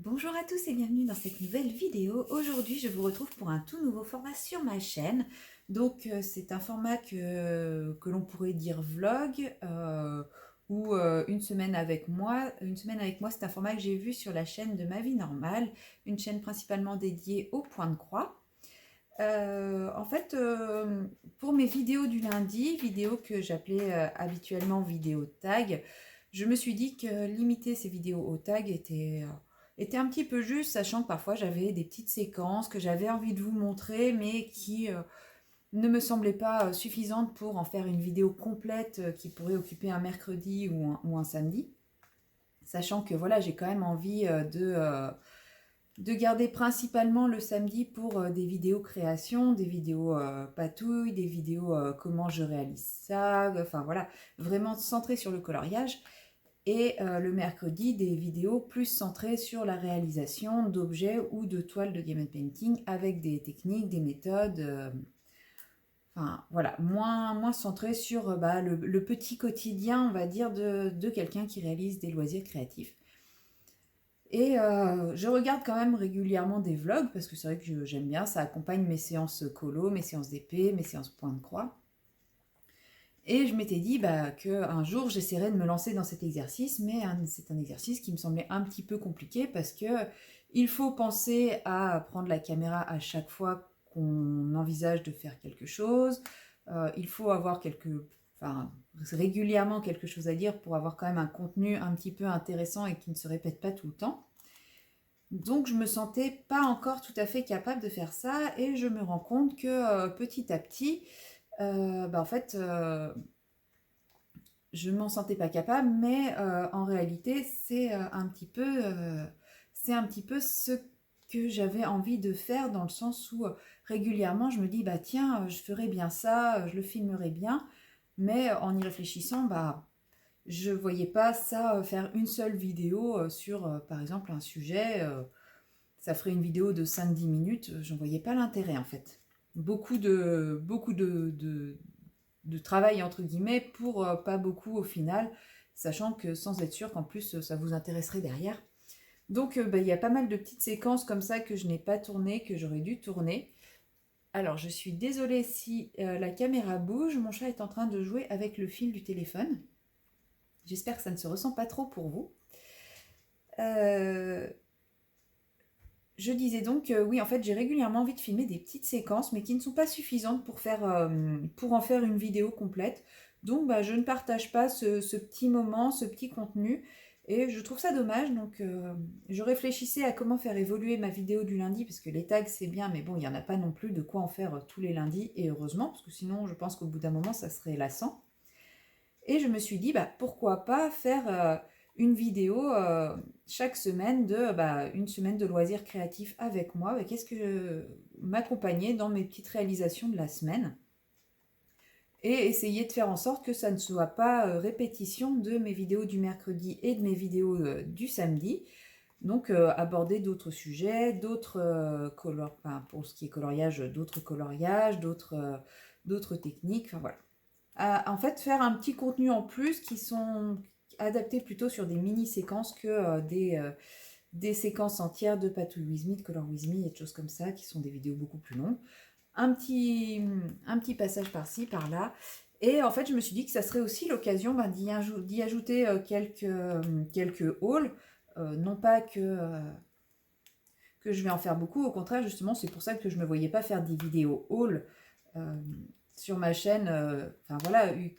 Bonjour à tous et bienvenue dans cette nouvelle vidéo. Aujourd'hui, je vous retrouve pour un tout nouveau format sur ma chaîne. Donc, c'est un format que l'on pourrait dire vlog ou une semaine avec moi. Une semaine avec moi, c'est un format que j'ai vu sur la chaîne de Ma Vie Normale, une chaîne principalement dédiée au point de croix. En fait, pour mes vidéos du lundi, vidéos que j'appelais habituellement vidéo tag, je me suis dit que limiter ces vidéos au tag était un petit peu juste, sachant que parfois j'avais des petites séquences que j'avais envie de vous montrer, mais qui ne me semblaient pas suffisantes pour en faire une vidéo complète qui pourrait occuper un mercredi ou un samedi. Sachant que voilà, j'ai quand même envie de garder principalement le samedi pour des vidéos création, des vidéos patouilles, des vidéos comment je réalise ça, enfin voilà, vraiment centré sur le coloriage. Et le mercredi, des vidéos plus centrées sur la réalisation d'objets ou de toiles de game and painting avec des techniques, des méthodes, enfin voilà, moins centrées sur le petit quotidien, on va dire, de quelqu'un qui réalise des loisirs créatifs. Et je regarde quand même régulièrement des vlogs parce que c'est vrai que j'aime bien, ça accompagne mes séances colo, mes séances d'épée, mes séances point de croix. Et je m'étais dit qu'un jour j'essaierais de me lancer dans cet exercice, mais c'est un exercice qui me semblait un petit peu compliqué parce que il faut penser à prendre la caméra à chaque fois qu'on envisage de faire quelque chose. Il faut avoir régulièrement quelque chose à dire pour avoir quand même un contenu un petit peu intéressant et qui ne se répète pas tout le temps. Donc je me sentais pas encore tout à fait capable de faire ça et je me rends compte que petit à petit, en fait, je m'en sentais pas capable, mais en réalité, c'est un petit peu ce que j'avais envie de faire dans le sens où régulièrement je me dis bah tiens, je ferais bien ça, je le filmerais bien, mais en y réfléchissant, je voyais pas ça faire une seule vidéo sur par exemple un sujet. Ça ferait une vidéo de 5-10 minutes, j'en voyais pas l'intérêt en fait. Beaucoup de travail entre guillemets pour pas beaucoup au final, sachant que sans être sûr qu'en plus ça vous intéresserait derrière. Donc il y a pas mal de petites séquences comme ça que je n'ai pas tournées, que j'aurais dû tourner. Alors je suis désolée si la caméra bouge, mon chat est en train de jouer avec le fil du téléphone. J'espère que ça ne se ressent pas trop pour vous. Euh, Je disais donc que oui, en fait, j'ai régulièrement envie de filmer des petites séquences, mais qui ne sont pas suffisantes pour en faire une vidéo complète. Donc, je ne partage pas ce petit moment, ce petit contenu, et je trouve ça dommage. Donc, je réfléchissais à comment faire évoluer ma vidéo du lundi, parce que les tags, c'est bien, mais bon, il n'y en a pas non plus de quoi en faire tous les lundis, et heureusement, parce que sinon, je pense qu'au bout d'un moment, ça serait lassant. Et je me suis dit, pourquoi pas faire une vidéo chaque semaine de une semaine de loisirs créatifs avec moi. Qu'est-ce que m'accompagner dans mes petites réalisations de la semaine et essayer de faire en sorte que ça ne soit pas répétition de mes vidéos du mercredi et de mes vidéos du samedi. Donc aborder d'autres sujets, pour ce qui est coloriage, d'autres coloriages, d'autres techniques, enfin voilà. En fait faire un petit contenu en plus qui sont adaptés plutôt sur des mini-séquences que des séquences entières de Patouille With Me, de Color With Me et de choses comme ça, qui sont des vidéos beaucoup plus longues. Un petit, un petit passage par-ci, par-là. Et en fait, je me suis dit que ça serait aussi l'occasion d'y ajouter quelques hauls. Non pas que je vais en faire beaucoup, au contraire, justement, c'est pour ça que je ne me voyais pas faire des vidéos hauls sur ma chaîne,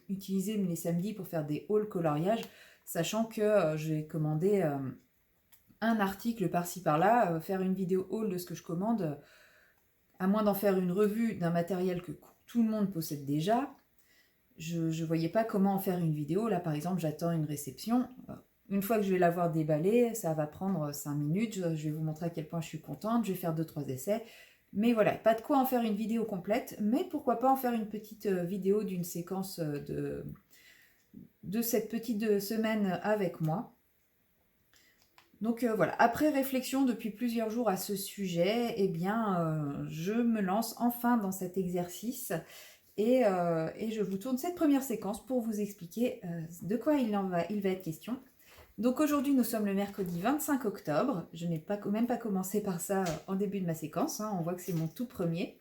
utiliser les samedis pour faire des hauls coloriage, sachant que je vais commander un article par-ci par-là, faire une vidéo haul de ce que je commande, à moins d'en faire une revue d'un matériel que tout le monde possède déjà, je ne voyais pas comment en faire une vidéo. Là, par exemple, j'attends une réception. Une fois que je vais l'avoir déballée, ça va prendre 5 minutes. Je vais vous montrer à quel point je suis contente. Je vais faire 2-3 essais. Mais voilà, pas de quoi en faire une vidéo complète. Mais pourquoi pas en faire une petite vidéo d'une séquence de cette petite semaine avec moi. Donc voilà, après réflexion depuis plusieurs jours à ce sujet, je me lance enfin dans cet exercice et je vous tourne cette première séquence pour vous expliquer de quoi il va être question. Donc aujourd'hui, nous sommes le mercredi 25 octobre. Je n'ai même pas commencé par ça en début de ma séquence, hein. On voit que c'est mon tout premier.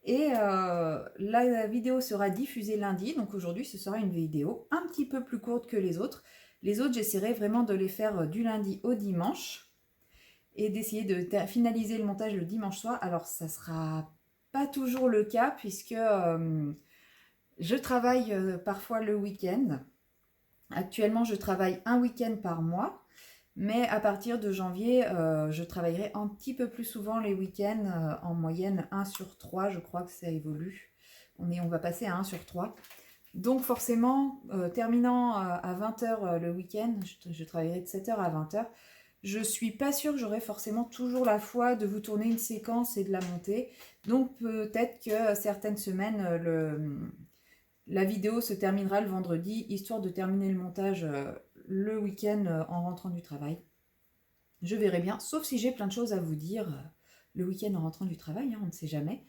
Et la vidéo sera diffusée lundi. Donc aujourd'hui, ce sera une vidéo un petit peu plus courte que les autres. Les autres, j'essaierai vraiment de les faire du lundi au dimanche et d'essayer de finaliser le montage le dimanche soir. Alors, ça sera pas toujours le cas puisque je travaille parfois le week-end. Actuellement, je travaille un week-end par mois, mais à partir de janvier, je travaillerai un petit peu plus souvent les week-ends, en moyenne 1 sur 3, je crois que ça évolue. On va passer à 1 sur 3. Donc forcément, terminant à 20h le week-end, je travaillerai de 7h à 20h, je ne suis pas sûre que j'aurai forcément toujours la foi de vous tourner une séquence et de la monter. Donc peut-être que certaines semaines, la vidéo se terminera le vendredi, histoire de terminer le montage le week-end en rentrant du travail. Je verrai bien, sauf si j'ai plein de choses à vous dire le week-end en rentrant du travail, hein, on ne sait jamais.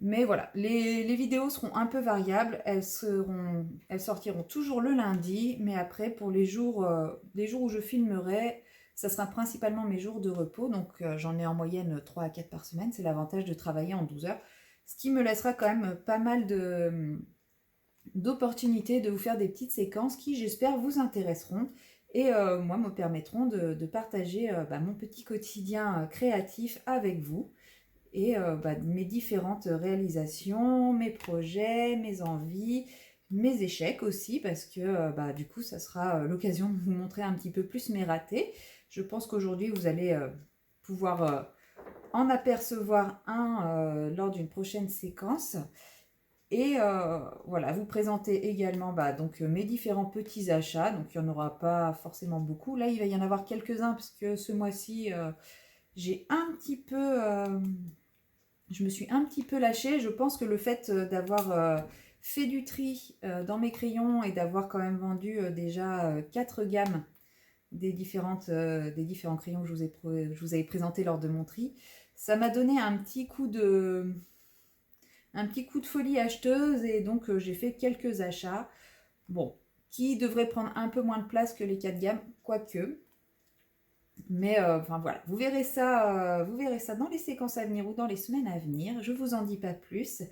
Mais voilà, les vidéos seront un peu variables, elles sortiront toujours le lundi, mais après pour les jours où je filmerai, ça sera principalement mes jours de repos, donc j'en ai en moyenne 3 à 4 par semaine, c'est l'avantage de travailler en 12 heures, ce qui me laissera quand même pas mal d'opportunités de vous faire des petites séquences qui, j'espère, vous intéresseront et moi me permettront de partager mon petit quotidien créatif avec vous et mes différentes réalisations, mes projets, mes envies, mes échecs aussi, parce que du coup, ça sera l'occasion de vous montrer un petit peu plus mes ratés. Je pense qu'aujourd'hui, vous allez pouvoir en apercevoir un lors d'une prochaine séquence. Et voilà, vous présenter également donc, mes différents petits achats. Donc, il n'y en aura pas forcément beaucoup. Là, il va y en avoir quelques-uns, parce que ce mois-ci, j'ai un petit peu... je me suis un petit peu lâchée. Je pense que le fait d'avoir fait du tri dans mes crayons et d'avoir quand même vendu déjà 4 gammes des différents crayons que je vous avais présentés lors de mon tri, ça m'a donné un petit coup de folie acheteuse et donc j'ai fait quelques achats. Bon, qui devraient prendre un peu moins de place que les 4 gammes, quoique. Mais enfin voilà, vous verrez ça dans les séquences à venir ou dans les semaines à venir. Je vous en dis pas plus.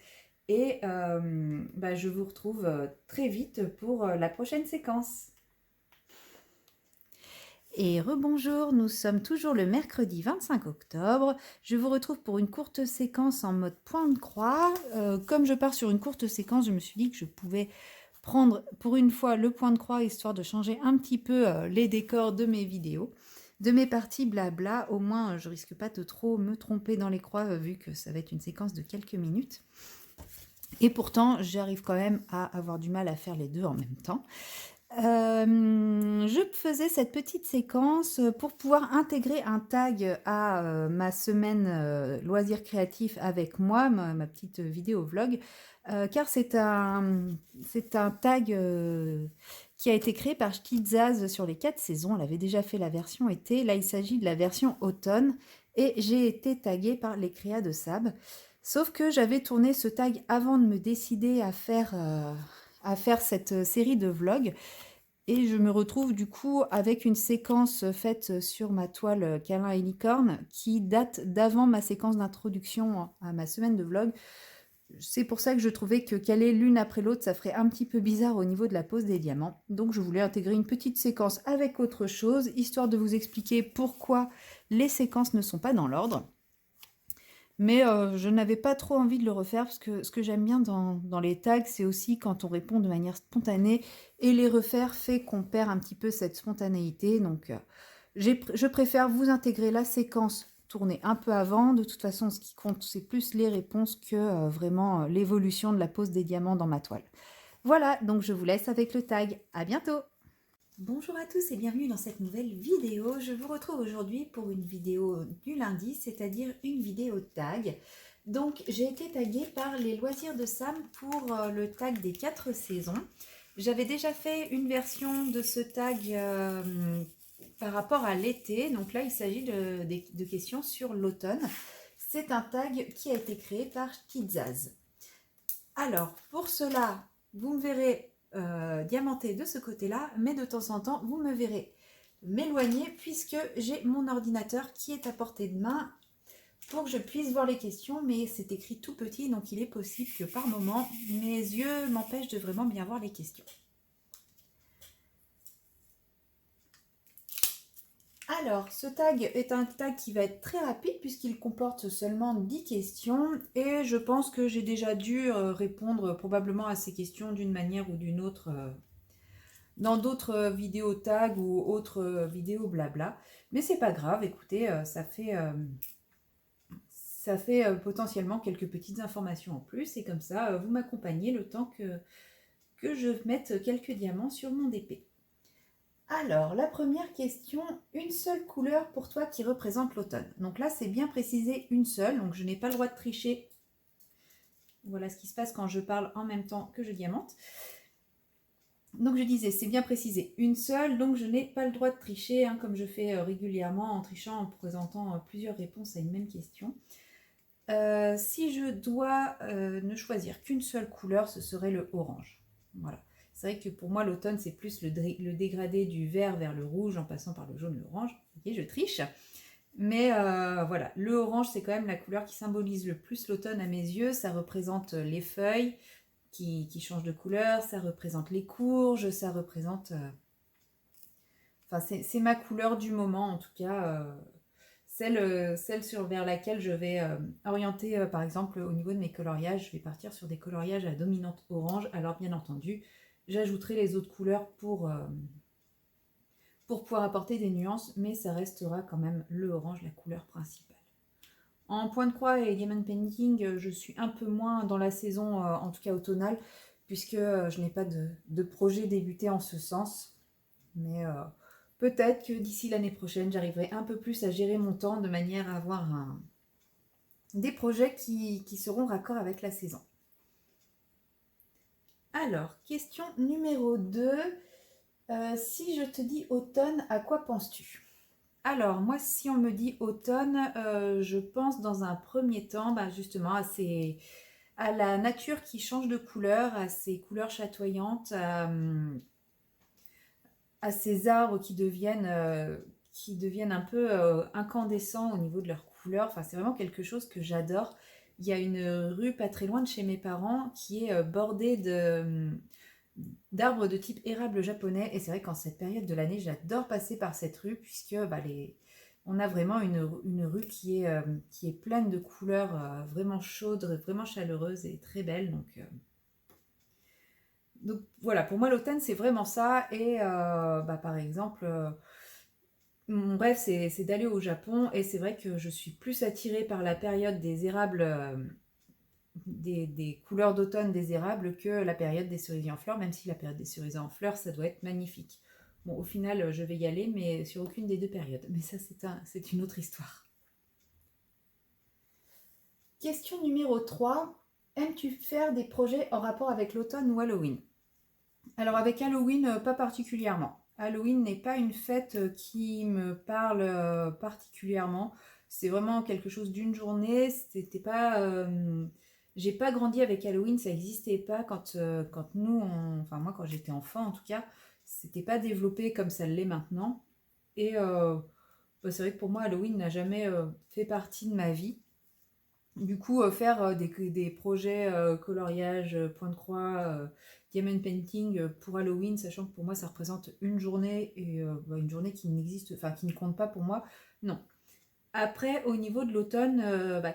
Et je vous retrouve très vite pour la prochaine séquence. Et rebonjour, nous sommes toujours le mercredi 25 octobre. Je vous retrouve pour une courte séquence en mode point de croix. Comme je pars sur une courte séquence, je me suis dit que je pouvais prendre pour une fois le point de croix, histoire de changer un petit peu les décors de mes vidéos, de mes parties blabla. Au moins, je risque pas de trop me tromper dans les croix, vu que ça va être une séquence de quelques minutes. Et pourtant, j'arrive quand même à avoir du mal à faire les deux en même temps. Je faisais cette petite séquence pour pouvoir intégrer un tag à ma semaine loisirs créatifs avec moi, ma petite vidéo vlog, car c'est un tag qui a été créé par Schtitzaz sur les 4 saisons. Elle avait déjà fait la version été, là il s'agit de la version automne, et j'ai été taguée par les créas de Sab. Sauf que j'avais tourné ce tag avant de me décider à faire cette série de vlogs. Et je me retrouve du coup avec une séquence faite sur ma toile Câlin et Licorne qui date d'avant ma séquence d'introduction à ma semaine de vlog. C'est pour ça que je trouvais que caler l'une après l'autre, ça ferait un petit peu bizarre au niveau de la pose des diamants. Donc je voulais intégrer une petite séquence avec autre chose, histoire de vous expliquer pourquoi les séquences ne sont pas dans l'ordre. Mais je n'avais pas trop envie de le refaire parce que ce que j'aime bien dans les tags, c'est aussi quand on répond de manière spontanée, et les refaire fait qu'on perd un petit peu cette spontanéité. Donc je préfère vous intégrer la séquence tournée un peu avant. De toute façon, ce qui compte, c'est plus les réponses que vraiment l'évolution de la pose des diamants dans ma toile. Voilà, donc je vous laisse avec le tag. À bientôt! Bonjour à tous et bienvenue dans cette nouvelle vidéo. Je vous retrouve aujourd'hui pour une vidéo du lundi, c'est-à-dire une vidéo tag. Donc j'ai été taguée par les loisirs de Sam pour le tag des 4 saisons. J'avais déjà fait une version de ce tag par rapport à l'été. Donc là il s'agit de questions sur l'automne. C'est un tag qui a été créé par Schtitzaz. Alors pour cela, vous me verrez diamanté de ce côté-là, mais de temps en temps, vous me verrez m'éloigner puisque j'ai mon ordinateur qui est à portée de main pour que je puisse voir les questions, mais c'est écrit tout petit, donc il est possible que par moment, mes yeux m'empêchent de vraiment bien voir les questions. Alors, ce tag est un tag qui va être très rapide puisqu'il comporte seulement 10 questions et je pense que j'ai déjà dû répondre probablement à ces questions d'une manière ou d'une autre dans d'autres vidéos tags ou autres vidéos blabla. Mais c'est pas grave, écoutez, ça fait potentiellement quelques petites informations en plus et comme ça, vous m'accompagnez le temps que je mette quelques diamants sur mon DP. Alors, la première question, une seule couleur pour toi qui représente l'automne. Donc là, c'est bien précisé une seule, donc je n'ai pas le droit de tricher. Voilà ce qui se passe quand je parle en même temps que je diamante. Donc je disais, c'est bien précisé une seule, donc je n'ai pas le droit de tricher, hein, comme je fais régulièrement en trichant, en présentant plusieurs réponses à une même question. Si je dois ne choisir qu'une seule couleur, ce serait le orange. Voilà. C'est vrai que pour moi, l'automne, c'est plus le dégradé du vert vers le rouge en passant par le jaune et l'orange. Ok, je triche. Mais voilà, le orange, c'est quand même la couleur qui symbolise le plus l'automne à mes yeux. Ça représente les feuilles qui changent de couleur, ça représente les courges, ça représente... Enfin, c'est ma couleur du moment, en tout cas, celle vers laquelle je vais orienter, par exemple, au niveau de mes coloriages. Je vais partir sur des coloriages à dominante orange. Alors, bien entendu, j'ajouterai les autres couleurs pour pouvoir apporter des nuances, mais ça restera quand même le orange, la couleur principale. En point de croix et diamond painting, je suis un peu moins dans la saison, en tout cas automnale, puisque je n'ai pas de projet débuté en ce sens. Mais peut-être que d'ici l'année prochaine, j'arriverai un peu plus à gérer mon temps de manière à avoir des projets qui seront raccord avec la saison. Alors, question numéro 2. Si je te dis automne, à quoi penses-tu? Alors, moi, si on me dit automne, je pense dans un premier temps justement à la nature qui change de couleur, à ces couleurs chatoyantes, à ces arbres qui deviennent un peu incandescents au niveau de leur couleur. Enfin, c'est vraiment quelque chose que j'adore. Il y a une rue pas très loin de chez mes parents qui est bordée d'arbres de type érable japonais. Et c'est vrai qu'en cette période de l'année, j'adore passer par cette rue puisque on a vraiment une rue qui est pleine de couleurs vraiment chaudes, vraiment chaleureuses et très belles. Donc voilà, pour moi l'automne c'est vraiment ça. Et par exemple, mon rêve c'est d'aller au Japon. Et c'est vrai que je suis plus attirée par la période des érables, des couleurs d'automne des érables que la période des cerisiers en fleurs, même si la période des cerisiers en fleurs ça doit être magnifique. Bon, au final je vais y aller, mais sur aucune des deux périodes. Mais ça c'est une autre histoire. Question numéro 3. Aimes-tu faire des projets en rapport avec l'automne ou Halloween? Alors avec Halloween, pas particulièrement. Halloween n'est pas une fête qui me parle particulièrement. C'est vraiment quelque chose d'une journée. C'était pas, j'ai pas grandi avec Halloween, ça n'existait pas quand nous, enfin moi quand j'étais enfant en tout cas, c'était pas développé comme ça l'est maintenant. Et c'est vrai que pour moi Halloween n'a jamais fait partie de ma vie. Du coup, faire des projets coloriage, point de croix, diamond painting pour Halloween, sachant que pour moi ça représente une journée et une journée qui n'existe, enfin qui ne compte pas pour moi, non. Après, au niveau de l'automne,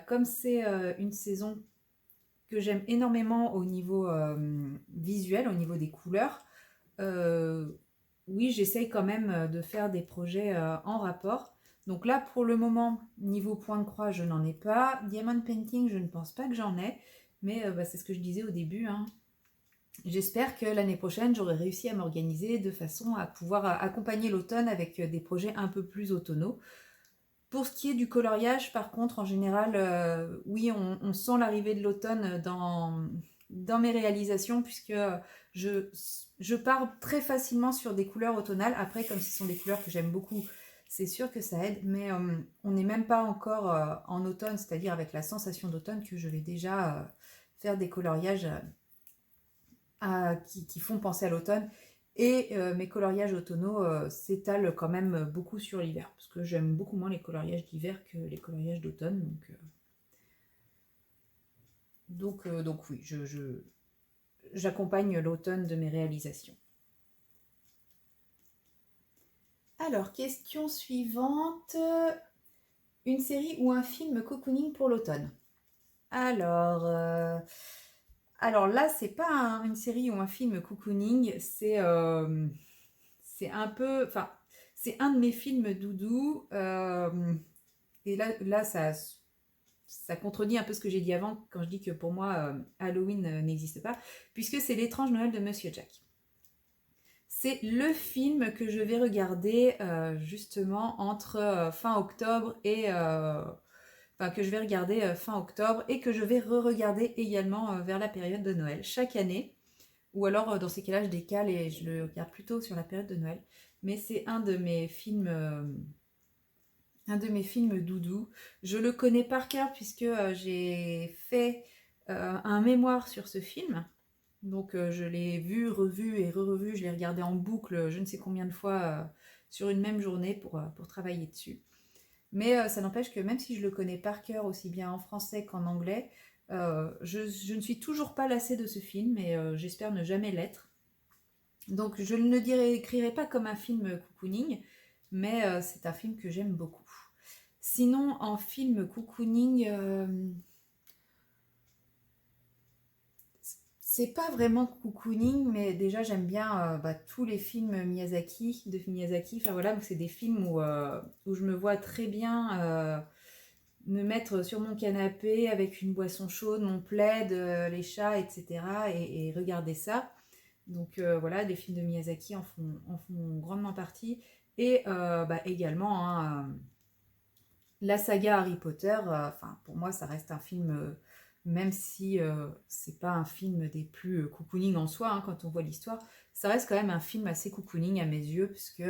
comme c'est une saison que j'aime énormément au niveau visuel, au niveau des couleurs, oui, j'essaye quand même de faire des projets en rapport. Donc là, pour le moment, niveau point de croix, je n'en ai pas. Diamond painting, je ne pense pas que j'en ai. Mais c'est ce que je disais au début, hein. J'espère que l'année prochaine, j'aurai réussi à m'organiser de façon à pouvoir accompagner l'automne avec des projets un peu plus automnaux. Pour ce qui est du coloriage, par contre, en général, oui, on sent l'arrivée de l'automne dans mes réalisations, puisque je pars très facilement sur des couleurs automnales. Après, comme ce sont des couleurs que j'aime beaucoup, c'est sûr que ça aide, mais on n'est même pas encore en automne, c'est-à-dire avec la sensation d'automne que je vais déjà faire des coloriages qui font penser à l'automne. Et mes coloriages automnaux s'étalent quand même beaucoup sur l'hiver, parce que j'aime beaucoup moins les coloriages d'hiver que les coloriages d'automne. Donc oui, j'accompagne l'automne de mes réalisations. Alors, question suivante. Une série ou un film cocooning pour l'automne? Alors, alors là, c'est pas une série ou un film cocooning, c'est un peu, enfin, c'est un de mes films doudou. Et là ça contredit un peu ce que j'ai dit avant quand je dis que pour moi, Halloween n'existe pas, puisque c'est L'étrange Noël de Monsieur Jack. C'est le film que je vais regarder justement entre fin octobre et enfin que je vais regarder fin octobre et que je vais re-regarder également vers la période de Noël chaque année. Ou alors dans ces cas-là, je décale et je le regarde plutôt sur la période de Noël. Mais c'est un de mes films doudou. Je le connais par cœur puisque j'ai fait un mémoire sur ce film. Donc je l'ai vu, revu et re-revu. Je l'ai regardé en boucle je ne sais combien de fois sur une même journée pour travailler dessus. Mais ça n'empêche que même si je le connais par cœur aussi bien en français qu'en anglais, je ne suis toujours pas lassée de ce film et j'espère ne jamais l'être. Donc je ne le décrirai pas comme un film cocooning, mais c'est un film que j'aime beaucoup. Sinon, en film cocooning, c'est pas vraiment cocooning, mais déjà j'aime bien tous les films Miyazaki, de Miyazaki. Enfin voilà, c'est des films où je me vois très bien me mettre sur mon canapé avec une boisson chaude, mon plaid, les chats, etc. et regarder ça. Donc voilà, des films de Miyazaki en font grandement partie. Et également la saga Harry Potter, pour moi ça reste un film, même si c'est pas un film des plus cocooning en soi, quand on voit l'histoire, ça reste quand même un film assez cocooning à mes yeux, puisque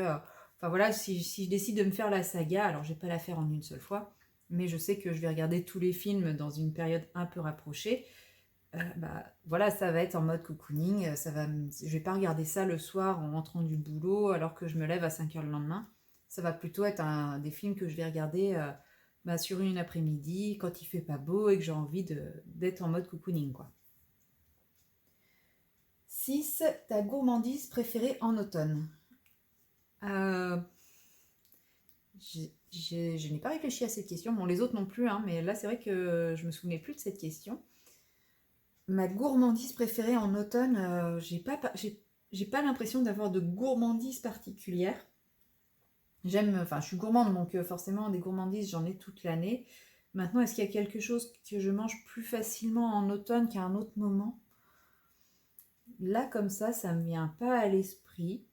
voilà, si je décide de me faire la saga, alors je vais pas la faire en une seule fois, mais je sais que je vais regarder tous les films dans une période un peu rapprochée. Voilà, ça va être en mode cocooning, je vais pas regarder ça le soir en rentrant du boulot alors que je me lève à 5 h le lendemain. Ça va plutôt être des films que je vais regarder sur une après-midi quand il fait pas beau et que j'ai envie d'être en mode cocooning, quoi. 6. Ta gourmandise préférée en automne? Euh, je n'ai pas réfléchi à cette question, bon les autres non plus, hein, mais là c'est vrai que je me souvenais plus de cette question. Ma gourmandise préférée en automne, j'ai pas l'impression d'avoir de gourmandise particulière. Je suis gourmande, donc forcément des gourmandises, j'en ai toute l'année. Maintenant, est-ce qu'il y a quelque chose que je mange plus facilement en automne qu'à un autre moment? Là, comme ça me vient pas à l'esprit.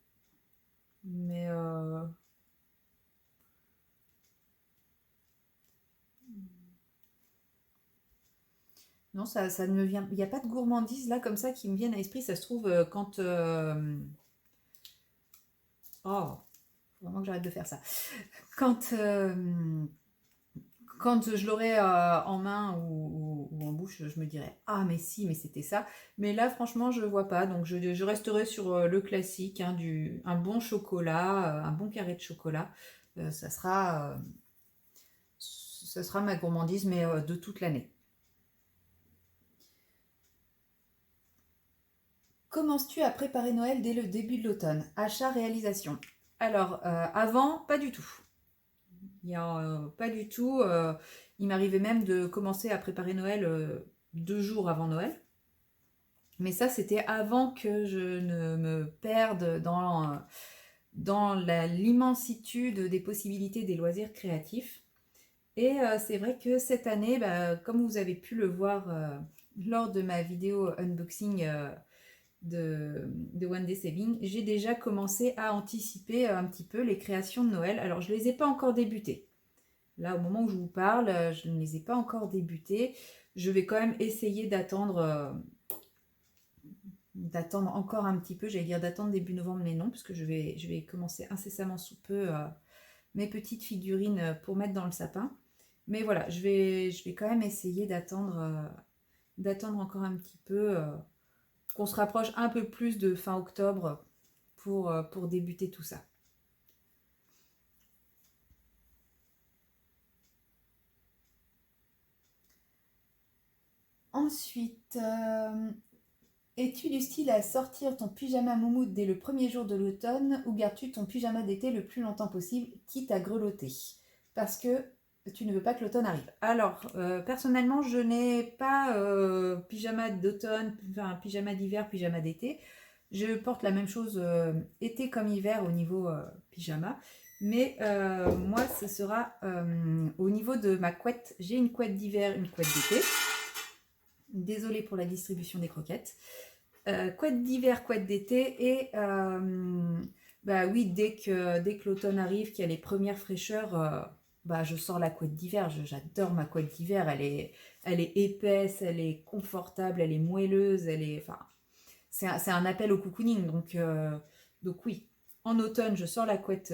Mais non, ça ne me vient. Il n'y a pas de gourmandise là comme ça qui me viennent à l'esprit. Ça se trouve quand. Oh, faut vraiment que j'arrête de faire ça. Quand, quand je l'aurai en main ou en bouche, je me dirais ah mais si, mais c'était ça. Mais là, franchement, je vois pas. Donc je resterai sur le classique, hein, un bon chocolat, un bon carré de chocolat. Ça sera ma gourmandise, mais de toute l'année. Commences-tu à préparer Noël dès le début de l'automne? Achat, réalisation. Alors, avant, pas du tout. Il y a pas du tout. Il m'arrivait même de commencer à préparer Noël 2 jours avant Noël. Mais ça, c'était avant que je ne me perde dans l'immensitude des possibilités des loisirs créatifs. Et c'est vrai que cette année, comme vous avez pu le voir lors de ma vidéo unboxing de One Day Saving, j'ai déjà commencé à anticiper un petit peu les créations de Noël. Alors, je ne les ai pas encore débutées. Là, au moment où je vous parle, je ne les ai pas encore débutées. Je vais quand même essayer d'attendre encore un petit peu. J'allais dire d'attendre début novembre, mais non, puisque je vais commencer incessamment sous peu mes petites figurines pour mettre dans le sapin. Mais voilà, je vais quand même essayer d'attendre encore un petit peu, qu'on se rapproche un peu plus de fin octobre pour débuter tout ça. Ensuite, es-tu du style à sortir ton pyjama moumoute dès le premier jour de l'automne ou gardes-tu ton pyjama d'été le plus longtemps possible, quitte à grelotter? Parce que tu ne veux pas que l'automne arrive. Alors, personnellement, je n'ai pas pyjama d'automne, enfin pyjama d'hiver, pyjama d'été. Je porte la même chose été comme hiver au niveau pyjama. Mais moi, ce sera au niveau de ma couette. J'ai une couette d'hiver, une couette d'été. Désolée pour la distribution des croquettes. Couette d'hiver, couette d'été. Et bah oui, dès que l'automne arrive, qu'il y a les premières fraîcheurs, bah je sors la couette d'hiver. J'adore ma couette d'hiver. Elle est épaisse, elle est confortable, elle est moelleuse, enfin, c'est un appel au cocooning. Donc oui, en automne, je sors la couette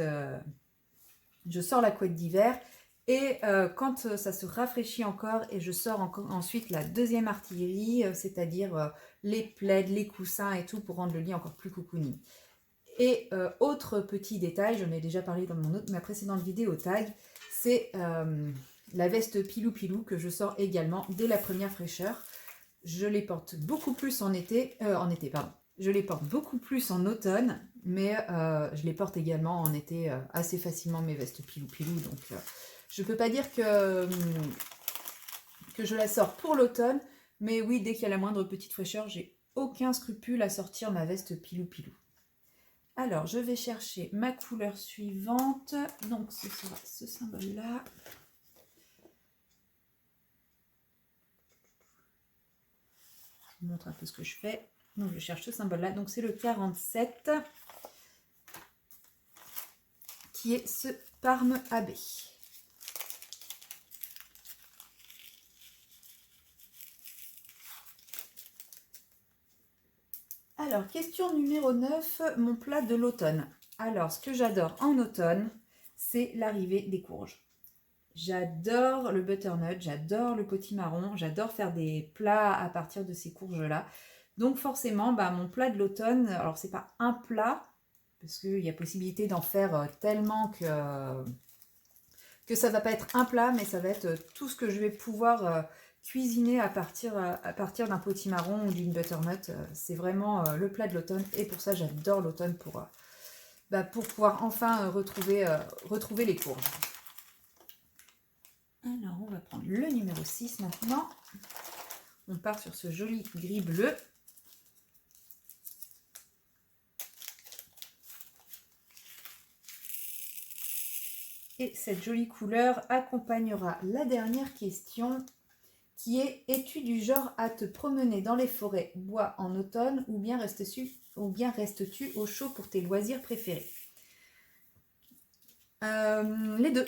d'hiver. Et quand ça se rafraîchit encore, et je sors ensuite la deuxième artillerie, c'est-à-dire les plaids, les coussins et tout pour rendre le lit encore plus cocooning. Et autre petit détail, j'en ai déjà parlé dans ma précédente vidéo tag, c'est la veste pilou pilou que je sors également dès la première fraîcheur. Je les porte beaucoup plus en été, je les porte beaucoup plus en automne, mais je les porte également en été assez facilement, mes vestes pilou pilou. Donc je ne peux pas dire que je la sors pour l'automne, mais oui, dès qu'il y a la moindre petite fraîcheur, j'ai aucun scrupule à sortir ma veste pilou pilou. Alors, je vais chercher ma couleur suivante. Donc, ce sera ce symbole-là. Je vous montre un peu ce que je fais. Donc, je cherche ce symbole-là. Donc, c'est le 47, qui est ce Parme AB. Alors, question numéro 9, mon plat de l'automne. Alors, ce que j'adore en automne, c'est l'arrivée des courges. J'adore le butternut, j'adore le potimarron, j'adore faire des plats à partir de ces courges-là. Donc forcément, bah, mon plat de l'automne, alors c'est pas un plat, parce qu'il y a possibilité d'en faire tellement que ça va pas être un plat, mais ça va être tout ce que je vais pouvoir cuisiner à partir d'un potimarron ou d'une butternut. C'est vraiment le plat de l'automne, et pour ça j'adore l'automne pour pouvoir enfin retrouver les courges. Alors, on va prendre le numéro 6 maintenant. On part sur ce joli gris bleu. Et cette jolie couleur accompagnera la dernière question qui est: es-tu du genre à te promener dans les forêts, bois en automne ou bien restes-tu au chaud pour tes loisirs préférés? Les deux.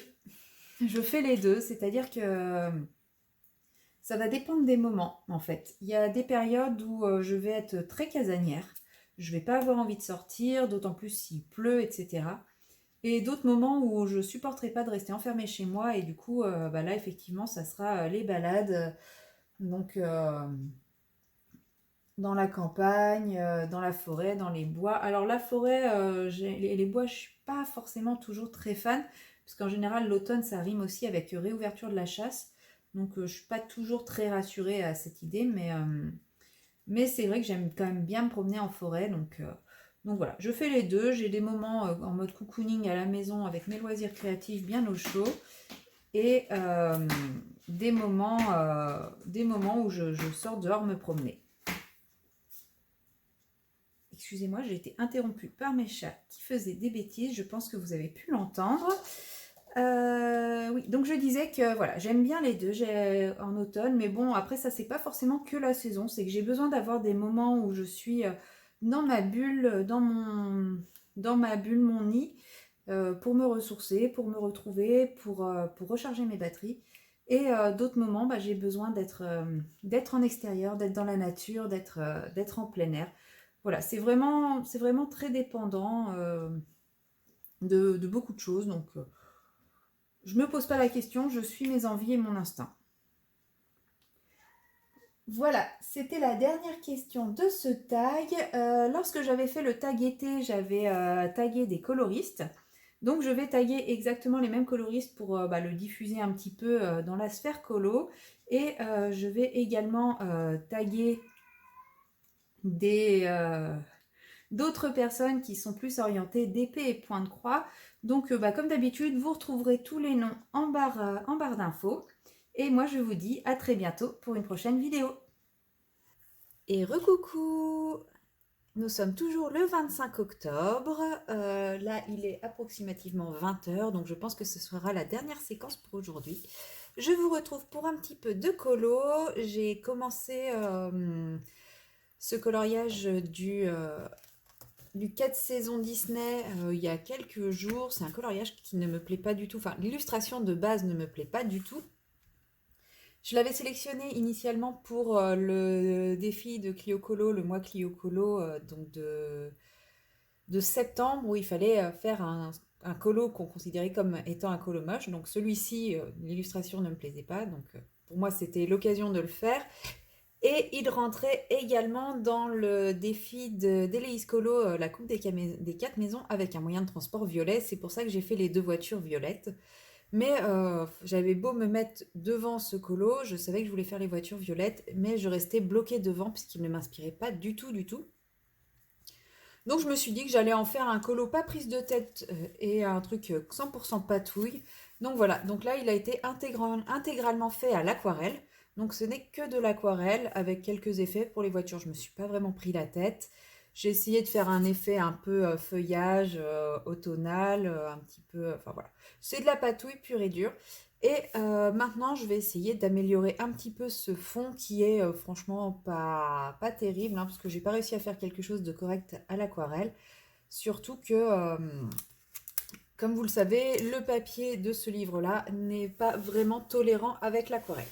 Je fais les deux, c'est-à-dire que ça va dépendre des moments en fait. Il y a des périodes où je vais être très casanière, je vais pas avoir envie de sortir, d'autant plus s'il pleut, etc. Et d'autres moments où je supporterai pas de rester enfermée chez moi, et du coup là effectivement ça sera les balades, donc dans la campagne, dans la forêt, dans les bois. Alors la forêt, les bois, je suis pas forcément toujours très fan, parce qu'en général l'automne ça rime aussi avec réouverture de la chasse, donc je suis pas toujours très rassurée à cette idée, mais c'est vrai que j'aime quand même bien me promener en forêt, donc voilà, je fais les deux. J'ai des moments en mode cocooning à la maison avec mes loisirs créatifs bien au chaud, et des moments où je sors dehors me promener. Excusez-moi, j'ai été interrompue par mes chats qui faisaient des bêtises. Je pense que vous avez pu l'entendre. Oui, donc je disais que voilà, j'aime bien les deux en automne, mais bon, après ça, c'est pas forcément que la saison. C'est que j'ai besoin d'avoir des moments où je suis dans ma bulle, dans ma bulle, mon nid, pour me ressourcer, pour me retrouver, pour recharger mes batteries. Et d'autres moments, j'ai besoin d'être en extérieur, d'être dans la nature, d'être en plein air. Voilà, c'est vraiment très dépendant de beaucoup de choses. Donc, je ne me pose pas la question, je suis mes envies et mon instinct. Voilà, c'était la dernière question de ce tag. Lorsque j'avais fait le tag été, j'avais tagué des coloristes. Donc je vais taguer exactement les mêmes coloristes pour le diffuser un petit peu dans la sphère colo. Et je vais également taguer d'autres personnes qui sont plus orientées d'épée et point de croix. Donc comme d'habitude, vous retrouverez tous les noms en barre d'infos. Et moi je vous dis à très bientôt pour une prochaine vidéo. Et recoucou! Nous sommes toujours le 25 octobre. Là, il est approximativement 20 h, donc je pense que ce sera la dernière séquence pour aujourd'hui. Je vous retrouve pour un petit peu de colo. J'ai commencé ce coloriage du 4 saisons Disney il y a quelques jours. C'est un coloriage qui ne me plaît pas du tout. Enfin, l'illustration de base ne me plaît pas du tout. Je l'avais sélectionné initialement pour le défi de Clio Colo, le mois Clio Colo, donc de septembre, où il fallait faire un colo qu'on considérait comme étant un colo moche. Donc celui-ci, l'illustration ne me plaisait pas, donc pour moi c'était l'occasion de le faire. Et il rentrait également dans le défi d'Eleis Colo, la coupe des 4 maisons, avec un moyen de transport violet. C'est pour ça que j'ai fait les 2 voitures violettes. Mais j'avais beau me mettre devant ce colo, je savais que je voulais faire les voitures violettes, mais je restais bloquée devant puisqu'il ne m'inspirait pas du tout, du tout. Donc je me suis dit que j'allais en faire un colo pas prise de tête et un truc 100% patouille. Donc voilà, donc là il a été intégralement fait à l'aquarelle. Donc ce n'est que de l'aquarelle avec quelques effets pour les voitures. Je me suis pas vraiment pris la tête. J'ai essayé de faire un effet un peu feuillage automnal, un petit peu... Enfin voilà, c'est de la patouille pure et dure. Et maintenant, je vais essayer d'améliorer un petit peu ce fond qui est franchement pas terrible, hein, parce que j'ai pas réussi à faire quelque chose de correct à l'aquarelle. Surtout que, comme vous le savez, le papier de ce livre-là n'est pas vraiment tolérant avec l'aquarelle.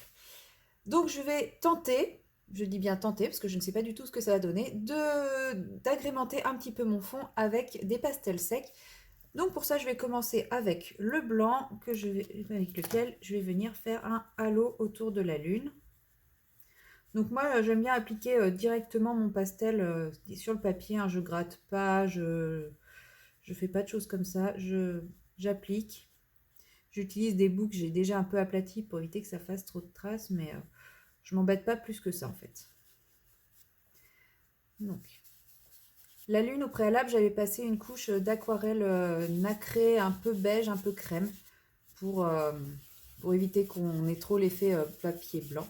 Donc je vais tenter, je dis bien tenter, parce que je ne sais pas du tout ce que ça va donner, d'agrémenter un petit peu mon fond avec des pastels secs. Donc pour ça, je vais commencer avec le blanc avec lequel je vais venir faire un halo autour de la lune. Donc moi, j'aime bien appliquer directement mon pastel sur le papier, hein. Je gratte pas, je fais pas de choses comme ça. J'applique. J'utilise des bouts que j'ai déjà un peu aplatis pour éviter que ça fasse trop de traces, mais je m'embête pas plus que ça en fait. Donc, la lune, au préalable, j'avais passé une couche d'aquarelle nacrée, un peu beige, un peu crème, pour, pour éviter qu'on ait trop l'effet papier blanc.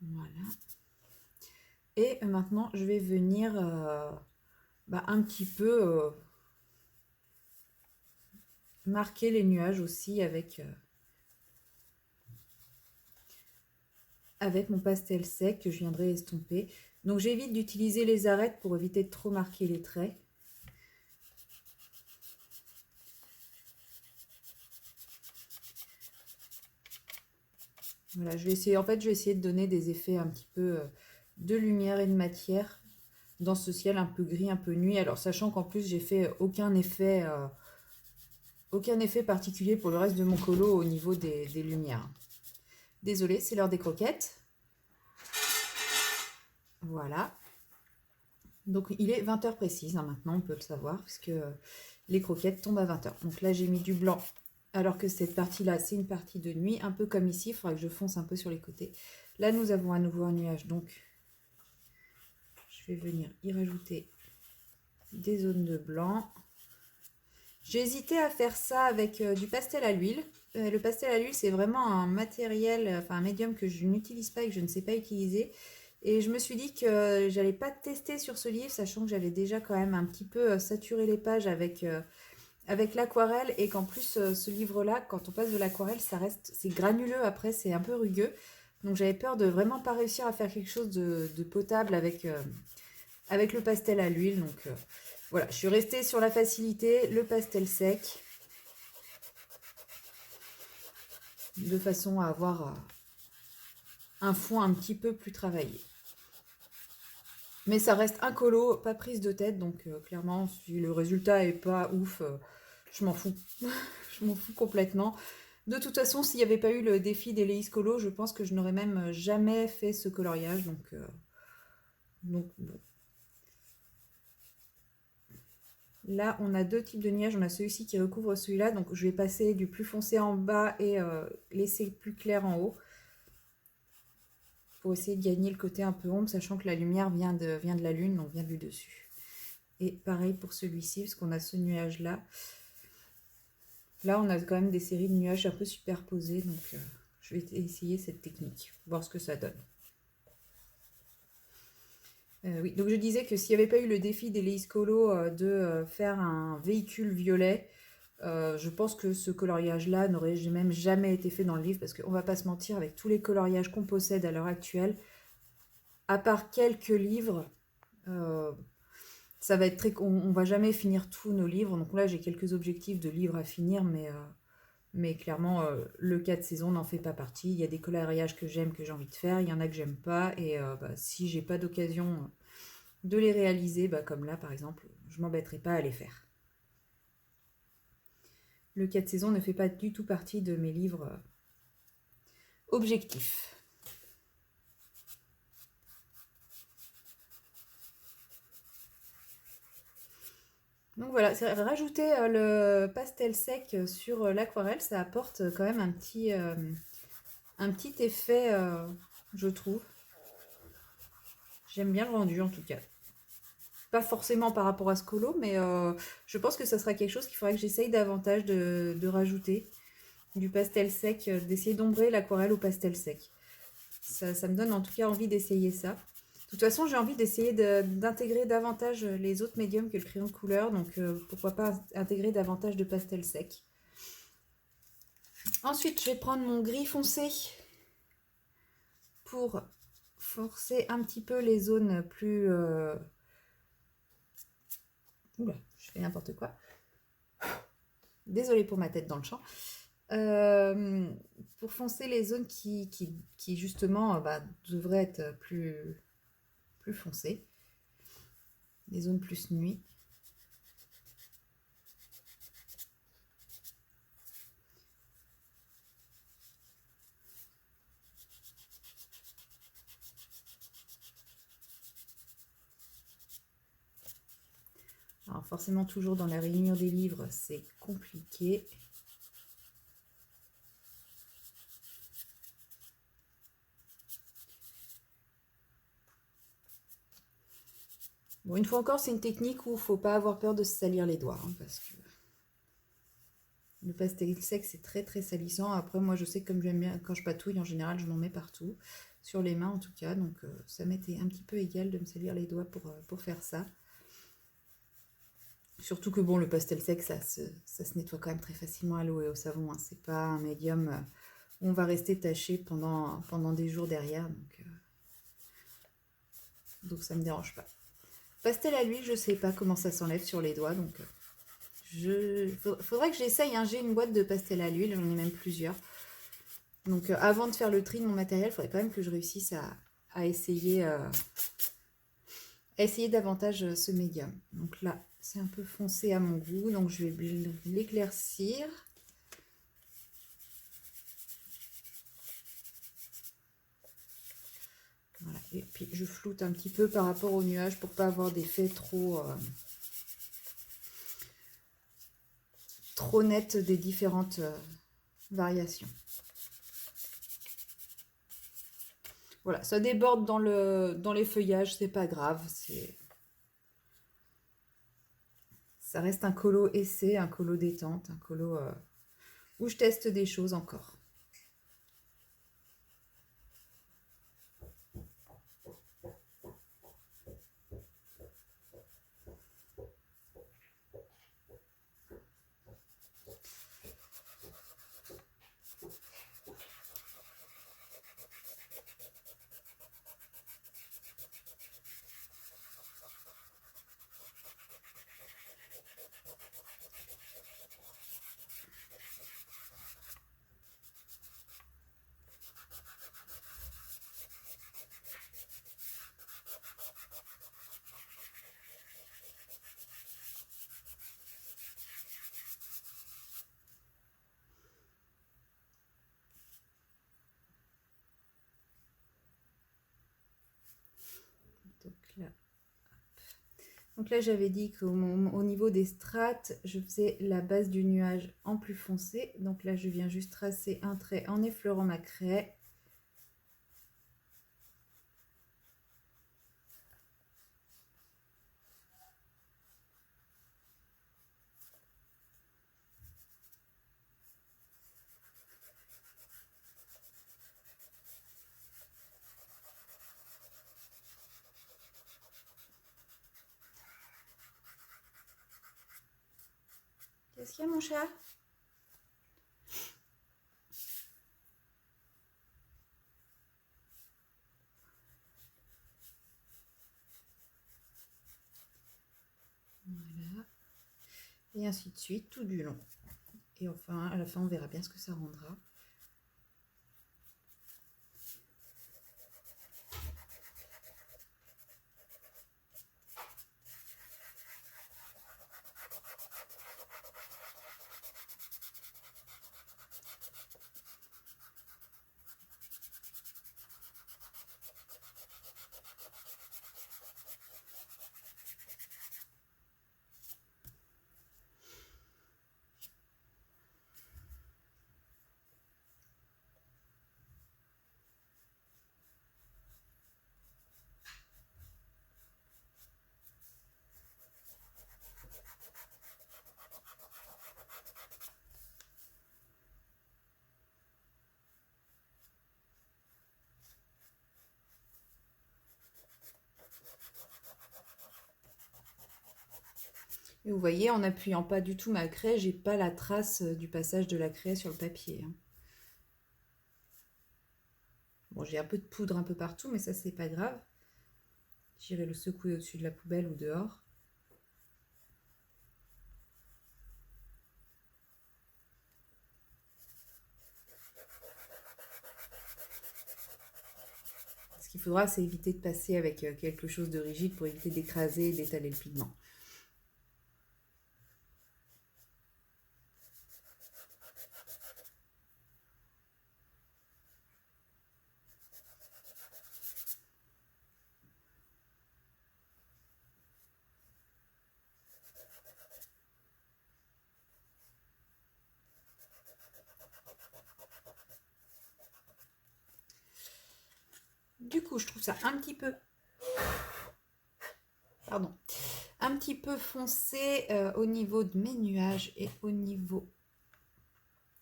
Voilà. Et maintenant, je vais venir un petit peu marquer les nuages aussi avec mon pastel sec que je viendrai estomper. Donc j'évite d'utiliser les arêtes pour éviter de trop marquer les traits. Voilà, je vais essayer de donner des effets un petit peu de lumière et de matière dans ce ciel un peu gris, un peu nuit. Alors sachant qu'en plus j'ai fait aucun effet particulier pour le reste de mon colo au niveau des lumières. Désolée, c'est l'heure des croquettes. Voilà. Donc il est 20 h précise, hein, maintenant on peut le savoir, puisque les croquettes tombent à 20 h. Donc là j'ai mis du blanc, alors que cette partie-là c'est une partie de nuit, un peu comme ici, il faudra que je fonce un peu sur les côtés. Là nous avons à nouveau un nuage, donc je vais venir y rajouter des zones de blanc. J'ai hésité à faire ça avec du pastel à l'huile. Le pastel à l'huile c'est vraiment un matériel, enfin un médium que je n'utilise pas et que je ne sais pas utiliser. Et je me suis dit que j'allais pas tester sur ce livre, sachant que j'avais déjà quand même un petit peu saturé les pages avec l'aquarelle, et qu'en plus ce livre-là, quand on passe de l'aquarelle, c'est granuleux après, c'est un peu rugueux. Donc j'avais peur de vraiment pas réussir à faire quelque chose de potable avec le pastel à l'huile. Donc voilà, je suis restée sur la facilité, le pastel sec, de façon à avoir un fond un petit peu plus travaillé. Mais ça reste un colo, pas prise de tête, donc clairement, si le résultat est pas ouf, je m'en fous. Je m'en fous complètement. De toute façon, s'il n'y avait pas eu le défi d'Eleis Colo, je pense que je n'aurais même jamais fait ce coloriage. Donc bon. Là, on a deux types de nuages. On a celui-ci qui recouvre celui-là. Donc je vais passer du plus foncé en bas et laisser plus clair en haut. Pour essayer de gagner le côté un peu ombre, sachant que la lumière vient de la lune, donc vient du dessus. Et pareil pour celui-ci, parce qu'on a ce nuage-là. Là, on a quand même des séries de nuages un peu superposés, donc je vais essayer cette technique, voir ce que ça donne. Oui, donc je disais que s'il n'y avait pas eu le défi d'Eleis Colo de faire un véhicule violet, je pense que ce coloriage-là n'aurait même jamais été fait dans le livre, parce qu'on va pas se mentir, avec tous les coloriages qu'on possède à l'heure actuelle, à part quelques livres, ça va être très... On va jamais finir tous nos livres, donc là j'ai quelques objectifs de livres à finir, mais clairement, le 4 saisons n'en fait pas partie. Il y a des coloriages que j'aime, que j'ai envie de faire. Il y en a que j'aime pas. Et si j'ai pas d'occasion de les réaliser, comme là par exemple, je m'embêterai pas à les faire. Le 4 saisons ne fait pas du tout partie de mes livres objectifs. Donc voilà, rajouter le pastel sec sur l'aquarelle, ça apporte quand même un petit effet, je trouve. J'aime bien le rendu en tout cas. Pas forcément par rapport à ce colo, mais je pense que ça sera quelque chose qu'il faudrait que j'essaye davantage de rajouter. Du pastel sec, d'essayer d'ombrer l'aquarelle au pastel sec. Ça me donne en tout cas envie d'essayer ça. De toute façon, j'ai envie d'essayer d'intégrer davantage les autres médiums que le crayon de couleur, donc pourquoi pas intégrer davantage de pastel sec. Ensuite, je vais prendre mon gris foncé pour forcer un petit peu les zones plus... Oula, je fais n'importe quoi. Désolée pour ma tête dans le champ. Pour foncer les zones qui justement devraient être plus foncées. Les zones plus nuit. Alors forcément, toujours dans la réunion des livres, c'est compliqué. Bon, une fois encore, c'est une technique où il ne faut pas avoir peur de se salir les doigts, hein, parce que le pastel sec, c'est très très salissant. Après, moi, je sais que comme j'aime bien, quand je patouille, en général, je m'en mets partout, sur les mains en tout cas, donc ça m'était un petit peu égal de me salir les doigts pour faire ça. Surtout que bon, le pastel sec, ça se nettoie quand même très facilement à l'eau et au savon. Hein. C'est pas un médium où on va rester taché pendant des jours derrière. Donc ça me dérange pas. Pastel à l'huile, je sais pas comment ça s'enlève sur les doigts. Donc faudrait que j'essaye. Hein. J'ai une boîte de pastel à l'huile, j'en ai même plusieurs. Donc avant de faire le tri de mon matériel, il faudrait quand même que je réussisse à essayer davantage ce médium. Donc là, c'est un peu foncé à mon goût, donc je vais l'éclaircir. Voilà. Et puis je floute un petit peu par rapport au nuage pour pas avoir d'effet trop net des différentes variations. Voilà, ça déborde dans les feuillages, c'est pas grave, ça reste un colo essai, un colo détente, un colo où je teste des choses encore. Donc là, j'avais dit qu'au niveau des strates, je faisais la base du nuage en plus foncé. Donc là, je viens juste tracer un trait en effleurant ma craie. Qu'est-ce qu'il y a, mon chat? Voilà. Et ainsi de suite, tout du long. Et enfin, à la fin, on verra bien ce que ça rendra. Et vous voyez, en n'appuyant pas du tout ma craie, j'ai pas la trace du passage de la craie sur le papier. Bon, j'ai un peu de poudre un peu partout, mais ça, c'est pas grave. J'irai le secouer au-dessus de la poubelle ou dehors. Ce qu'il faudra, c'est éviter de passer avec quelque chose de rigide pour éviter d'écraser et d'étaler le pigment. Du coup, je trouve ça un petit peu... Pardon. Un petit peu foncé au niveau de mes nuages et au niveau...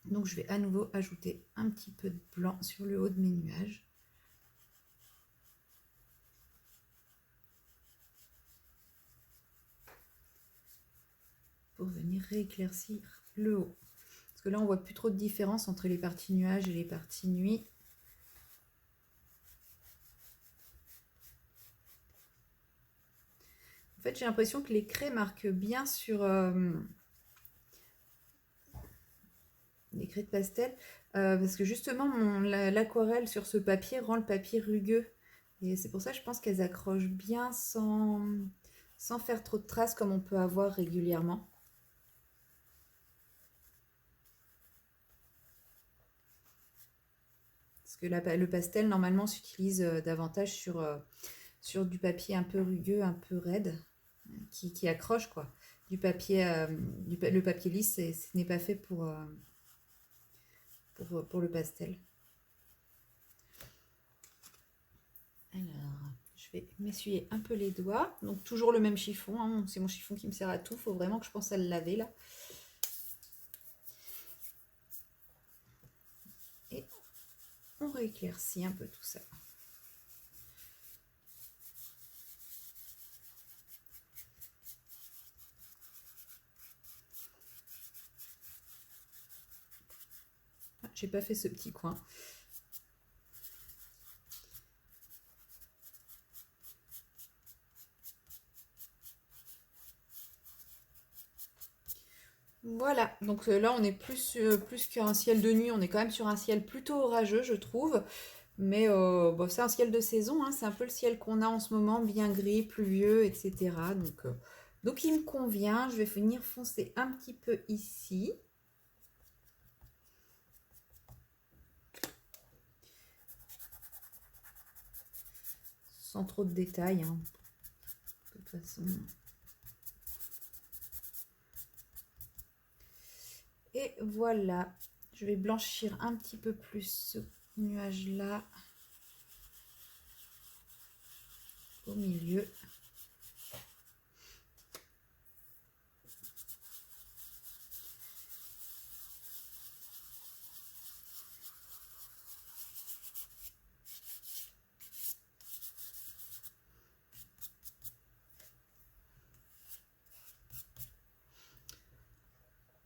Donc, je vais à nouveau ajouter un petit peu de blanc sur le haut de mes nuages. Pour venir rééclaircir le haut. Parce que là, on voit plus trop de différence entre les parties nuages et les parties nuit. En fait, j'ai l'impression que les craies marquent bien sur les craies de pastel. Parce que justement, l'aquarelle sur ce papier rend le papier rugueux. Et c'est pour ça que je pense qu'elles accrochent bien sans faire trop de traces comme on peut avoir régulièrement. Parce que le pastel, normalement, s'utilise davantage sur du papier un peu rugueux, un peu raide, qui accroche, quoi. Du papier, le papier lisse, ce n'est pas fait pour le pastel. Alors, je vais m'essuyer un peu les doigts. Donc, toujours le même chiffon, hein. C'est mon chiffon qui me sert à tout. Il faut vraiment que je pense à le laver, là. Et on rééclaircit un peu tout ça. Ah, j'ai pas fait ce petit coin. Voilà, donc là on est plus qu'un ciel de nuit, on est quand même sur un ciel plutôt orageux, je trouve. Mais bon, c'est un ciel de saison, hein, c'est un peu le ciel qu'on a en ce moment, bien gris, pluvieux, etc. Donc il me convient, je vais venir foncer un petit peu ici. Sans trop de détails, hein. De toute façon. Et voilà, je vais blanchir un petit peu plus ce nuage-là au milieu.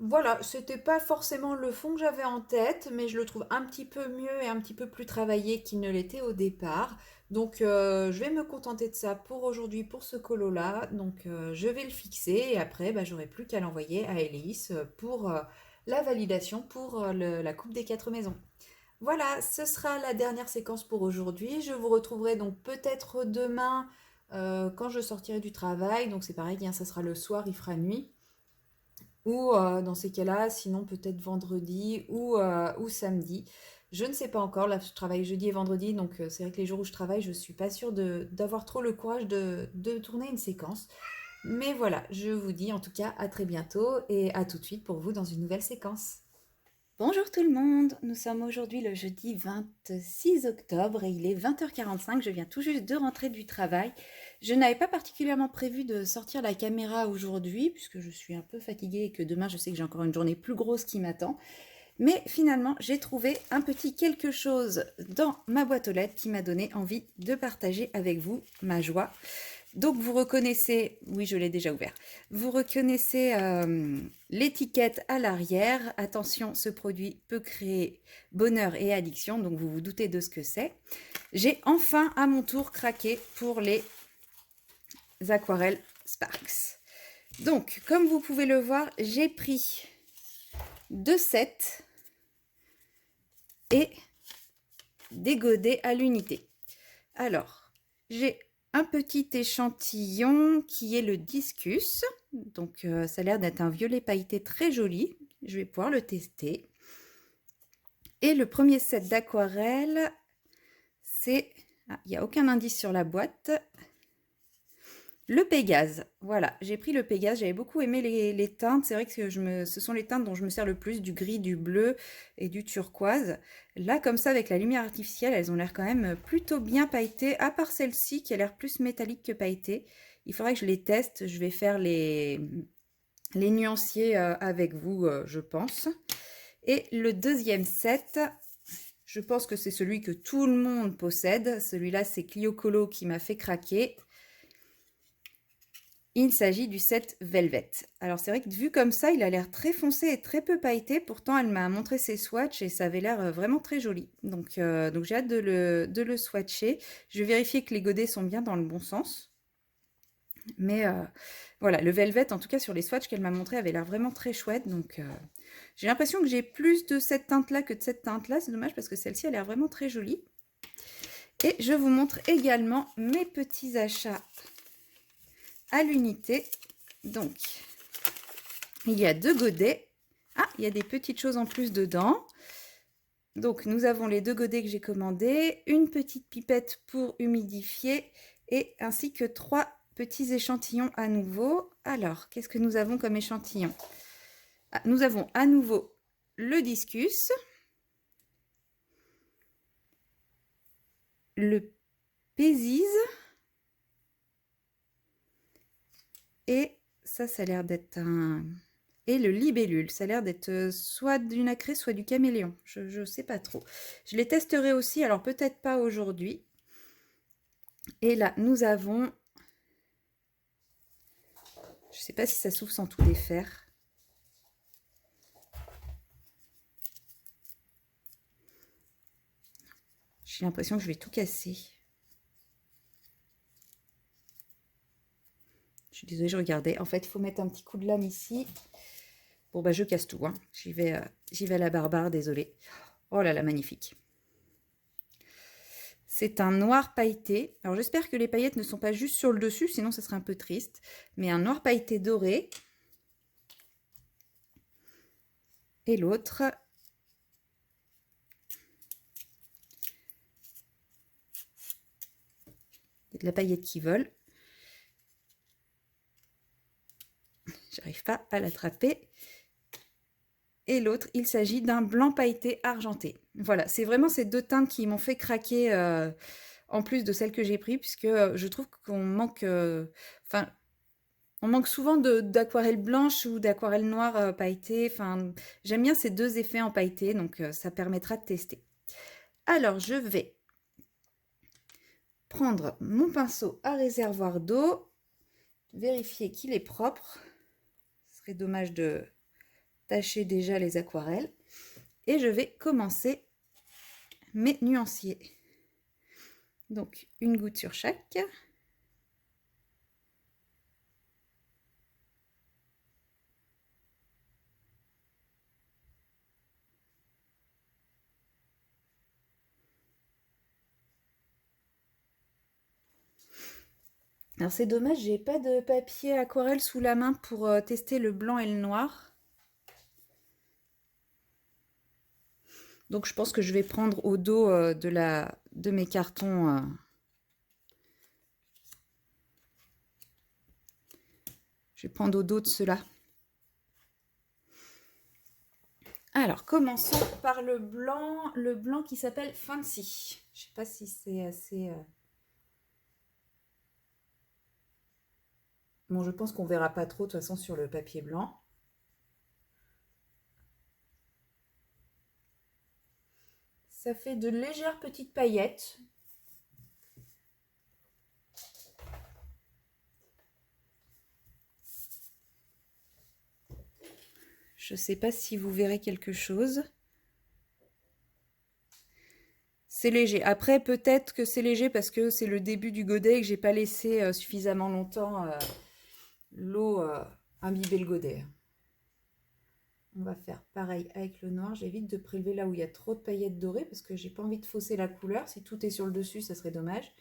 Voilà, c'était pas forcément le fond que j'avais en tête, mais je le trouve un petit peu mieux et un petit peu plus travaillé qu'il ne l'était au départ. Donc je vais me contenter de ça pour aujourd'hui, pour ce colo-là. Donc je vais le fixer et après, bah, j'aurai plus qu'à l'envoyer à Elise pour la validation pour la coupe des 4 maisons. Voilà, ce sera la dernière séquence pour aujourd'hui. Je vous retrouverai donc peut-être demain quand je sortirai du travail. Donc c'est pareil, hein, ça sera le soir, il fera nuit. Ou dans ces cas-là, sinon peut-être vendredi ou samedi. Je ne sais pas encore, là je travaille jeudi et vendredi, donc c'est vrai que les jours où je travaille, je ne suis pas sûre d'avoir trop le courage de tourner une séquence. Mais voilà, je vous dis en tout cas à très bientôt et à tout de suite pour vous dans une nouvelle séquence. Bonjour tout le monde, nous sommes aujourd'hui le jeudi 26 octobre et il est 20h45, je viens tout juste de rentrer du travail. Je n'avais pas particulièrement prévu de sortir la caméra aujourd'hui puisque je suis un peu fatiguée et que demain je sais que j'ai encore une journée plus grosse qui m'attend. Mais finalement j'ai trouvé un petit quelque chose dans ma boîte aux lettres qui m'a donné envie de partager avec vous ma joie. Donc vous reconnaissez, oui je l'ai déjà ouvert, vous reconnaissez l'étiquette à l'arrière. Attention, ce produit peut créer bonheur et addiction, donc vous vous doutez de ce que c'est. J'ai enfin à mon tour craqué pour les aquarelles Sparks. Donc comme vous pouvez le voir, j'ai pris 2 sets et des godets à l'unité. Alors, j'ai un petit échantillon qui est le discus. Donc, ça a l'air d'être un violet pailleté très joli. Je vais pouvoir le tester. Et le premier set d'aquarelle, c'est... Ah, il n'y a aucun indice sur la boîte. Le Pégase, voilà, j'ai pris le Pégase, j'avais beaucoup aimé les teintes, c'est vrai que ce sont les teintes dont je me sers le plus, du gris, du bleu et du turquoise. Là, comme ça, avec la lumière artificielle, elles ont l'air quand même plutôt bien pailletées, à part celle-ci qui a l'air plus métallique que pailletée. Il faudrait que je les teste, je vais faire les nuanciers avec vous, je pense. Et le deuxième set, je pense que c'est celui que tout le monde possède, celui-là c'est Clio Colo qui m'a fait craquer. Il s'agit du set Velvet. Alors c'est vrai que vu comme ça, il a l'air très foncé et très peu pailleté. Pourtant, elle m'a montré ses swatchs et ça avait l'air vraiment très joli. Donc j'ai hâte de le swatcher. Je vais vérifier que les godets sont bien dans le bon sens. Mais voilà, le Velvet, en tout cas sur les swatchs qu'elle m'a montré, avait l'air vraiment très chouette. Donc j'ai l'impression que j'ai plus de cette teinte-là que de cette teinte-là. C'est dommage parce que celle-ci a l'air vraiment très jolie. Et je vous montre également mes petits achats à l'unité. Donc, il y a 2 godets. Ah, il y a des petites choses en plus dedans. Donc, nous avons les 2 godets que j'ai commandés, une petite pipette pour humidifier et ainsi que 3 petits échantillons à nouveau. Alors, qu'est-ce que nous avons comme échantillon? Ah, nous avons à nouveau le discus, le Pézise et ça a l'air d'être un... Et le libellule, ça a l'air d'être soit du nacré, soit du caméléon. Je ne sais pas trop. Je les testerai aussi, alors peut-être pas aujourd'hui. Et là, nous avons... Je ne sais pas si ça s'ouvre sans tout défaire. J'ai l'impression que je vais tout casser. Je suis désolée, je regardais. En fait, il faut mettre un petit coup de lame ici. Bon, bah, je casse tout. Hein. J'y vais à la barbare, désolée. Oh là là, magnifique. C'est un noir pailleté. Alors, j'espère que les paillettes ne sont pas juste sur le dessus, sinon ça serait un peu triste. Mais un noir pailleté doré. Et l'autre... Il y a de la paillette qui vole. J'arrive pas à l'attraper. Et l'autre, il s'agit d'un blanc pailleté argenté. Voilà, c'est vraiment ces 2 teintes qui m'ont fait craquer, en plus de celles que j'ai pris puisque, je trouve qu'on manque, enfin, on manque souvent d'aquarelle blanche ou d'aquarelle noire, pailletée. Enfin, j'aime bien ces 2 effets en pailleté, donc ça permettra de tester. Alors je vais prendre mon pinceau à réservoir d'eau, vérifier qu'il est propre. Ce serait dommage de tacher déjà les aquarelles. Et je vais commencer mes nuanciers. Donc une goutte sur chaque. Alors c'est dommage, j'ai pas de papier aquarelle sous la main pour tester le blanc et le noir. Donc je pense que je vais prendre au dos de mes cartons. Je vais prendre au dos de ceux-là. Alors commençons par le blanc qui s'appelle Fancy. Je sais pas si c'est assez... Bon, je pense qu'on verra pas trop de toute façon sur le papier blanc. Ça fait de légères petites paillettes. Je ne sais pas si vous verrez quelque chose. C'est léger. Après, peut-être que c'est léger parce que c'est le début du godet et que j'ai pas laissé suffisamment longtemps l'eau imbiber le godet. On va faire pareil avec le noir. J'évite de prélever là où il y a trop de paillettes dorées parce que j'ai pas envie de fausser la couleur. Si tout est sur le dessus, ça serait dommage.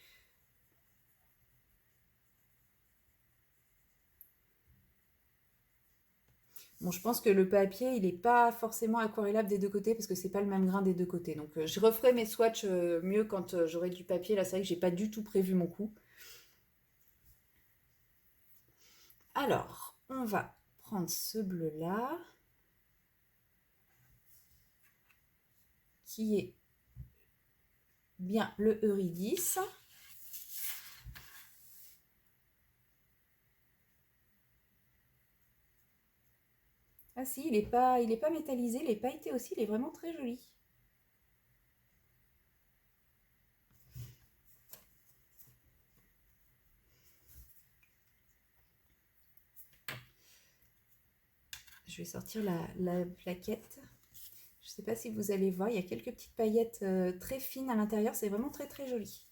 Bon, je pense que le papier, il n'est pas forcément aquarellable des deux côtés parce que c'est pas le même grain des deux côtés. Donc, je referai mes swatchs mieux quand j'aurai du papier. Là, c'est vrai que j'ai pas du tout prévu mon coup. Alors, on va prendre ce bleu-là, qui est bien le Eurydice. Ah si, il est pas métallisé, il est pailleté aussi, il est vraiment très joli. Je vais sortir la plaquette. Je ne sais pas si vous allez voir, il y a quelques petites paillettes très fines à l'intérieur, c'est vraiment très très joli.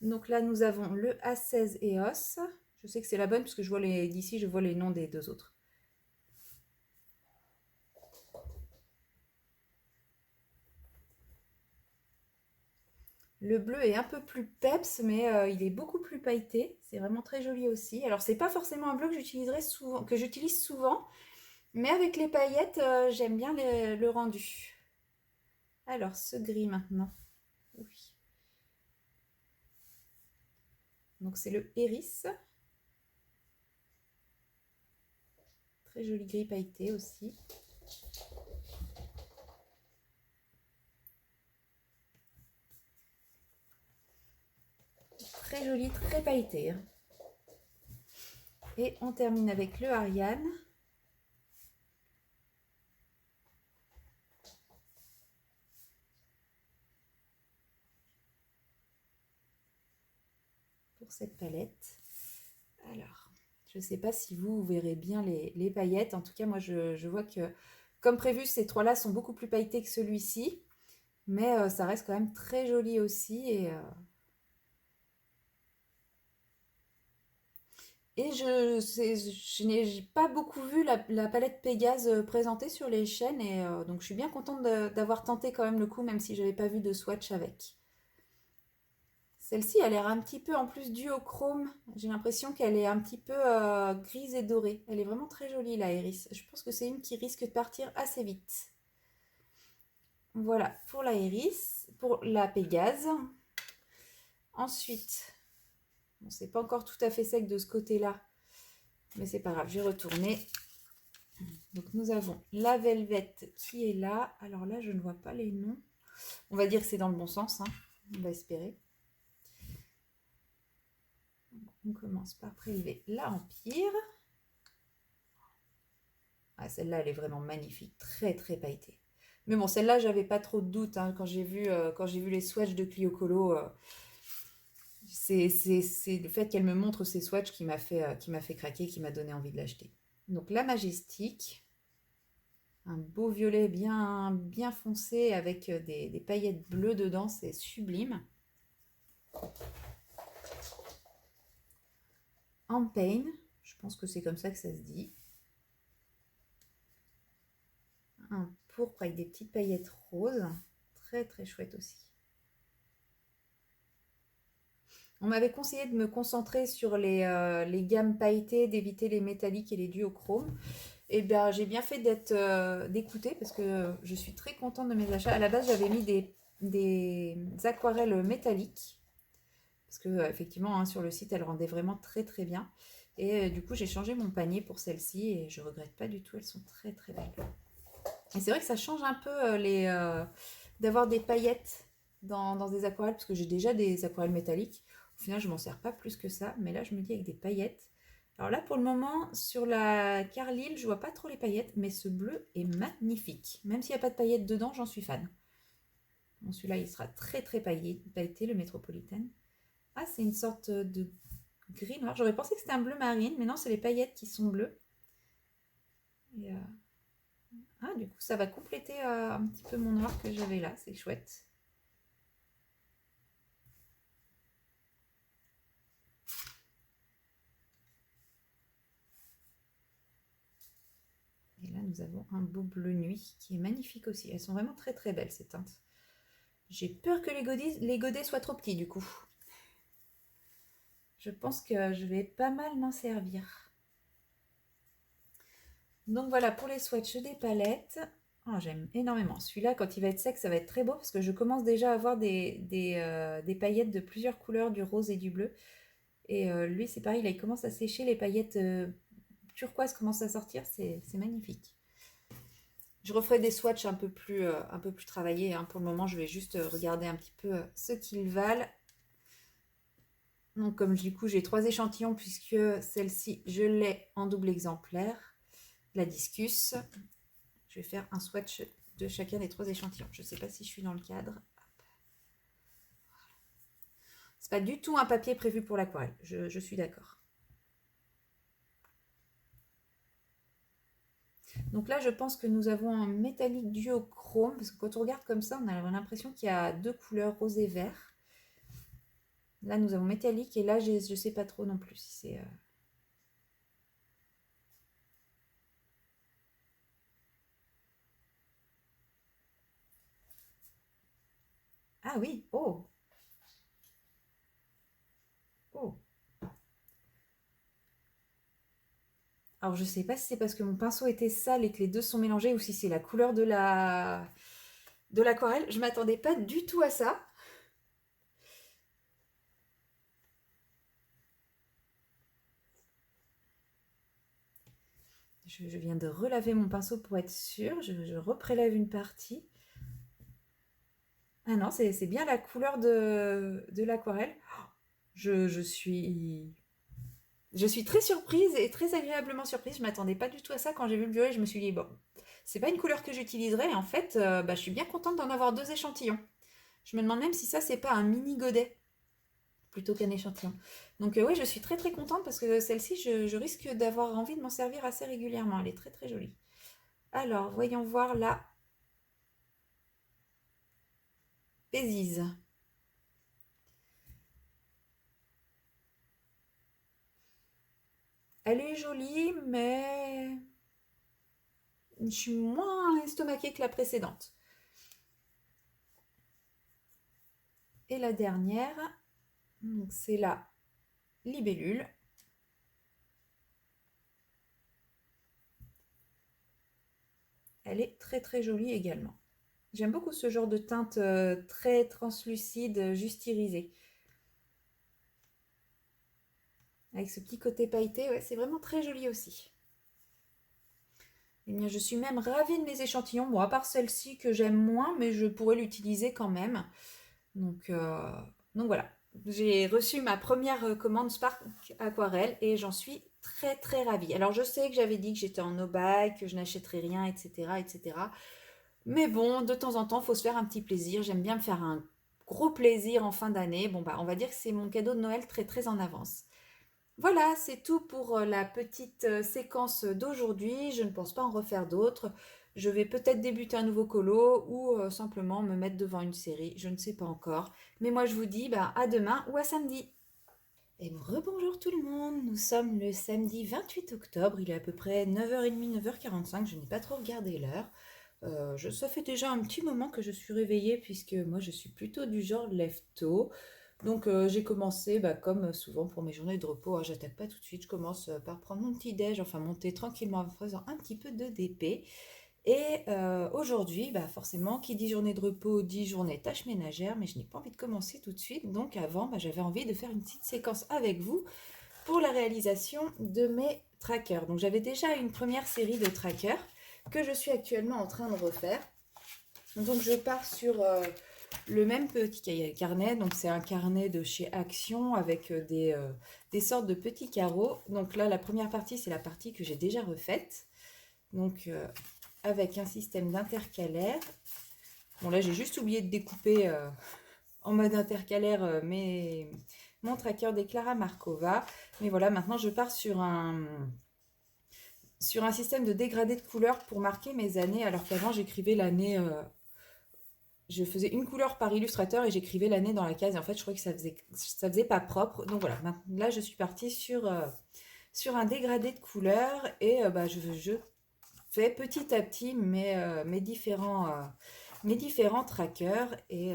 Donc là, nous avons le A16 EOS. Je sais que c'est la bonne parce que je vois d'ici, je vois les noms des deux autres. Le bleu est un peu plus peps, mais il est beaucoup plus pailleté. C'est vraiment très joli aussi. Alors, c'est pas forcément un bleu que j'utilise souvent, mais avec les paillettes, j'aime bien le rendu. Alors, ce gris maintenant. Oui. Donc, c'est le Iris. Très joli gris pailleté aussi. Très joli, très pailleté. Et on termine avec le Ariane. Pour cette palette. Alors, je ne sais pas si vous verrez bien les paillettes. En tout cas, moi, je vois que, comme prévu, ces trois-là sont beaucoup plus pailletés que celui-ci. Mais ça reste quand même très joli aussi. Et je n'ai pas beaucoup vu la palette Pégase présentée sur les chaînes. Et donc, je suis bien contente d'avoir tenté quand même le coup, même si je n'avais pas vu de swatch avec. Celle-ci a l'air un petit peu en plus due au chrome. J'ai l'impression qu'elle est un petit peu grise et dorée. Elle est vraiment très jolie la Iris. Je pense que c'est une qui risque de partir assez vite. Voilà pour la Iris, pour la Pégase. Ensuite, bon, c'est pas encore tout à fait sec de ce côté-là, mais c'est pas grave, je vais retourner. Donc nous avons la Velvet qui est là. Alors là, je ne vois pas les noms. On va dire que c'est dans le bon sens, hein. On va espérer. On commence par prélever la Empire. Ah, celle-là, elle est vraiment magnifique, très très pailletée. Mais bon, celle-là, j'avais pas trop de doute hein, quand j'ai vu les swatchs de Clio Colo. C'est le fait qu'elle me montre ces swatchs qui m'a fait craquer, qui m'a donné envie de l'acheter. Donc la Majestic, un beau violet bien foncé avec des paillettes bleues dedans, c'est sublime. Champagne, je pense que c'est comme ça que ça se dit. Un pourpre avec des petites paillettes roses, très très chouette aussi. On m'avait conseillé de me concentrer sur les gammes pailletées, d'éviter les métalliques et les duochromes. Et bien j'ai bien fait d'écouter parce que je suis très contente de mes achats. À la base j'avais mis des aquarelles métalliques parce que effectivement hein, sur le site elles rendaient vraiment très très bien. Et du coup j'ai changé mon panier pour celles-ci et je regrette pas du tout, elles sont très très belles. Et c'est vrai que ça change un peu d'avoir des paillettes dans des aquarelles parce que j'ai déjà des aquarelles métalliques. Au final je m'en sers pas plus que ça, mais là je me dis avec des paillettes. Alors là, pour le moment, sur la Carlyle, je vois pas trop les paillettes, mais ce bleu est magnifique. Même s'il n'y a pas de paillettes dedans, j'en suis fan. Bon, celui-là, il sera très très pailleté, le Metropolitan. Ah, c'est une sorte de gris noir. J'aurais pensé que c'était un bleu marine, mais non, c'est les paillettes qui sont bleues. Et, ah, du coup, ça va compléter un petit peu mon noir que j'avais là. C'est chouette. Et là, nous avons un beau bleu nuit qui est magnifique aussi. Elles sont vraiment très très belles ces teintes. J'ai peur que les godets soient trop petits du coup. Je pense que je vais pas mal m'en servir. Donc voilà pour les swatchs des palettes. Oh, j'aime énormément. Celui-là, quand il va être sec, ça va être très beau parce que je commence déjà à avoir des paillettes de plusieurs couleurs, du rose et du bleu. Et lui, c'est pareil, là, il commence à sécher, les paillettes turquoise commencent à sortir, c'est magnifique. Je referai des swatchs un peu plus travaillés. Hein. Pour le moment, je vais juste regarder un petit peu ce qu'ils valent. Donc, comme du coup, j'ai 3 échantillons puisque celle-ci, je l'ai en double exemplaire. La Discus. Je vais faire un swatch de chacun des 3 échantillons. Je ne sais pas si je suis dans le cadre. C'est pas du tout un papier prévu pour l'aquarelle. Je suis d'accord. Donc là, je pense que nous avons un métallique duochrome, parce que quand on regarde comme ça, on a l'impression qu'il y a 2 couleurs, rose et vert. Là, nous avons métallique, et là, je ne sais pas trop non plus si c'est... Ah oui, oh! Oh! Alors, je sais pas si c'est parce que mon pinceau était sale et que les deux sont mélangés, ou si c'est la couleur de l'aquarelle. Je m'attendais pas du tout à ça. Je viens de relaver mon pinceau pour être sûre. Je reprélève une partie. Ah non, c'est bien la couleur de l'aquarelle. Je suis très surprise et très agréablement surprise. Je m'attendais pas du tout à ça. Quand j'ai vu le violet, je me suis dit, bon, c'est pas une couleur que j'utiliserai. Et en fait, je suis bien contente d'en avoir 2 échantillons. Je me demande même si ça, c'est pas un mini godet plutôt qu'un échantillon. Donc oui, je suis très très contente parce que celle-ci, je risque d'avoir envie de m'en servir assez régulièrement. Elle est très très jolie. Alors, voyons voir la Pézise. Elle est jolie, mais je suis moins estomaquée que la précédente. Et la dernière, c'est la Libellule. Elle est très très jolie également. J'aime beaucoup ce genre de teinte très translucide, juste irisée. Avec ce petit côté pailleté, ouais, c'est vraiment très joli aussi. Eh bien, je suis même ravie de mes échantillons. Bon, à part celle-ci que j'aime moins, mais je pourrais l'utiliser quand même. Donc, euh, donc voilà. J'ai reçu ma première commande Spark Aquarelle et j'en suis très très ravie. Alors, je sais que j'avais dit que j'étais en no-buy, que je n'achèterais rien, etc., etc. Mais bon, de temps en temps, il faut se faire un petit plaisir. J'aime bien me faire un gros plaisir en fin d'année. Bon, bah, on va dire que c'est mon cadeau de Noël très très en avance. Voilà, c'est tout pour la petite séquence d'aujourd'hui. Je ne pense pas en refaire d'autres. Je vais peut-être débuter un nouveau colo ou simplement me mettre devant une série. Je ne sais pas encore. Mais moi, je vous dis bah, à demain ou à samedi. Et rebonjour tout le monde. Nous sommes le samedi 28 octobre. Il est à peu près 9h30, 9h45. Je n'ai pas trop regardé l'heure. Ça fait déjà un petit moment que je suis réveillée puisque moi je suis plutôt du genre lève tôt. Donc j'ai commencé bah, comme souvent pour mes journées de repos, hein, j'attaque pas tout de suite, je commence par prendre mon petit déj, enfin monter tranquillement en faisant un petit peu de DP. Et aujourd'hui, bah, forcément, qui dit journée de repos dit journée tâches ménagères, mais je n'ai pas envie de commencer tout de suite. Donc avant, bah, j'avais envie de faire une petite séquence avec vous pour la réalisation de mes trackers. Donc j'avais déjà une première série de trackers que je suis actuellement en train de refaire. Donc je pars sur le même petit carnet. Donc c'est un carnet de chez Action avec des sortes de petits carreaux. Donc là la première partie c'est la partie que j'ai déjà refaite. Donc avec un système d'intercalaire. Bon là j'ai juste oublié de découper en mode intercalaire mon tracker des Clara Markova. Mais voilà, maintenant je pars sur un système de dégradé de couleurs pour marquer mes années, alors qu'avant j'écrivais l'année, je faisais une couleur par illustrateur et j'écrivais l'année dans la case. Et en fait, je trouvais que ça faisait pas propre. Donc voilà, là je suis partie sur un dégradé de couleurs et bah, je fais petit à petit mes différents trackers. Et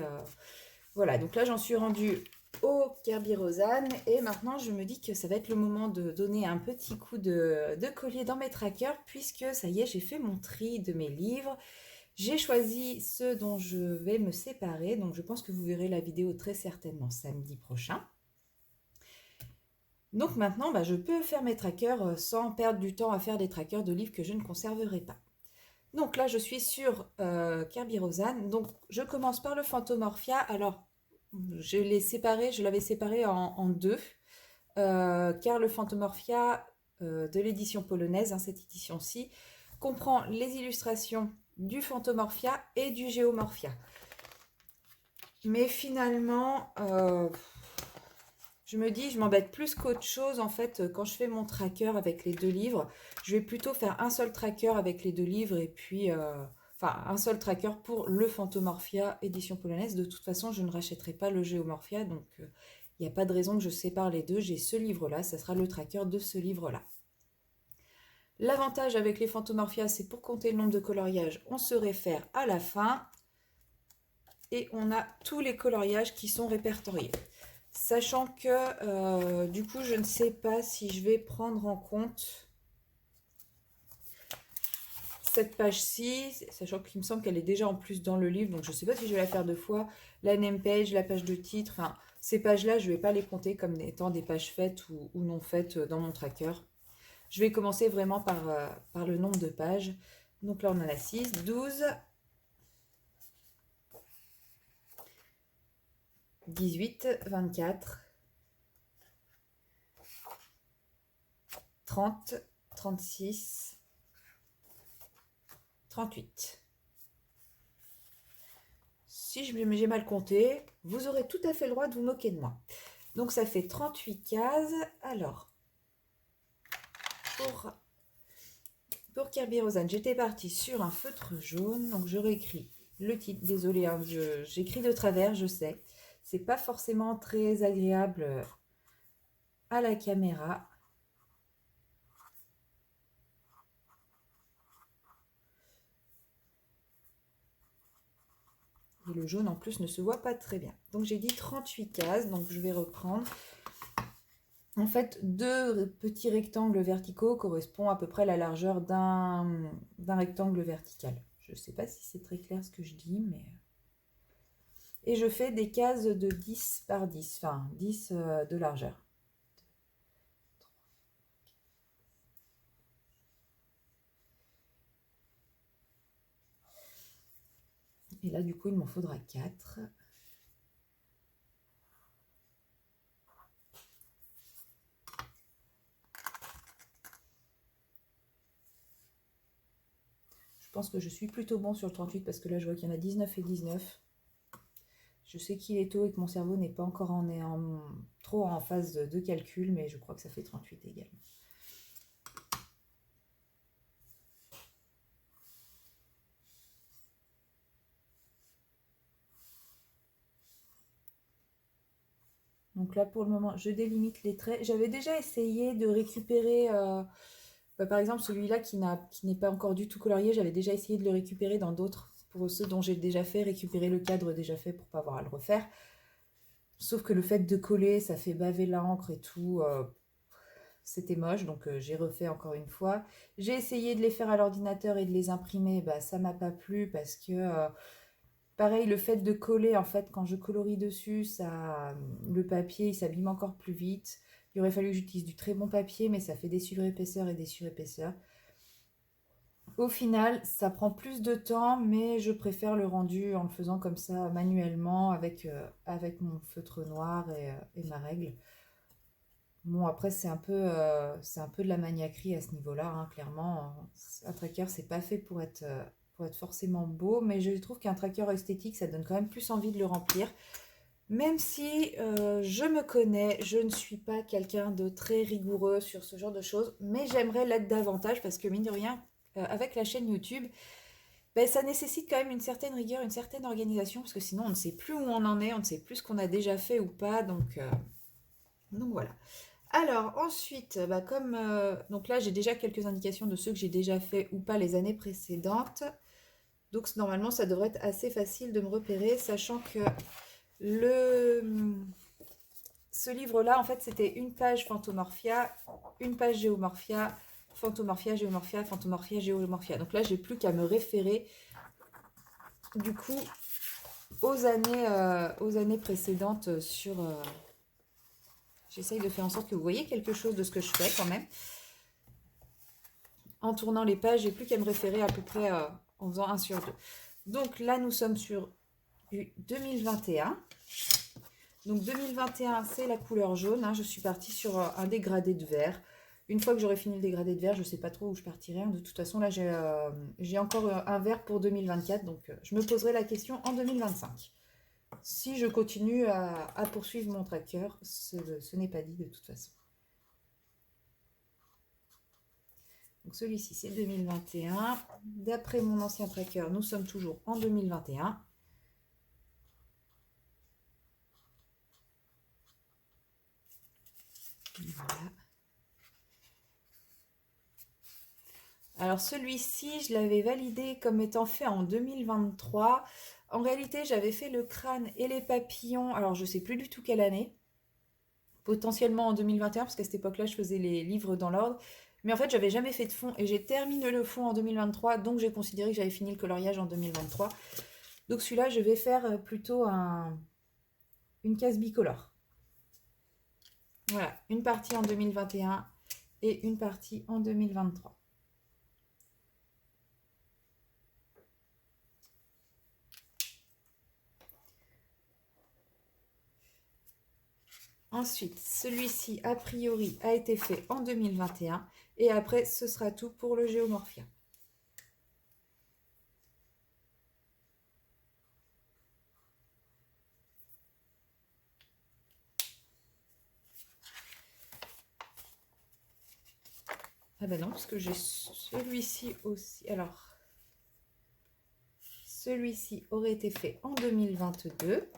voilà, donc là j'en suis rendue au Kerby Rosanne et maintenant je me dis que ça va être le moment de donner un petit coup de collier dans mes trackers puisque ça y est, j'ai fait mon tri de mes livres. J'ai choisi ceux dont je vais me séparer, donc je pense que vous verrez la vidéo très certainement samedi prochain. Donc maintenant, bah, je peux faire mes trackers sans perdre du temps à faire des trackers de livres que je ne conserverai pas. Donc là, je suis sur Kerby Rosanne. Donc je commence par le Phantomorphia. Alors, je l'avais séparé en deux, car le Phantomorphia de l'édition polonaise, hein, cette édition-ci, comprend les illustrations du Phantomorphia et du Géomorphia. Mais finalement, je me dis, je m'embête plus qu'autre chose en fait quand je fais mon tracker avec les deux livres. Je vais plutôt faire un seul tracker avec les deux livres et puis, enfin, un seul tracker pour le Phantomorphia édition polonaise. De toute façon, je ne rachèterai pas le Géomorphia, donc il n'y a pas de raison que je sépare les deux. J'ai ce livre-là, ça sera le tracker de ce livre-là. L'avantage avec les Phantomorphia, c'est pour compter le nombre de coloriages, on se réfère à la fin et on a tous les coloriages qui sont répertoriés. Sachant que du coup, je ne sais pas si je vais prendre en compte cette page-ci, sachant qu'il me semble qu'elle est déjà en plus dans le livre, donc je ne sais pas si je vais la faire deux fois. La name page, la page de titre, enfin, ces pages-là, je ne vais pas les compter comme étant des pages faites ou non faites dans mon tracker. Je vais commencer vraiment par le nombre de pages. Donc là, on en a 6, 12, 18, 24, 30, 36, 38. Si j'ai mal compté, vous aurez tout à fait le droit de vous moquer de moi. Donc ça fait 38 cases. Alors, pour Kerby Rosanne, j'étais partie sur un feutre jaune. Donc je réécris le titre. Désolée, hein, j'écris de travers, je sais. C'est pas forcément très agréable à la caméra. Et le jaune en plus ne se voit pas très bien. Donc j'ai dit 38 cases, donc je vais reprendre. En fait, deux petits rectangles verticaux correspondent à peu près à la largeur d'un rectangle vertical. Je ne sais pas si c'est très clair ce que je dis, mais... Et je fais des cases de 10 par 10, enfin 10 de largeur. Et là, du coup, il m'en faudra 4. Je pense que je suis plutôt bon sur le 38 parce que là, je vois qu'il y en a 19 et 19. Je sais qu'il est tôt et que mon cerveau n'est pas encore trop en phase de calcul, mais je crois que ça fait 38 également. Donc là, pour le moment, je délimite les traits. J'avais déjà essayé de récupérer, par exemple, celui-là qui n'est pas encore du tout colorié. J'avais déjà essayé de le récupérer dans d'autres, pour ceux dont j'ai déjà fait, récupérer le cadre déjà fait pour pas avoir à le refaire. Sauf que le fait de coller, ça fait baver l'encre et tout. C'était moche, donc j'ai refait encore une fois. J'ai essayé de les faire à l'ordinateur et de les imprimer. Bah, ça m'a pas plu parce que... pareil, le fait de coller, en fait, quand je colorie dessus, le papier, il s'abîme encore plus vite. Il aurait fallu que j'utilise du très bon papier, mais ça fait des surépaisseurs et des surépaisseurs. Au final, ça prend plus de temps, mais je préfère le rendu en le faisant comme ça, manuellement, avec mon feutre noir et ma règle. Bon, après, c'est un peu de la maniaquerie à ce niveau-là, hein, clairement. Un tracker, c'est pas fait pour être forcément beau, mais je trouve qu'un tracker esthétique, ça donne quand même plus envie de le remplir. Même si je me connais, je ne suis pas quelqu'un de très rigoureux sur ce genre de choses, mais j'aimerais l'être davantage parce que, mine de rien, avec la chaîne YouTube, ben, ça nécessite quand même une certaine rigueur, une certaine organisation, parce que sinon on ne sait plus où on en est, on ne sait plus ce qu'on a déjà fait ou pas, donc voilà. Alors ensuite, bah, donc là j'ai déjà quelques indications de ceux que j'ai déjà fait ou pas les années précédentes. Donc normalement ça devrait être assez facile de me repérer, sachant que le, ce livre-là, en fait, c'était une page Phantomorphia, une page Géomorphia, Phantomorphia, Géomorphia, Phantomorphia, Géomorphia. Donc là, j'ai plus qu'à me référer, du coup, aux années précédentes sur... J'essaye de faire en sorte que vous voyez quelque chose de ce que je fais quand même. En tournant les pages, j'ai plus qu'à me référer à peu près en faisant 1 sur 2. Donc là, nous sommes sur du 2021. Donc 2021, c'est la couleur jaune. Hein. Je suis partie sur un dégradé de vert. Une fois que j'aurai fini le dégradé de vert, je ne sais pas trop où je partirai. De toute façon, là, j'ai encore un vert pour 2024. Donc je me poserai la question en 2025. Si je continue à poursuivre mon tracker, ce n'est pas dit de toute façon. Donc celui-ci, c'est 2021. D'après mon ancien tracker, nous sommes toujours en 2021. Voilà. Alors celui-ci, je l'avais validé comme étant fait en 2023. En réalité, j'avais fait le crâne et les papillons, alors je ne sais plus du tout quelle année. Potentiellement en 2021, parce qu'à cette époque-là, je faisais les livres dans l'ordre. Mais en fait, j'avais jamais fait de fond et j'ai terminé le fond en 2023, donc j'ai considéré que j'avais fini le coloriage en 2023. Donc celui-là, je vais faire plutôt une case bicolore. Voilà, une partie en 2021 et une partie en 2023. Ensuite, celui-ci, a priori, a été fait en 2021. Et après, ce sera tout pour le Géomorphia. Ah ben non, parce que j'ai celui-ci aussi. Alors, celui-ci aurait été fait en 2022.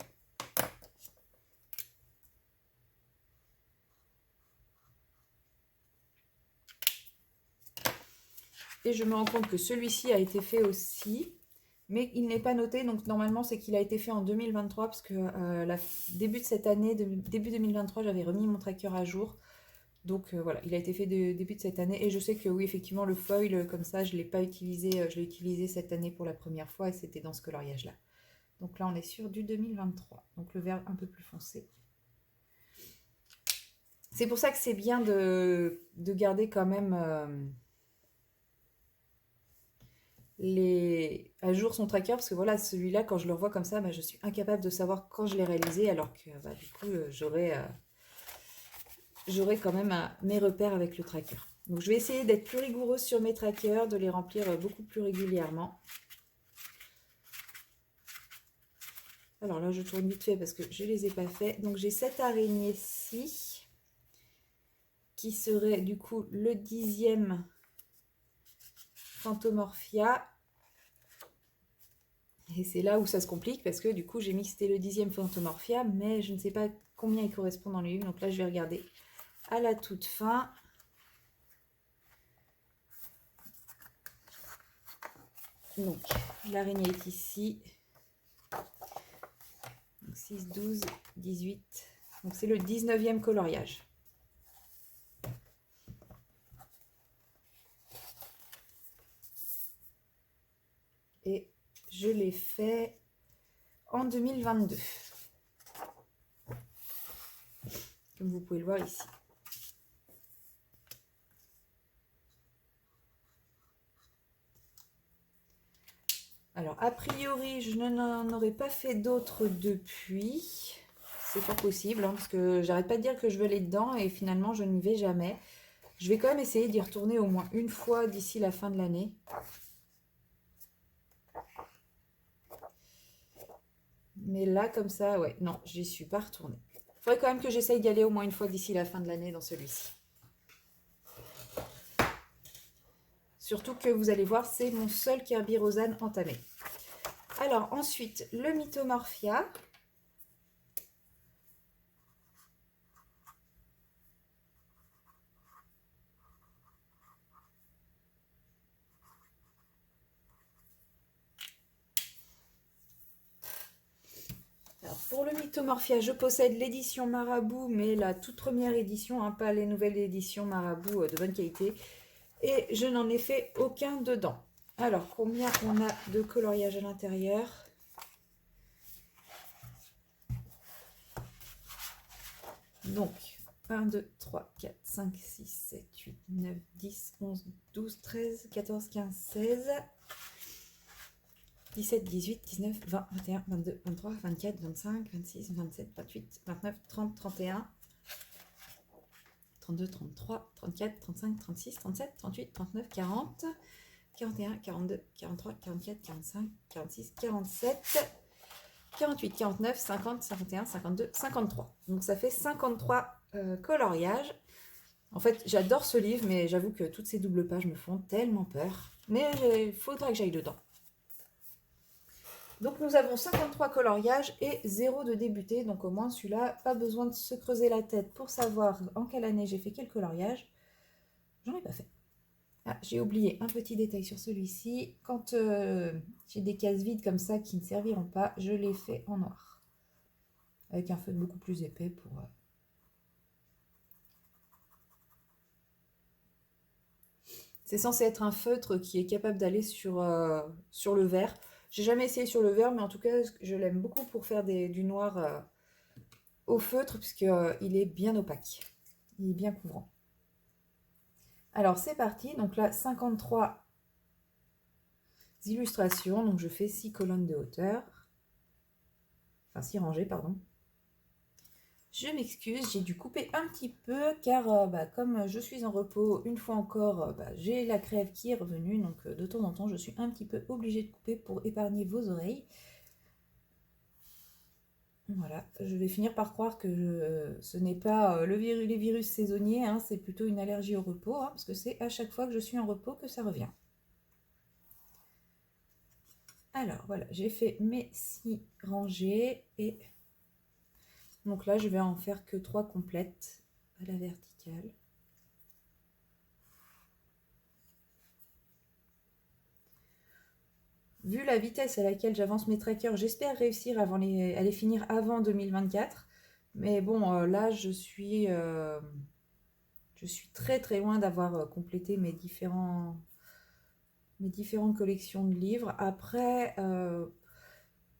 Et je me rends compte que celui-ci a été fait aussi, mais il n'est pas noté. Donc normalement, c'est qu'il a été fait en 2023, parce que début de cette année, début 2023, j'avais remis mon tracker à jour. Donc voilà, il a été fait début de cette année. Et je sais que oui, effectivement, le foil, comme ça, je ne l'ai pas utilisé. Je l'ai utilisé cette année pour la première fois et c'était dans ce coloriage-là. Donc là, on est sur du 2023. Donc le vert un peu plus foncé. C'est pour ça que c'est bien de garder quand même à jour son tracker, parce que voilà, celui-là, quand je le revois comme ça, bah, je suis incapable de savoir quand je l'ai réalisé, alors que bah, du coup, j'aurai quand même mes repères avec le tracker. Donc je vais essayer d'être plus rigoureuse sur mes trackers, de les remplir beaucoup plus régulièrement. Alors là, je tourne vite fait parce que je ne les ai pas faits. Donc j'ai cette araignée-ci, qui serait du coup le 10e Phantomorphia. Et c'est là où ça se complique parce que du coup j'ai mis que c'était le 10e Phantomorphia, mais je ne sais pas combien il correspond dans les livres. Donc là je vais regarder à la toute fin. Donc l'araignée est ici. Donc 6, 12, 18. Donc c'est le 19e coloriage. Et je l'ai fait en 2022. Comme vous pouvez le voir ici. Alors, a priori, je n'en aurais pas fait d'autres depuis. C'est fort possible, hein, parce que j'arrête pas de dire que je veux aller dedans et finalement, je n'y vais jamais. Je vais quand même essayer d'y retourner au moins une fois d'ici la fin de l'année. Mais là, comme ça, ouais, non, j'y suis pas retournée. Il faudrait quand même que j'essaye d'y aller au moins une fois d'ici la fin de l'année dans celui-ci. Surtout que vous allez voir, c'est mon seul Kirby Rosanne entamé. Alors ensuite, le Mythomorphia. Alors pour le Mythomorphia, je possède l'édition Marabout, mais la toute première édition, hein, pas les nouvelles éditions Marabout de bonne qualité. Et je n'en ai fait aucun dedans. Alors, combien on a de coloriage à l'intérieur? Donc, 1, 2, 3, 4, 5, 6, 7, 8, 9, 10, 11, 12, 13, 14, 15, 16, 17, 18, 19, 20, 21, 22, 23, 24, 25, 26, 27, 28, 29, 30, 31, 32, 33, 34, 35, 36, 37, 38, 39, 40, 41, 42, 43, 44, 45, 46, 47, 48, 49, 50, 51, 52, 53. Donc ça fait 53 coloriages. En fait, j'adore ce livre, mais j'avoue que toutes ces doubles pages me font tellement peur. Mais il faudra que j'aille dedans. Donc nous avons 53 coloriages et 0 de débuté. Donc au moins celui-là, pas besoin de se creuser la tête pour savoir en quelle année j'ai fait quel coloriage. J'en ai pas fait. Ah, j'ai oublié un petit détail sur celui-ci. Quand j'ai des cases vides comme ça qui ne serviront pas, je les fais en noir. Avec un feutre beaucoup plus épais pour... C'est censé être un feutre qui est capable d'aller sur le vert. J'ai jamais essayé sur le vert, mais en tout cas, je l'aime beaucoup pour faire du noir au feutre, puisqu'il est bien opaque. Il est bien couvrant. Alors, c'est parti. Donc là, 53 illustrations. Donc, je fais 6 colonnes de hauteur. Enfin, 6 rangées, pardon. Je m'excuse, j'ai dû couper un petit peu car comme je suis en repos, une fois encore, j'ai la crève qui est revenue. Donc de temps en temps, je suis un petit peu obligée de couper pour épargner vos oreilles. Voilà, je vais finir par croire que ce n'est pas les virus saisonniers, hein, c'est plutôt une allergie au repos, hein, parce que c'est à chaque fois que je suis en repos que ça revient. Alors voilà, j'ai fait mes 6 rangées et donc là je vais en faire que 3 complètes à la verticale. Vu la vitesse à laquelle j'avance mes trackers, j'espère réussir à les finir avant 2024. Mais bon, là, je suis très très loin d'avoir complété mes différentes collections de livres. Après,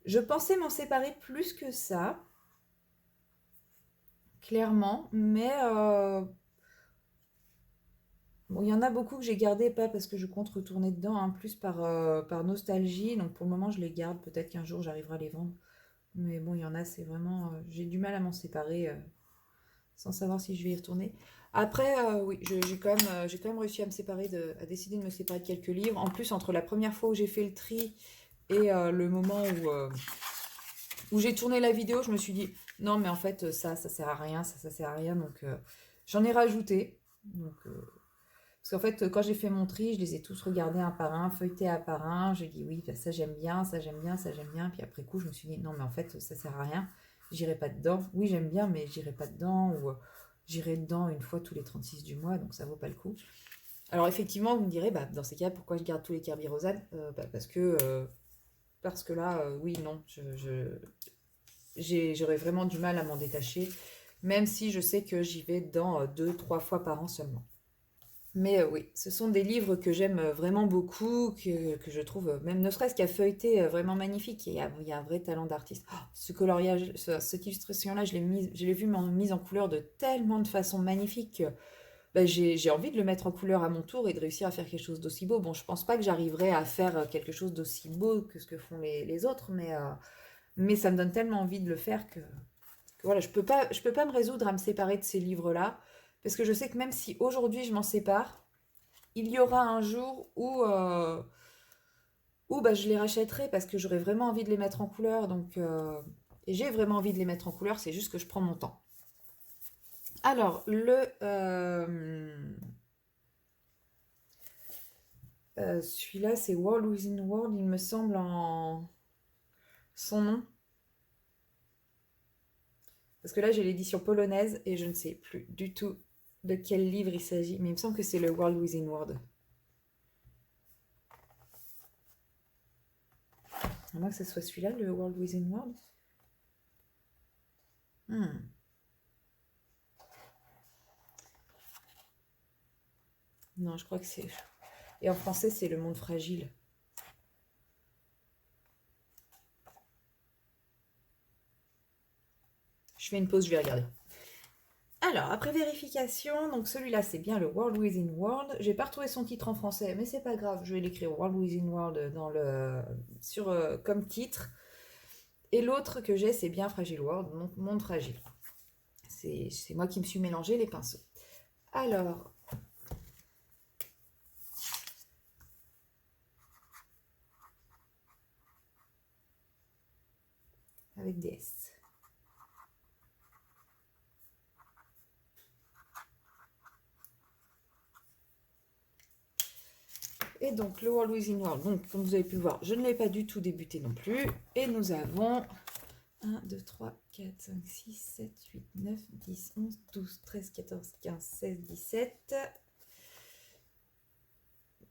je pensais m'en séparer plus que ça, clairement. Mais Bon, il y en a beaucoup que j'ai gardé, pas parce que je compte retourner dedans, hein, plus par nostalgie. Donc pour le moment, je les garde. Peut-être qu'un jour, j'arriverai à les vendre. Mais bon, il y en a, c'est vraiment... j'ai du mal à m'en séparer sans savoir si je vais y retourner. Après, oui, j'ai quand même réussi à me séparer, à décider de me séparer de quelques livres. En plus, entre la première fois où j'ai fait le tri et le moment où j'ai tourné la vidéo, je me suis dit, non, mais en fait, ça sert à rien, ça sert à rien. Donc j'en ai rajouté. Donc... parce qu'en fait, quand j'ai fait mon tri, je les ai tous regardés un par un, feuilletés un par un. J'ai dit oui, bah, ça j'aime bien, ça j'aime bien, ça j'aime bien. Puis après coup, je me suis dit non, mais en fait, ça sert à rien. J'irai pas dedans. Oui, j'aime bien, mais j'irai pas dedans. Ou j'irai dedans une fois tous les 36 du mois, donc ça vaut pas le coup. Alors effectivement, vous me direz, bah, dans ces cas, pourquoi je garde tous les Kirby Rosanne bah, parce que là, oui, non, j'aurais vraiment du mal à m'en détacher, même si je sais que j'y vais dedans 2, 3 fois par an seulement. Mais oui, ce sont des livres que j'aime vraiment beaucoup, que je trouve, même ne serait-ce qu'à feuilleter, vraiment magnifique. Il y a un vrai talent d'artiste. Oh, ce coloriage, cette illustration-là, je l'ai vu mise en couleur de tellement de façons magnifiques que bah, j'ai envie de le mettre en couleur à mon tour et de réussir à faire quelque chose d'aussi beau. Bon, je pense pas que j'arriverai à faire quelque chose d'aussi beau que ce que font les autres, mais ça me donne tellement envie de le faire que voilà, je peux pas me résoudre à me séparer de ces livres-là, parce que je sais que même si aujourd'hui je m'en sépare, il y aura un jour où bah, je les rachèterai parce que j'aurai vraiment envie de les mettre en couleur. Et j'ai vraiment envie de les mettre en couleur, c'est juste que je prends mon temps. Alors, celui-là, c'est World Within World, il me semble, en son nom. Parce que là, j'ai l'édition polonaise et je ne sais plus du tout de quel livre il s'agit. Mais il me semble que c'est le World Within World. À moins que ce soit celui-là, le World Within World. Non, je crois que c'est... Et en français, c'est Le Monde Fragile. Je fais une pause, je vais regarder. Alors, après vérification, donc celui-là, c'est bien le World Within World. J'ai pas retrouvé son titre en français, mais c'est pas grave, je vais l'écrire World Within World comme titre. Et l'autre que j'ai, c'est bien Fragile World, Monde Fragile. C'est moi qui me suis mélangé les pinceaux. Alors, avec des S. Et donc, le World Within World, donc, comme vous avez pu le voir, je ne l'ai pas du tout débuté non plus. Et nous avons 1, 2, 3, 4, 5, 6, 7, 8, 9, 10, 11, 12, 13, 14, 15, 16, 17,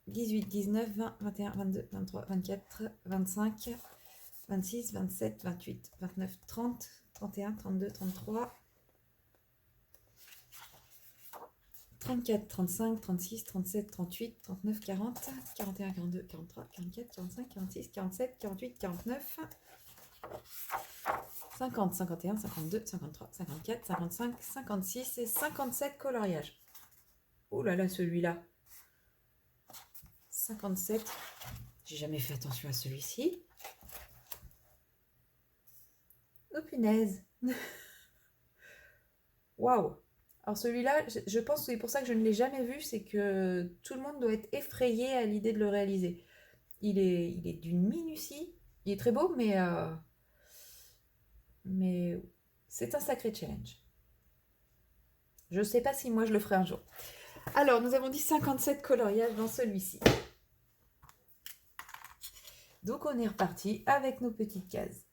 18, 19, 20, 21, 22, 23, 24, 25, 26, 27, 28, 29, 30, 31, 32, 33, 34, 35, 36, 37, 38, 39, 40, 41, 42, 43, 44, 45, 46, 47, 48, 49, 50, 51, 52, 53, 54, 55, 56 et 57 coloriages. Oh là là, celui-là. 57. J'ai jamais fait attention à celui-ci. Oh punaise. Waouh. Alors celui-là, je pense que c'est pour ça que je ne l'ai jamais vu, c'est que tout le monde doit être effrayé à l'idée de le réaliser. Il est d'une minutie. Il est très beau, mais c'est un sacré challenge. Je ne sais pas si moi je le ferai un jour. Alors, nous avons dit 57 coloriages dans celui-ci. Donc, on est reparti avec nos petites cases.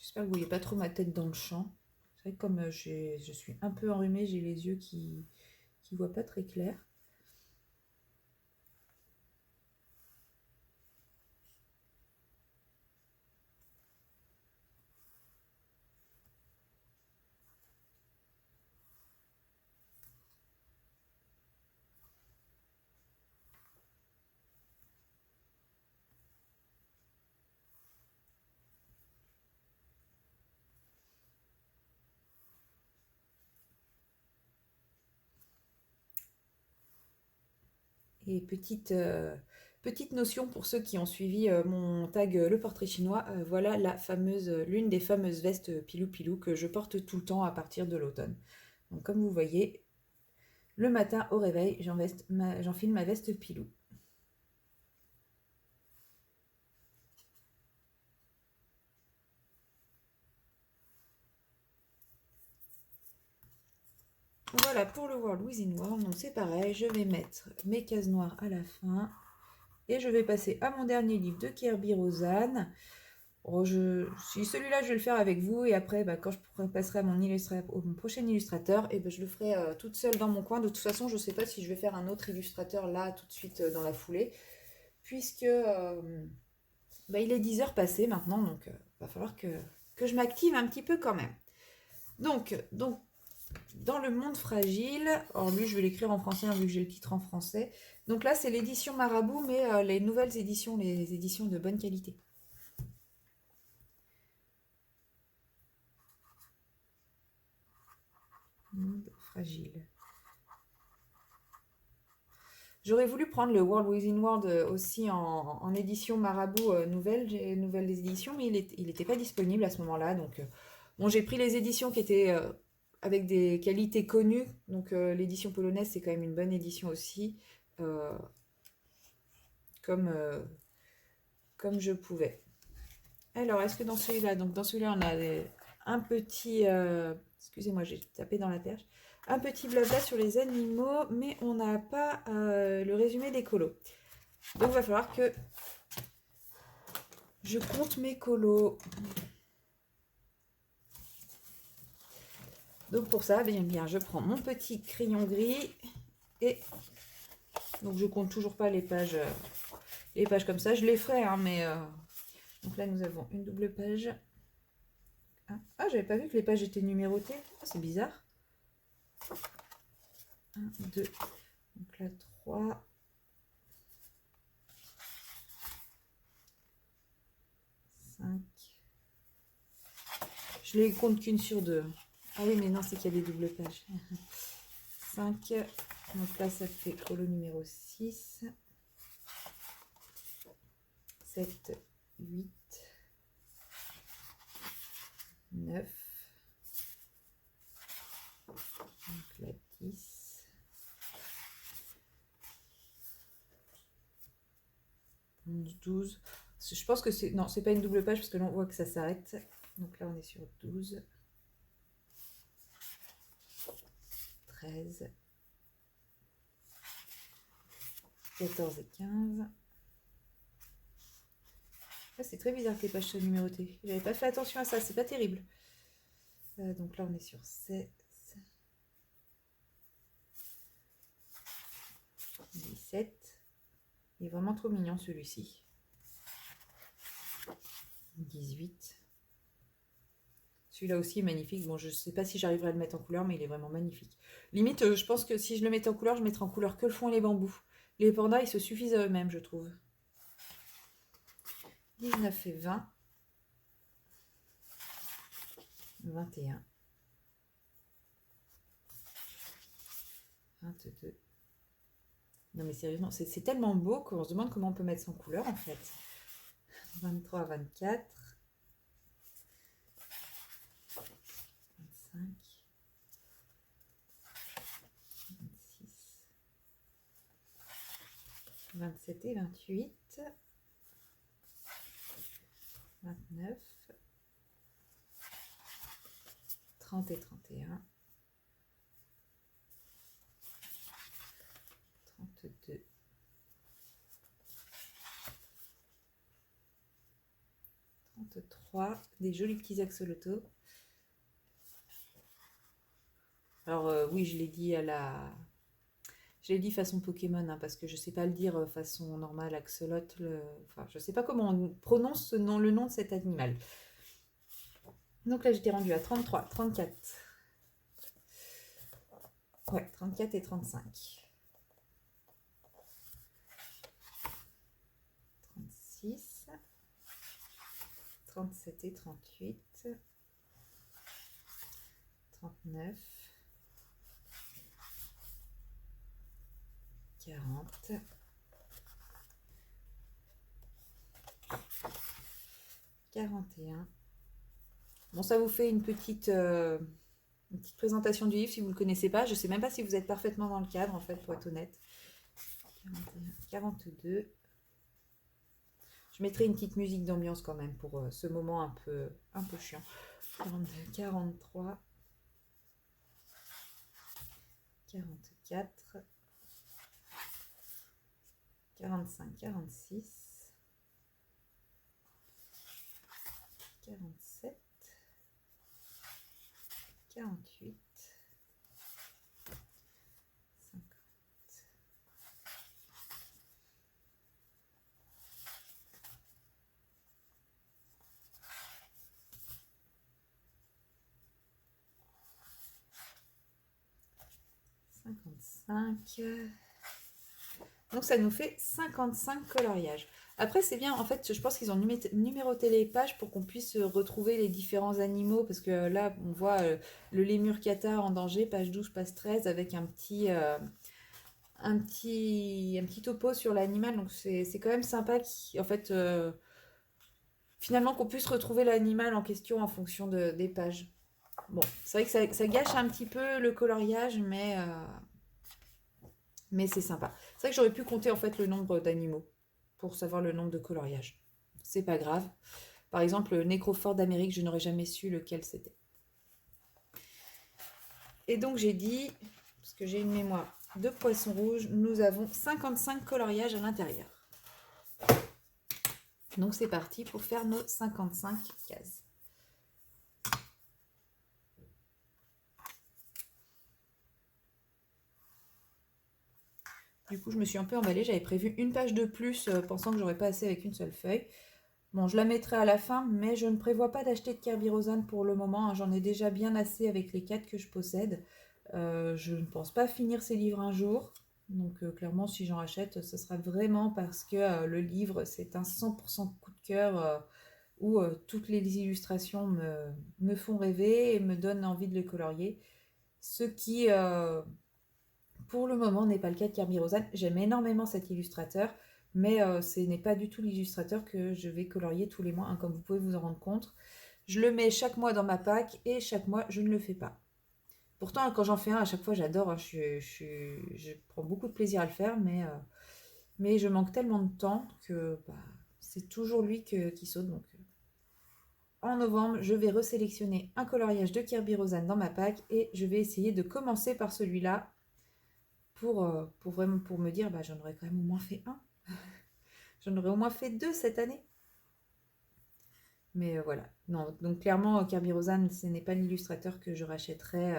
J'espère que vous voyez pas trop ma tête dans le champ. C'est vrai que comme je suis un peu enrhumée, j'ai les yeux qui voient pas très clair. Et petite notion pour ceux qui ont suivi mon tag Le Portrait Chinois, voilà l'une des fameuses vestes Pilou Pilou que je porte tout le temps à partir de l'automne. Donc comme vous voyez, le matin au réveil, j'enfile ma veste Pilou. Voilà pour le World Within World, donc c'est pareil, je vais mettre mes cases noires à la fin. Et je vais passer à mon dernier livre de Kirby Rosanne. Oh, si celui-là, je vais le faire avec vous. Et après, quand je passerai à mon prochain illustrateur, et je le ferai toute seule dans mon coin. De toute façon, je ne sais pas si je vais faire un autre illustrateur là, tout de suite, dans la foulée. Puisque il est 10 heures passées maintenant. Donc, il va falloir que je m'active un petit peu quand même. Donc, dans le monde fragile, alors lui je vais l'écrire en français vu que j'ai le titre en français. Donc là c'est l'édition Marabout, mais les nouvelles éditions, les éditions de bonne qualité. Monde fragile. J'aurais voulu prendre le World Within World aussi en édition Marabout nouvelles éditions, mais il n'était pas disponible à ce moment-là. Donc bon, j'ai pris les éditions qui étaient avec des qualités connues. Donc l'édition polonaise, c'est quand même une bonne édition aussi. euh, comme, comme je pouvais. Alors, est-ce que dans celui-là, on a un petit, excusez-moi, j'ai tapé dans la perche, un petit blabla sur les animaux, mais on n'a pas le résumé des colos. Donc, il va falloir que je compte mes colos. Donc, pour ça, bien, je prends mon petit crayon gris et donc je compte toujours pas les pages comme ça. Je les ferai, hein, mais donc là, nous avons une double page. Ah, j'avais pas vu que les pages étaient numérotées. Ah, c'est bizarre. 1, 2, donc là 3. 5. Je les compte qu'une sur deux. Ah oui, mais non, c'est qu'il y a des doubles pages. 5. Donc là, ça fait colo numéro 6. 7, 8, 9. Donc là, 10. 11, 12. Je pense que c'est... Non, c'est pas une double page parce que là, on voit que ça s'arrête. Donc là, on est sur 12. 13. 14 et 15. Ah, c'est très bizarre que les pages soient numérotées. J'avais pas fait attention à ça, c'est pas terrible. Donc là, on est sur 16. 17. Il est vraiment trop mignon celui-ci. 18. Celui-là aussi est magnifique. Bon, je ne sais pas si j'arriverai à le mettre en couleur, mais il est vraiment magnifique. Limite, je pense que si je le mettais en couleur, je mettrais en couleur que le fond et les bambous. Les pandas, ils se suffisent à eux-mêmes, je trouve. 19 et 20. 21. 22. Non mais sérieusement, c'est tellement beau qu'on se demande comment on peut mettre sans couleur en fait. 23, 24. 25. 26. 27 et 28. 29. 30 et 31. 32. 33. 33, des jolis petits axolotls. Alors oui, je l'ai dit je l'ai dit façon Pokémon, hein, parce que je sais pas le dire façon normale, axolot. Enfin, je sais pas comment on prononce le nom de cet animal. Donc là, j'étais rendue à 33, 34. Ouais, 34 et 35. 36. 37 et 38. 39. 40. 41. Bon, ça vous fait une petite présentation du livre si vous ne le connaissez pas. Je ne sais même pas si vous êtes parfaitement dans le cadre, en fait, pour être honnête. 41, 42. Je mettrai une petite musique d'ambiance quand même pour ce moment un peu chiant. 42, 43. 44. 45, 46. 47. 48. 50. 55. Donc ça nous fait 55 coloriages. Après c'est bien, en fait je pense qu'ils ont numéroté les pages pour qu'on puisse retrouver les différents animaux. Parce que là on voit le lémur Kata en danger, page 12, page 13, avec un petit topo sur l'animal. Donc c'est quand même sympa en fait, finalement qu'on puisse retrouver l'animal en question en fonction des pages. Bon, c'est vrai que ça gâche un petit peu le coloriage, mais c'est sympa. C'est vrai que j'aurais pu compter en fait le nombre d'animaux pour savoir le nombre de coloriages. C'est pas grave. Par exemple, le nécrophore d'Amérique, je n'aurais jamais su lequel c'était. Et donc j'ai dit, parce que j'ai une mémoire de poisson rouge, nous avons 55 coloriages à l'intérieur. Donc c'est parti pour faire nos 55 cases. Du coup, je me suis un peu emballée. J'avais prévu une page de plus, pensant que j'aurais pas assez avec une seule feuille. Bon, je la mettrai à la fin, mais je ne prévois pas d'acheter de Kerby Rosanne pour le moment, hein. J'en ai déjà bien assez avec les 4 que je possède. Je ne pense pas finir ces livres un jour. Donc clairement, si j'en rachète, ce sera vraiment parce que le livre, c'est un 100% coup de cœur, où toutes les illustrations me font rêver et me donnent envie de les colorier. Ce qui, pour le moment, n'est pas le cas de Kerby Rosanne. J'aime énormément cet illustrateur, mais ce n'est pas du tout l'illustrateur que je vais colorier tous les mois, hein, comme vous pouvez vous en rendre compte. Je le mets chaque mois dans ma pack et chaque mois, je ne le fais pas. Pourtant, quand j'en fais un, à chaque fois, j'adore, hein. Je prends beaucoup de plaisir à le faire, mais je manque tellement de temps que c'est toujours lui qui saute. Donc, en novembre, je vais resélectionner un coloriage de Kerby Rosanne dans ma pack et je vais essayer de commencer par celui-là pour vraiment pour me dire, j'en aurais quand même au moins fait un. J'en aurais au moins fait 2 cette année. Mais voilà. Non, donc clairement, Kerby Rosanne, ce n'est pas l'illustrateur que je rachèterais,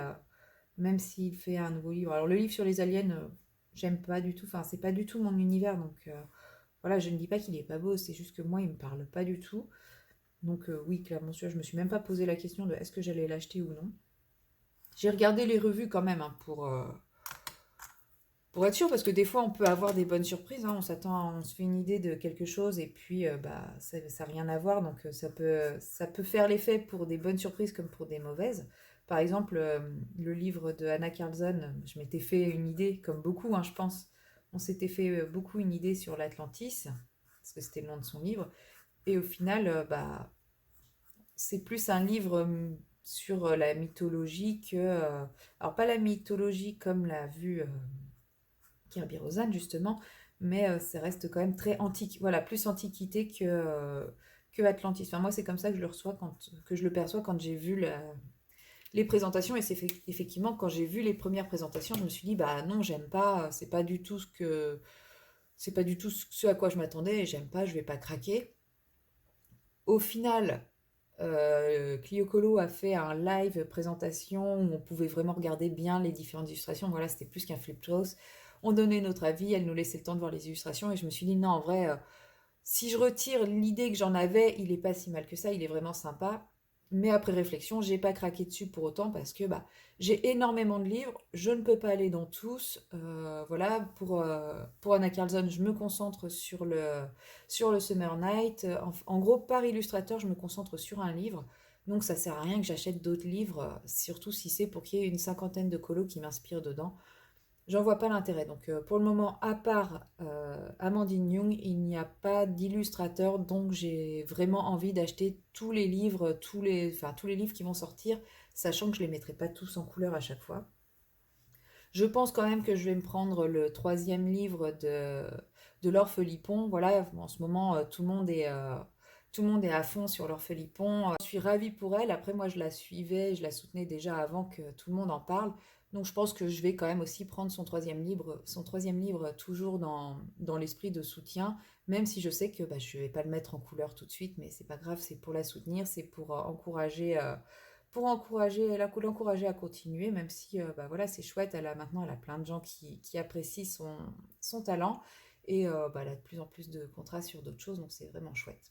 même s'il fait un nouveau livre. Alors le livre sur les aliens, j'aime pas du tout. Enfin, c'est pas du tout mon univers. Donc voilà, je ne dis pas qu'il est pas beau. C'est juste que moi, il me parle pas du tout. Donc oui, clairement, celui-là, je me suis même pas posé la question de est-ce que j'allais l'acheter ou non. J'ai regardé les revues quand même, hein, pour être sûr, parce que des fois on peut avoir des bonnes surprises, hein. On se fait une idée de quelque chose et puis ça n'a rien à voir, donc ça peut faire l'effet pour des bonnes surprises comme pour des mauvaises. Par exemple, le livre de Anna Carlson, je m'étais fait une idée, comme beaucoup, hein, je pense. On s'était fait beaucoup une idée sur l'Atlantis, parce que c'était le nom de son livre, et au final, c'est plus un livre sur la mythologie que... alors pas la mythologie comme l'a vu Kerby Rosanne justement, mais ça reste quand même très antique. Voilà, plus antiquité que Atlantis. Enfin, moi, c'est comme ça que que je le perçois quand j'ai vu les présentations. Et c'est effectivement, quand j'ai vu les premières présentations, je me suis dit, bah non, j'aime pas, c'est pas du tout ce à quoi je m'attendais, et j'aime pas, je vais pas craquer. Au final, Clio Colo a fait un live présentation où on pouvait vraiment regarder bien les différentes illustrations. Voilà, c'était plus qu'un flip chart. On donnait notre avis, elle nous laissait le temps de voir les illustrations et je me suis dit non, en vrai, si je retire l'idée que j'en avais, il est pas si mal que ça, il est vraiment sympa. Mais après réflexion, j'ai pas craqué dessus pour autant parce que bah, j'ai énormément de livres, je ne peux pas aller dans tous. Voilà, pour Anna Carlson, je me concentre sur le Summer Night. En gros, par illustrateur, je me concentre sur un livre. Donc ça sert à rien que j'achète d'autres livres, surtout si c'est pour qu'il y ait une cinquantaine de colos qui m'inspirent dedans. J'en vois pas l'intérêt. Donc pour le moment, à part Amandine Young, il n'y a pas d'illustrateur, donc j'ai vraiment envie d'acheter tous les livres, tous les livres qui vont sortir, sachant que je les mettrai pas tous en couleur à chaque fois. Je pense quand même que je vais me prendre le troisième livre de Laure Philippon. Voilà, en ce moment, tout le monde est à fond sur Laure Philippon. Je suis ravie pour elle. Après, moi, je la suivais, je la soutenais déjà avant que tout le monde en parle. Donc, je pense que je vais quand même aussi prendre son troisième livre toujours dans l'esprit de soutien, même si je sais que bah, je ne vais pas le mettre en couleur tout de suite, mais c'est pas grave, c'est pour la soutenir, c'est l'encourager à continuer, même si bah voilà, c'est chouette, elle a plein de gens qui apprécient son talent et bah, elle a de plus en plus de contrats sur d'autres choses, donc c'est vraiment chouette.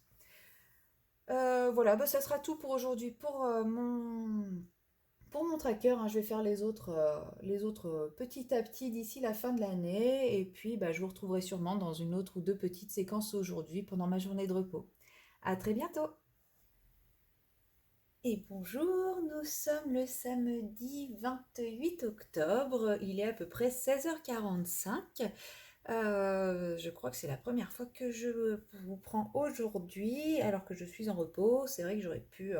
Voilà, bah, ça sera tout pour aujourd'hui pour mon tracker, hein. Je vais faire les autres petit à petit d'ici la fin de l'année et puis bah, je vous retrouverai sûrement dans une autre ou deux petites séquences aujourd'hui pendant ma journée de repos. À très bientôt! Et bonjour, nous sommes le samedi 28 octobre, il est à peu près 16h45. Je crois que c'est la première fois que je vous prends aujourd'hui alors que je suis en repos. C'est vrai que j'aurais pu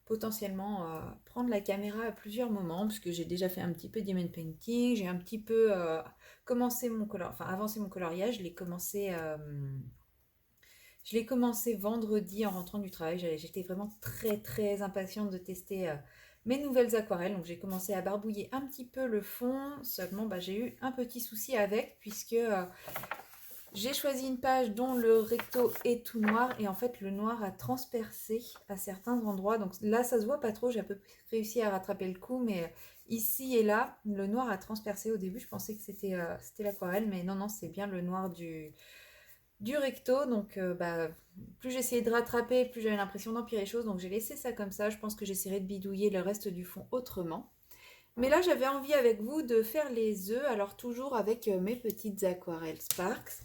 potentiellement prendre la caméra à plusieurs moments puisque j'ai déjà fait un petit peu diamond painting, j'ai un petit peu avancé mon coloriage, je l'ai commencé vendredi en rentrant du travail. J'étais vraiment très très impatiente de tester mes nouvelles aquarelles. Donc j'ai commencé à barbouiller un petit peu le fond. Seulement bah, j'ai eu un petit souci avec puisque j'ai choisi une page dont le recto est tout noir. Et en fait le noir a transpercé à certains endroits. Donc là ça se voit pas trop. J'ai à peu près réussi à rattraper le coup. Mais ici et là le noir a transpercé. Au début je pensais que c'était l'aquarelle. Mais non, c'est bien le noir du recto, donc bah, plus j'essayais de rattraper, plus j'avais l'impression d'empirer les choses, donc j'ai laissé ça comme ça. Je pense que j'essaierai de bidouiller le reste du fond autrement. Mais là j'avais envie avec vous de faire les œufs, alors toujours avec mes petites aquarelles Sparks.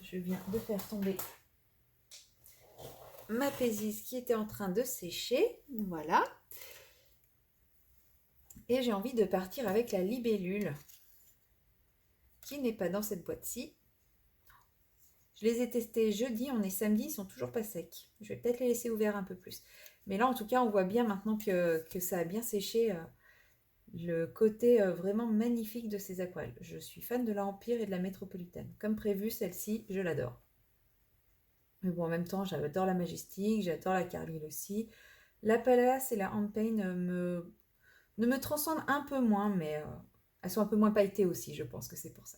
Je viens de faire tomber ma pésise qui était en train de sécher, voilà. Et j'ai envie de partir avec la libellule, qui n'est pas dans cette boîte-ci. Je les ai testés jeudi, on est samedi, ils sont toujours pas secs. Je vais peut-être les laisser ouverts un peu plus. Mais là, en tout cas, on voit bien maintenant que ça a bien séché le côté vraiment magnifique de ces aquarelles. Je suis fan de la Empire et de la Métropolitaine. Comme prévu, celle-ci, je l'adore. Mais bon, en même temps, j'adore la Majestic, j'adore la Carlyle aussi. La Palace et la Handpain ne me transcendent un peu moins, mais elles sont un peu moins pailletées aussi, je pense que c'est pour ça.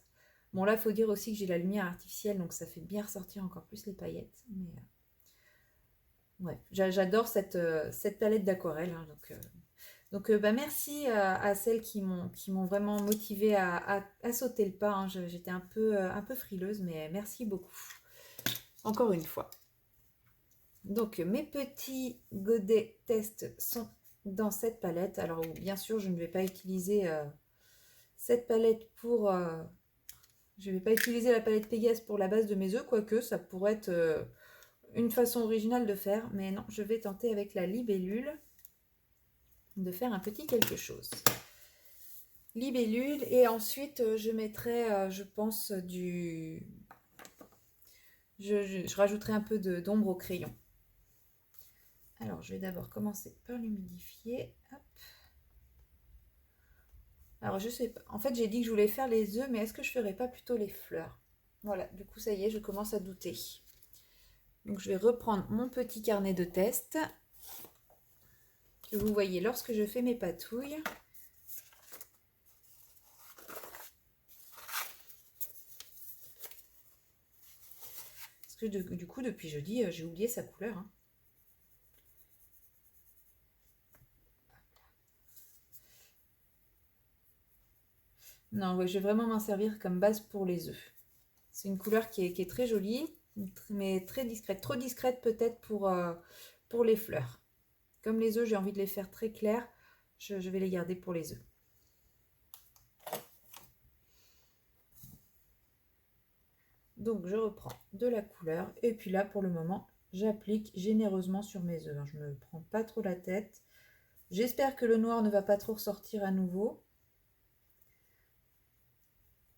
Bon, là, il faut dire aussi que j'ai la lumière artificielle, donc ça fait bien ressortir encore plus les paillettes. Mais ouais, j'adore cette palette d'aquarelle. Hein, donc bah, merci à celles qui m'ont vraiment motivée à sauter le pas. Hein. J'étais un peu frileuse, mais merci beaucoup. Encore une fois. Donc mes petits godets test sont dans cette palette. Alors bien sûr, je ne vais pas utiliser cette palette pour... je ne vais pas utiliser la palette Pégase pour la base de mes œufs, quoique ça pourrait être une façon originale de faire. Mais non, je vais tenter avec la libellule de faire un petit quelque chose. Libellule et ensuite je mettrai, je pense, je rajouterai un peu d'ombre au crayon. Alors je vais d'abord commencer par l'humidifier. Hop. Alors je sais pas, en fait j'ai dit que je voulais faire les œufs, mais est-ce que je ferais pas plutôt les fleurs? Voilà, du coup ça y est, je commence à douter. Donc je vais reprendre mon petit carnet de test que vous voyez lorsque je fais mes patouilles. Parce que du coup, depuis jeudi, j'ai oublié sa couleur, hein. Non, ouais, je vais vraiment m'en servir comme base pour les œufs. C'est une couleur qui est très jolie, mais très discrète. Trop discrète peut-être pour les fleurs. Comme les œufs, j'ai envie de les faire très clairs, je vais les garder pour les œufs. Donc je reprends de la couleur et puis là pour le moment j'applique généreusement sur mes œufs. Je ne me prends pas trop la tête. J'espère que le noir ne va pas trop ressortir à nouveau.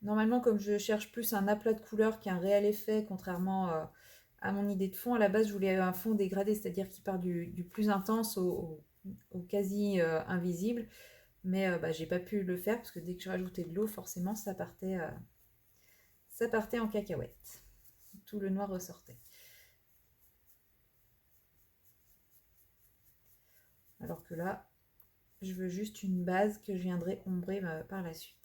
Normalement comme je cherche plus un aplat de couleur qu'un réel effet, contrairement à mon idée de fond, à la base je voulais un fond dégradé, c'est-à-dire qui part du plus intense au quasi invisible. Mais j'ai pas pu le faire parce que dès que je rajoutais de l'eau, forcément ça partait en cacahuète. Tout le noir ressortait. Alors que là, je veux juste une base que je viendrai ombrer par la suite.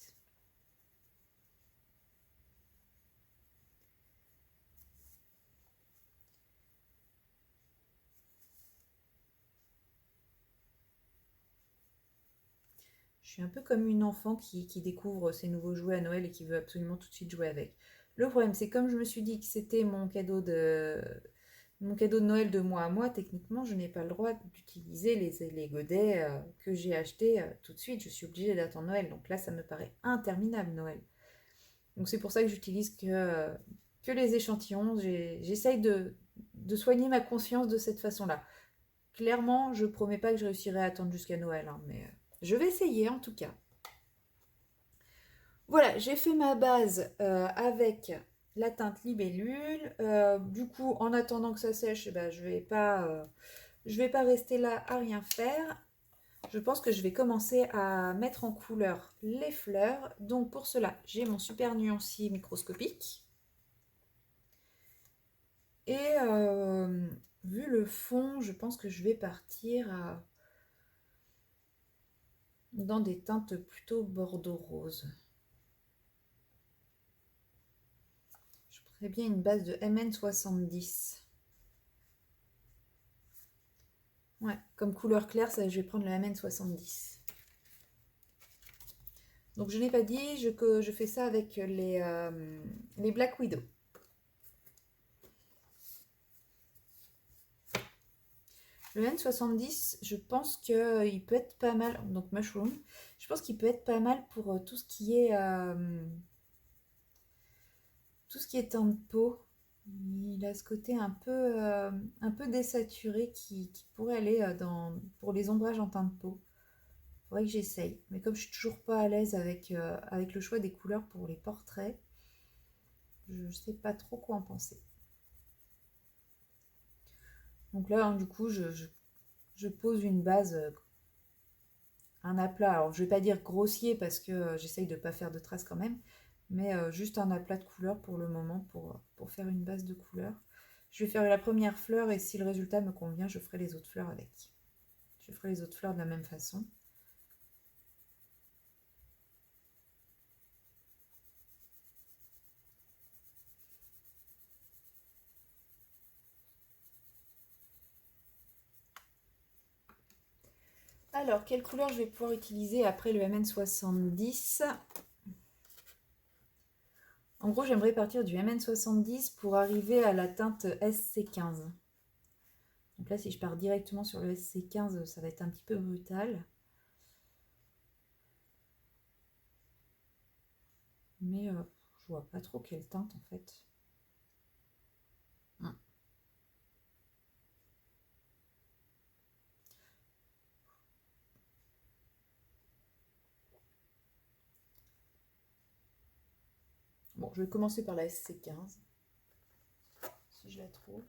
Je suis un peu comme une enfant qui découvre ses nouveaux jouets à Noël et qui veut absolument tout de suite jouer avec. Le problème, c'est comme je me suis dit que c'était mon cadeau de Noël de mois à mois, techniquement, je n'ai pas le droit d'utiliser les godets que j'ai achetés tout de suite. Je suis obligée d'attendre Noël. Donc là, ça me paraît interminable, Noël. Donc c'est pour ça que j'utilise que les échantillons. J'essaye de soigner ma conscience de cette façon-là. Clairement, je promets pas que je réussirai à attendre jusqu'à Noël, hein, mais je vais essayer en tout cas. Voilà, j'ai fait ma base avec la teinte libellule. Du coup, en attendant que ça sèche, eh ben, je vais pas rester là à rien faire. Je pense que je vais commencer à mettre en couleur les fleurs. Donc pour cela, j'ai mon super nuancier microscopique. Et vu le fond, je pense que je vais partir dans des teintes plutôt bordeaux rose. Je ferais bien une base de MN70. Ouais, comme couleur claire, ça, je vais prendre le MN70. Donc je n'ai pas dit, je fais ça avec les Black Widow. Le N70, je pense qu'il peut être pas mal, donc Mushroom, je pense qu'il peut être pas mal pour tout ce qui est teint de peau. Il a ce côté un peu désaturé qui pourrait aller pour les ombrages en teint de peau. Faudrait que j'essaye. Mais comme je suis toujours pas à l'aise avec le choix des couleurs pour les portraits, je sais pas trop quoi en penser. Donc là, hein, du coup, je pose une base, un aplat. Alors, je vais pas dire grossier parce que j'essaye de pas faire de traces quand même, mais juste un aplat de couleurs pour le moment pour faire une base de couleurs. Je vais faire la première fleur et si le résultat me convient, je ferai les autres fleurs avec. Je ferai les autres fleurs de la même façon. Alors, quelle couleur je vais pouvoir utiliser après le MN70? En gros, j'aimerais partir du MN70 pour arriver à la teinte SC15. Donc là, si je pars directement sur le SC15, ça va être un petit peu brutal. Mais je vois pas trop quelle teinte en fait. Bon, je vais commencer par la SC15, si je la trouve.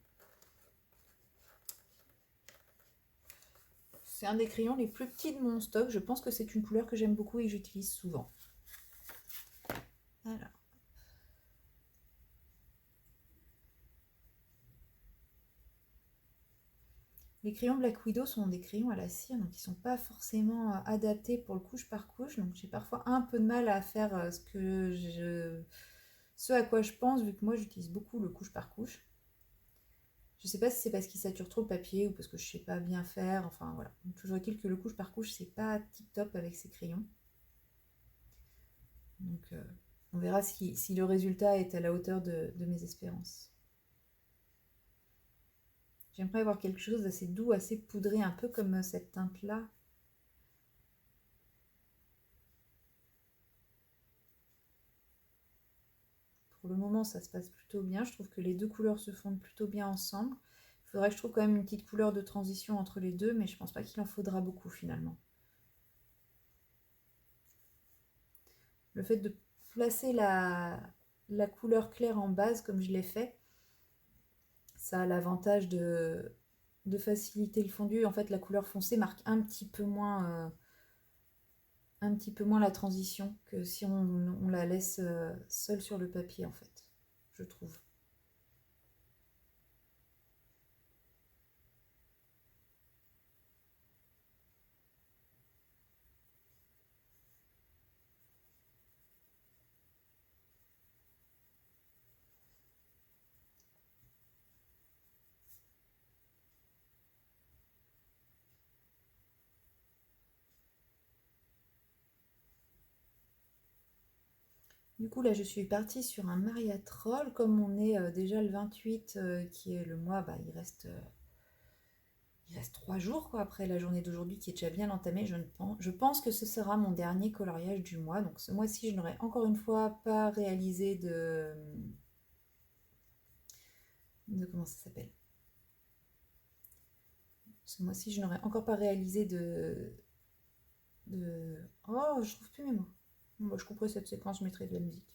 C'est un des crayons les plus petits de mon stock. Je pense que c'est une couleur que j'aime beaucoup et que j'utilise souvent. Alors. Les crayons Black Widow sont des crayons à la cire, donc ils ne sont pas forcément adaptés pour le couche par couche. Donc j'ai parfois un peu de mal à faire ce à quoi je pense, vu que moi j'utilise beaucoup le couche par couche. Je sais pas si c'est parce qu'il sature trop le papier ou parce que je sais pas bien faire. Enfin voilà. Toujours est-il que le couche par couche, c'est pas tip top avec ces crayons. Donc on verra si le résultat est à la hauteur de mes espérances. J'aimerais avoir quelque chose d'assez doux, assez poudré, un peu comme cette teinte-là. Pour le moment, ça se passe plutôt bien. Je trouve que les deux couleurs se fondent plutôt bien ensemble. Il faudrait que je trouve quand même une petite couleur de transition entre les deux, mais je pense pas qu'il en faudra beaucoup finalement. Le fait de placer la couleur claire en base, comme je l'ai fait, ça a l'avantage de faciliter le fondu. En fait, la couleur foncée marque un petit peu moins la transition que si on la laisse seule sur le papier, en fait, je trouve. Du coup, là, je suis partie sur un mariatrol. Comme on est déjà le 28, qui est le mois, bah, il reste 3 jours quoi, après la journée d'aujourd'hui qui est déjà bien entamée. Je pense que ce sera mon dernier coloriage du mois. Donc ce mois-ci, je n'aurai encore une fois pas réalisé de comment ça s'appelle. Ce mois-ci, je n'aurai encore pas réalisé Oh, je trouve plus mes mots. Bon, bah, je couperai cette séquence, je mettrai de la musique.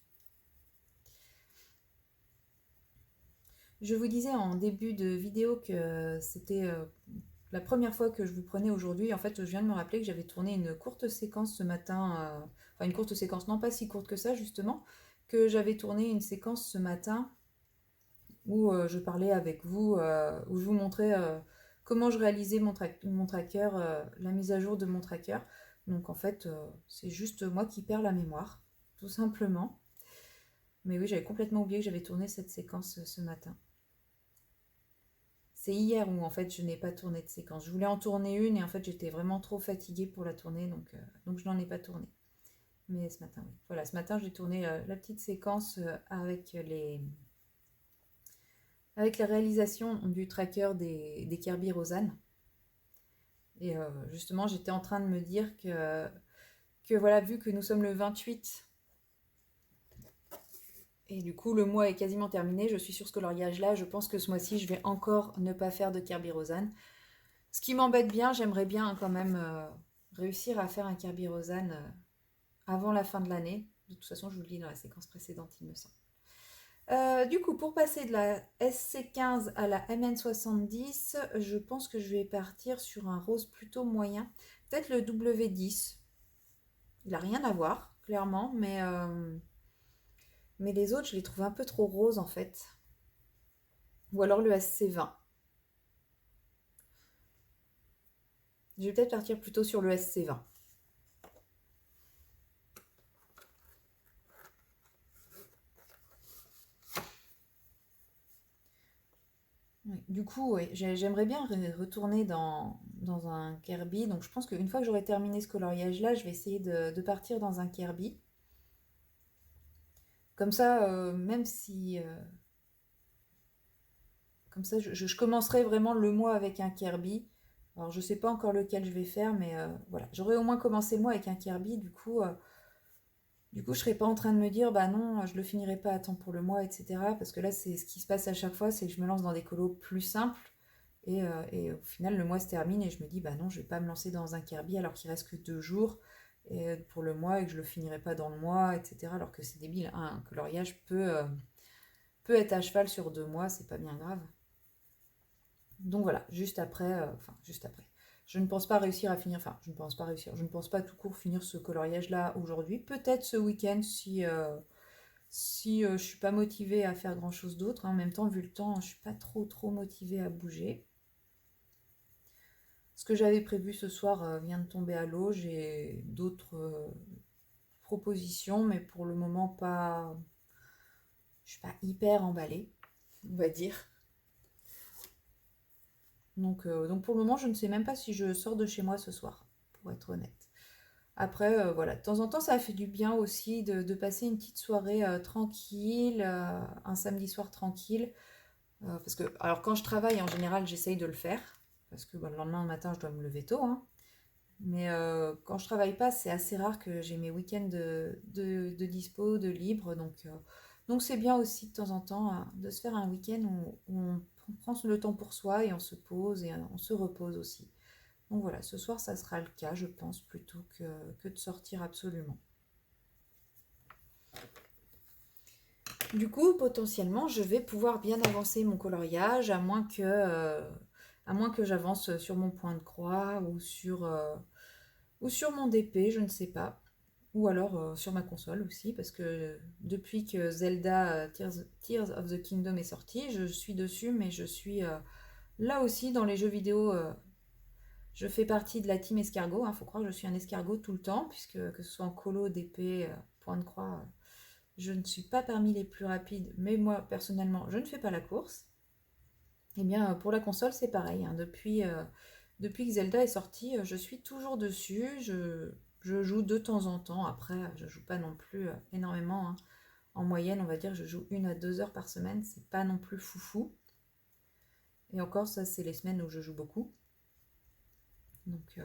Je vous disais en début de vidéo que c'était la première fois que je vous prenais aujourd'hui. En fait, je viens de me rappeler que j'avais tourné une courte séquence ce matin. Enfin, une courte séquence, non pas si courte que ça, justement. Que j'avais tourné une séquence ce matin où je parlais avec vous, où je vous montrais comment je réalisais mon tracker, la mise à jour de mon tracker. Donc en fait, c'est juste moi qui perds la mémoire, tout simplement. Mais oui, j'avais complètement oublié que j'avais tourné cette séquence ce matin. C'est hier où en fait je n'ai pas tourné de séquence. Je voulais en tourner une et en fait j'étais vraiment trop fatiguée pour la tourner, donc je n'en ai pas tourné. Mais ce matin, oui. Voilà, ce matin j'ai tourné la petite séquence avec la réalisation du tracker des Kirby Rosanne. Et justement j'étais en train de me dire que voilà, vu que nous sommes le 28 et du coup le mois est quasiment terminé, je suis sur ce coloriage-là, je pense que ce mois-ci je vais encore ne pas faire de Kirby Rosanne. Ce qui m'embête bien, j'aimerais bien quand même réussir à faire un Kirby Rosanne avant la fin de l'année. De toute façon, je vous le dis dans la séquence précédente, il me semble. Du coup, pour passer de la SC15 à la MN70, je pense que je vais partir sur un rose plutôt moyen. Peut-être le W10. Il n'a rien à voir, clairement, mais les autres, je les trouve un peu trop roses en fait. Ou alors le SC20. Je vais peut-être partir plutôt sur le SC20. Oui. Du coup, ouais, j'aimerais bien retourner dans un Kirby. Donc je pense qu'une fois que j'aurai terminé ce coloriage-là, je vais essayer de partir dans un Kirby. Comme ça, même si... comme ça, je commencerai vraiment le mois avec un Kirby. Alors je sais pas encore lequel je vais faire, mais voilà. J'aurais au moins commencé le mois avec un Kirby. Du coup, je serais pas en train de me dire, bah non, je le finirai pas à temps pour le mois, etc. Parce que là, c'est ce qui se passe à chaque fois, c'est que je me lance dans des colos plus simples. Et au final, le mois se termine et je me dis, bah non, je vais pas me lancer dans un Kirby alors qu'il reste que 2 jours pour le mois et que je le finirai pas dans le mois, etc. Alors que c'est débile, hein, un coloriage peut être à cheval sur 2 mois, c'est pas bien grave. Donc voilà, juste après, juste après. Je ne pense pas réussir à finir, enfin, je ne pense pas réussir, je ne pense pas tout court finir ce coloriage-là aujourd'hui. Peut-être ce week-end si je suis pas motivée à faire grand-chose d'autre. En même temps, vu le temps, je suis pas trop motivée à bouger. Ce que j'avais prévu ce soir vient de tomber à l'eau. J'ai d'autres propositions, mais pour le moment pas. Je suis pas hyper emballée, on va dire. Donc pour le moment, je ne sais même pas si je sors de chez moi ce soir, pour être honnête. Après, voilà, de temps en temps, ça fait du bien aussi de passer une petite soirée tranquille, un samedi soir tranquille. Parce que, alors quand je travaille, en général, j'essaye de le faire. Parce que le lendemain matin, je dois me lever tôt, hein. Mais quand je travaille pas, c'est assez rare que j'ai mes week-ends de dispo, de libre. Donc c'est bien aussi de temps en temps de se faire un week-end où on prend le temps pour soi et on se pose et on se repose aussi. Donc voilà, ce soir, ça sera le cas, je pense, plutôt que de sortir absolument. Du coup, potentiellement, je vais pouvoir bien avancer mon coloriage, à moins que j'avance sur mon point de croix ou sur mon DP, je ne sais pas. Ou alors sur ma console aussi, parce que depuis que Zelda Tears of the Kingdom est sorti, je suis dessus, mais je suis là aussi dans les jeux vidéo. Je fais partie de la team escargot, il faut croire que je suis un escargot tout le temps, puisque que ce soit en colo, d'épée, point de croix, je ne suis pas parmi les plus rapides, mais moi personnellement, je ne fais pas la course. Et bien pour la console, c'est pareil, hein. Depuis que Zelda est sorti, je suis toujours dessus, je joue de temps en temps, après je joue pas non plus énormément, hein. En moyenne, on va dire que je joue 1 à 2 heures par semaine, c'est pas non plus foufou. Et encore, ça c'est les semaines où je joue beaucoup. Donc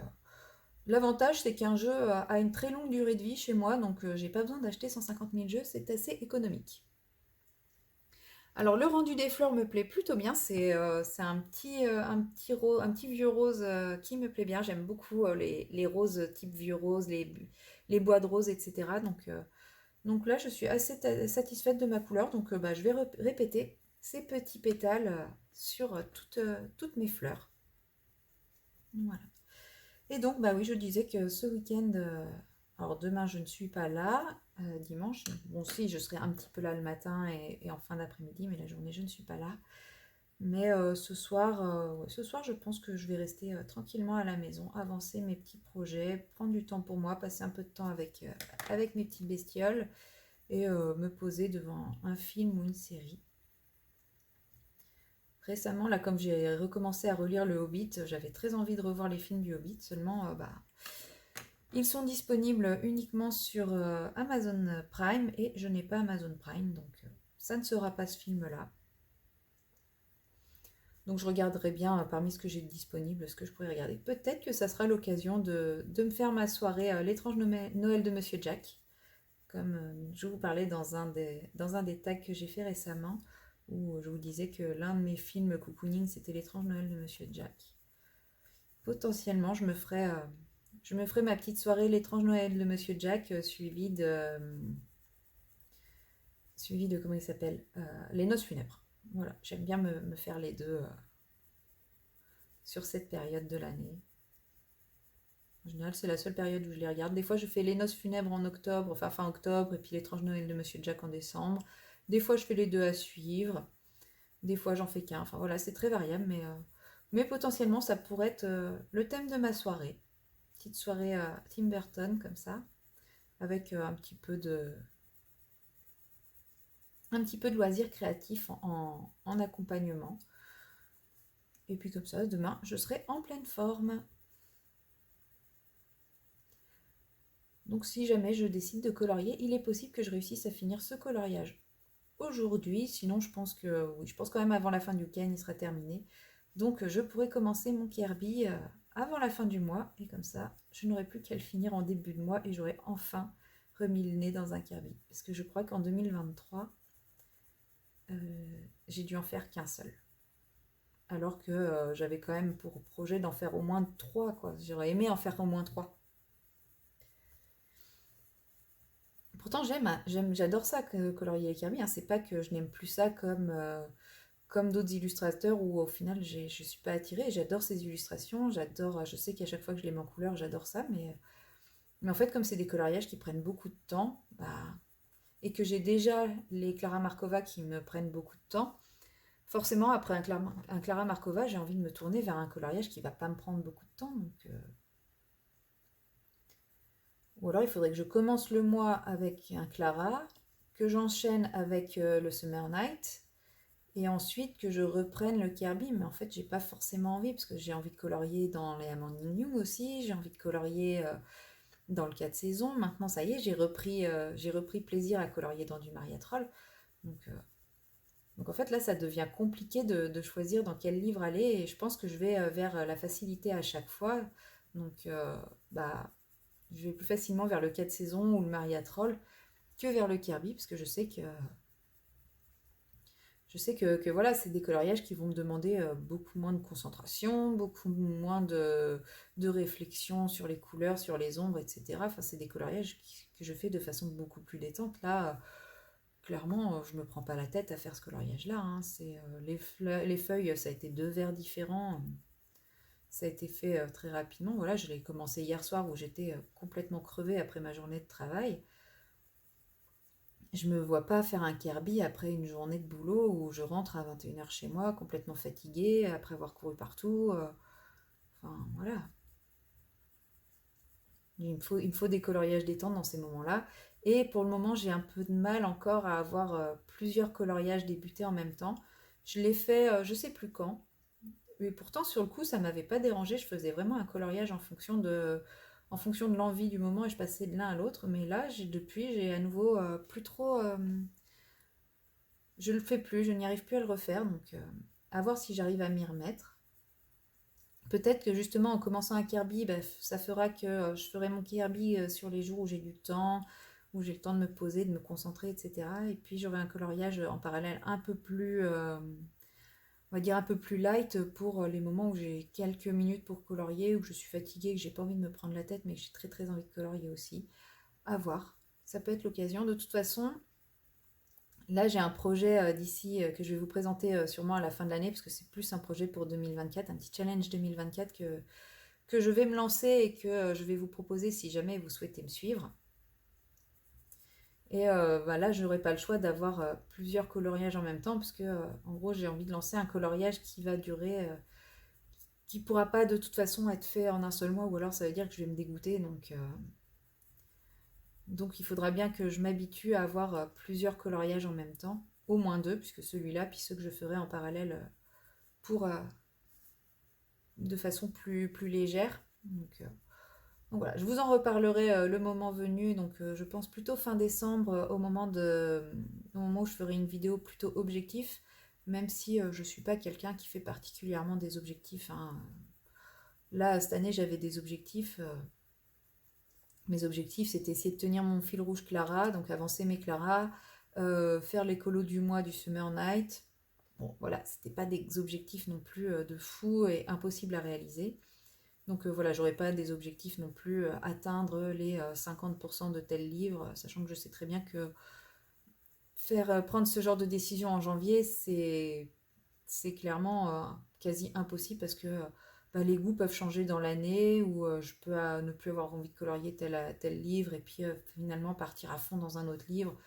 l'avantage, c'est qu'un jeu a une très longue durée de vie chez moi, donc j'ai pas besoin d'acheter 150 000 jeux, c'est assez économique. Alors le rendu des fleurs me plaît plutôt bien, c'est un petit vieux rose qui me plaît bien. J'aime beaucoup les roses type vieux rose, les bois de rose, etc. Donc là, je suis assez satisfaite de ma couleur, donc bah, je vais répéter ces petits pétales sur toutes mes fleurs. Voilà. Et donc, bah oui, je disais que ce week-end, alors demain je ne suis pas là, dimanche, bon si, je serai un petit peu là le matin et en fin d'après-midi, mais la journée je ne suis pas là. Mais ouais, ce soir, je pense que je vais rester tranquillement à la maison, avancer mes petits projets, prendre du temps pour moi, passer un peu de temps avec mes petites bestioles et me poser devant un film ou une série. Récemment, là, comme j'ai recommencé à relire Le Hobbit, j'avais très envie de revoir les films du Hobbit, seulement, bah, ils sont disponibles uniquement sur Amazon Prime et je n'ai pas Amazon Prime, donc ça ne sera pas ce film-là. Donc je regarderai bien parmi ce que j'ai disponible, ce que je pourrais regarder. Peut-être que ça sera l'occasion de me faire ma soirée l'étrange Noël de Monsieur Jack, comme je vous parlais dans un des tags que j'ai fait récemment, où je vous disais que l'un de mes films cocooning, c'était l'étrange Noël de Monsieur Jack. Potentiellement, je me ferai ma petite soirée l'étrange Noël de Monsieur Jack, suivi de comment il s'appelle Les Noces funèbres. Voilà, j'aime bien me faire les deux sur cette période de l'année. En général, c'est la seule période où je les regarde. Des fois, je fais les Noces funèbres en octobre, enfin fin octobre, et puis l'étrange Noël de Monsieur Jack en décembre. Des fois, je fais les deux à suivre. Des fois, j'en fais qu'un. Enfin voilà, c'est très variable, mais potentiellement, ça pourrait être le thème de ma soirée. Petite soirée à Tim Burton, comme ça, avec un petit peu de loisirs créatifs en accompagnement. Et puis comme ça, demain, je serai en pleine forme. Donc si jamais je décide de colorier, il est possible que je réussisse à finir ce coloriage aujourd'hui. Sinon, je pense que oui, je pense quand même avant la fin du week-end, il sera terminé. Donc je pourrais commencer mon Kirby avant la fin du mois. Et comme ça, je n'aurai plus qu'à le finir en début de mois et j'aurai enfin remis le nez dans un Kirby. Parce que je crois qu'en 2023, j'ai dû en faire qu'un seul. Alors que j'avais quand même pour projet d'en faire au moins 3, quoi. J'aurais aimé en faire au moins 3. Pourtant, j'adore ça, colorier les Kirby, hein. C'est pas que je n'aime plus ça comme d'autres illustrateurs où au final je suis pas attirée. J'adore ces illustrations, je sais qu'à chaque fois que je les mets en couleur, j'adore ça, mais en fait, comme c'est des coloriages qui prennent beaucoup de temps, bah, et que j'ai déjà les Clara Markova qui me prennent beaucoup de temps, forcément, après un Clara Markova, j'ai envie de me tourner vers un coloriage qui va pas me prendre beaucoup de temps. Ou alors, il faudrait que je commence le mois avec un Clara, que j'enchaîne avec le Summer Night, Et ensuite que je reprenne le Kirby, mais en fait j'ai pas forcément envie, parce que j'ai envie de colorier dans les Amandine Young aussi, j'ai envie de colorier dans le 4 saisons. Maintenant ça y est, j'ai repris plaisir à colorier dans du Maria Troll. Donc, euh, donc en fait là ça devient compliqué de choisir dans quel livre aller, et je pense que je vais vers la facilité à chaque fois. Donc bah je vais plus facilement vers le 4 saisons ou le Maria Troll que vers le Kirby, parce que je sais que voilà, c'est des coloriages qui vont me demander beaucoup moins de concentration, beaucoup moins de réflexion sur les couleurs, sur les ombres, etc. Enfin, c'est des coloriages que je fais de façon beaucoup plus détente. Là, clairement, je me prends pas la tête à faire ce coloriage-là, hein. Les feuilles, ça a été 2 verres différents. Ça a été fait très rapidement. Voilà, je l'ai commencé hier soir où j'étais complètement crevée après ma journée de travail. Je me vois pas faire un Kirby après une journée de boulot où je rentre à 21 h chez moi, complètement fatiguée, après avoir couru partout. Enfin, voilà. Il me faut des coloriages détente dans ces moments-là. Et pour le moment, j'ai un peu de mal encore à avoir plusieurs coloriages débutés en même temps. Je l'ai fait, je sais plus quand. Mais pourtant, sur le coup, ça m'avait pas dérangé. Je faisais vraiment un coloriage en fonction de l'envie du moment, et je passais de l'un à l'autre. Mais là, j'ai à nouveau plus trop. Je le fais plus, je n'y arrive plus à le refaire, donc à voir si j'arrive à m'y remettre. Peut-être que justement en commençant un Kirby, bah, ça fera que je ferai mon Kirby sur les jours où j'ai du temps, où j'ai le temps de me poser, de me concentrer, etc. Et puis j'aurai un coloriage en parallèle un peu plus, on va dire un peu plus light pour les moments où j'ai quelques minutes pour colorier, où je suis fatiguée, que j'ai pas envie de me prendre la tête, mais que j'ai très très envie de colorier aussi. À voir. Ça peut être l'occasion. De toute façon, là, j'ai un projet d'ici que je vais vous présenter sûrement à la fin de l'année, parce que c'est plus un projet pour 2024, un petit challenge 2024 que je vais me lancer et que je vais vous proposer si jamais vous souhaitez me suivre. Et bah là, je n'aurai pas le choix d'avoir plusieurs coloriages en même temps, parce que en gros, j'ai envie de lancer un coloriage qui va durer, qui ne pourra pas de toute façon être fait en un seul mois, ou alors ça veut dire que je vais me dégoûter. Donc il faudra bien que je m'habitue à avoir plusieurs coloriages en même temps, au moins 2, puisque celui-là, puis ceux que je ferai en parallèle pour de façon plus légère. Donc voilà, je vous en reparlerai le moment venu, donc je pense plutôt fin décembre, au moment où je ferai une vidéo plutôt objectif, même si je ne suis pas quelqu'un qui fait particulièrement des objectifs, hein. Là, cette année, j'avais des objectifs. Mes objectifs, c'était essayer de tenir mon fil rouge Clara, donc avancer mes Clara, faire l'écolo du mois du Summer Night. Bon, voilà, c'était pas des objectifs non plus de fou et impossibles à réaliser. Donc voilà, j'aurais pas des objectifs non plus atteindre les 50% de tel livre, sachant que je sais très bien que prendre ce genre de décision en janvier, c'est clairement quasi impossible, parce que bah, les goûts peuvent changer dans l'année, ou je peux ne plus avoir envie de colorier tel livre, et puis finalement partir à fond dans un autre livre.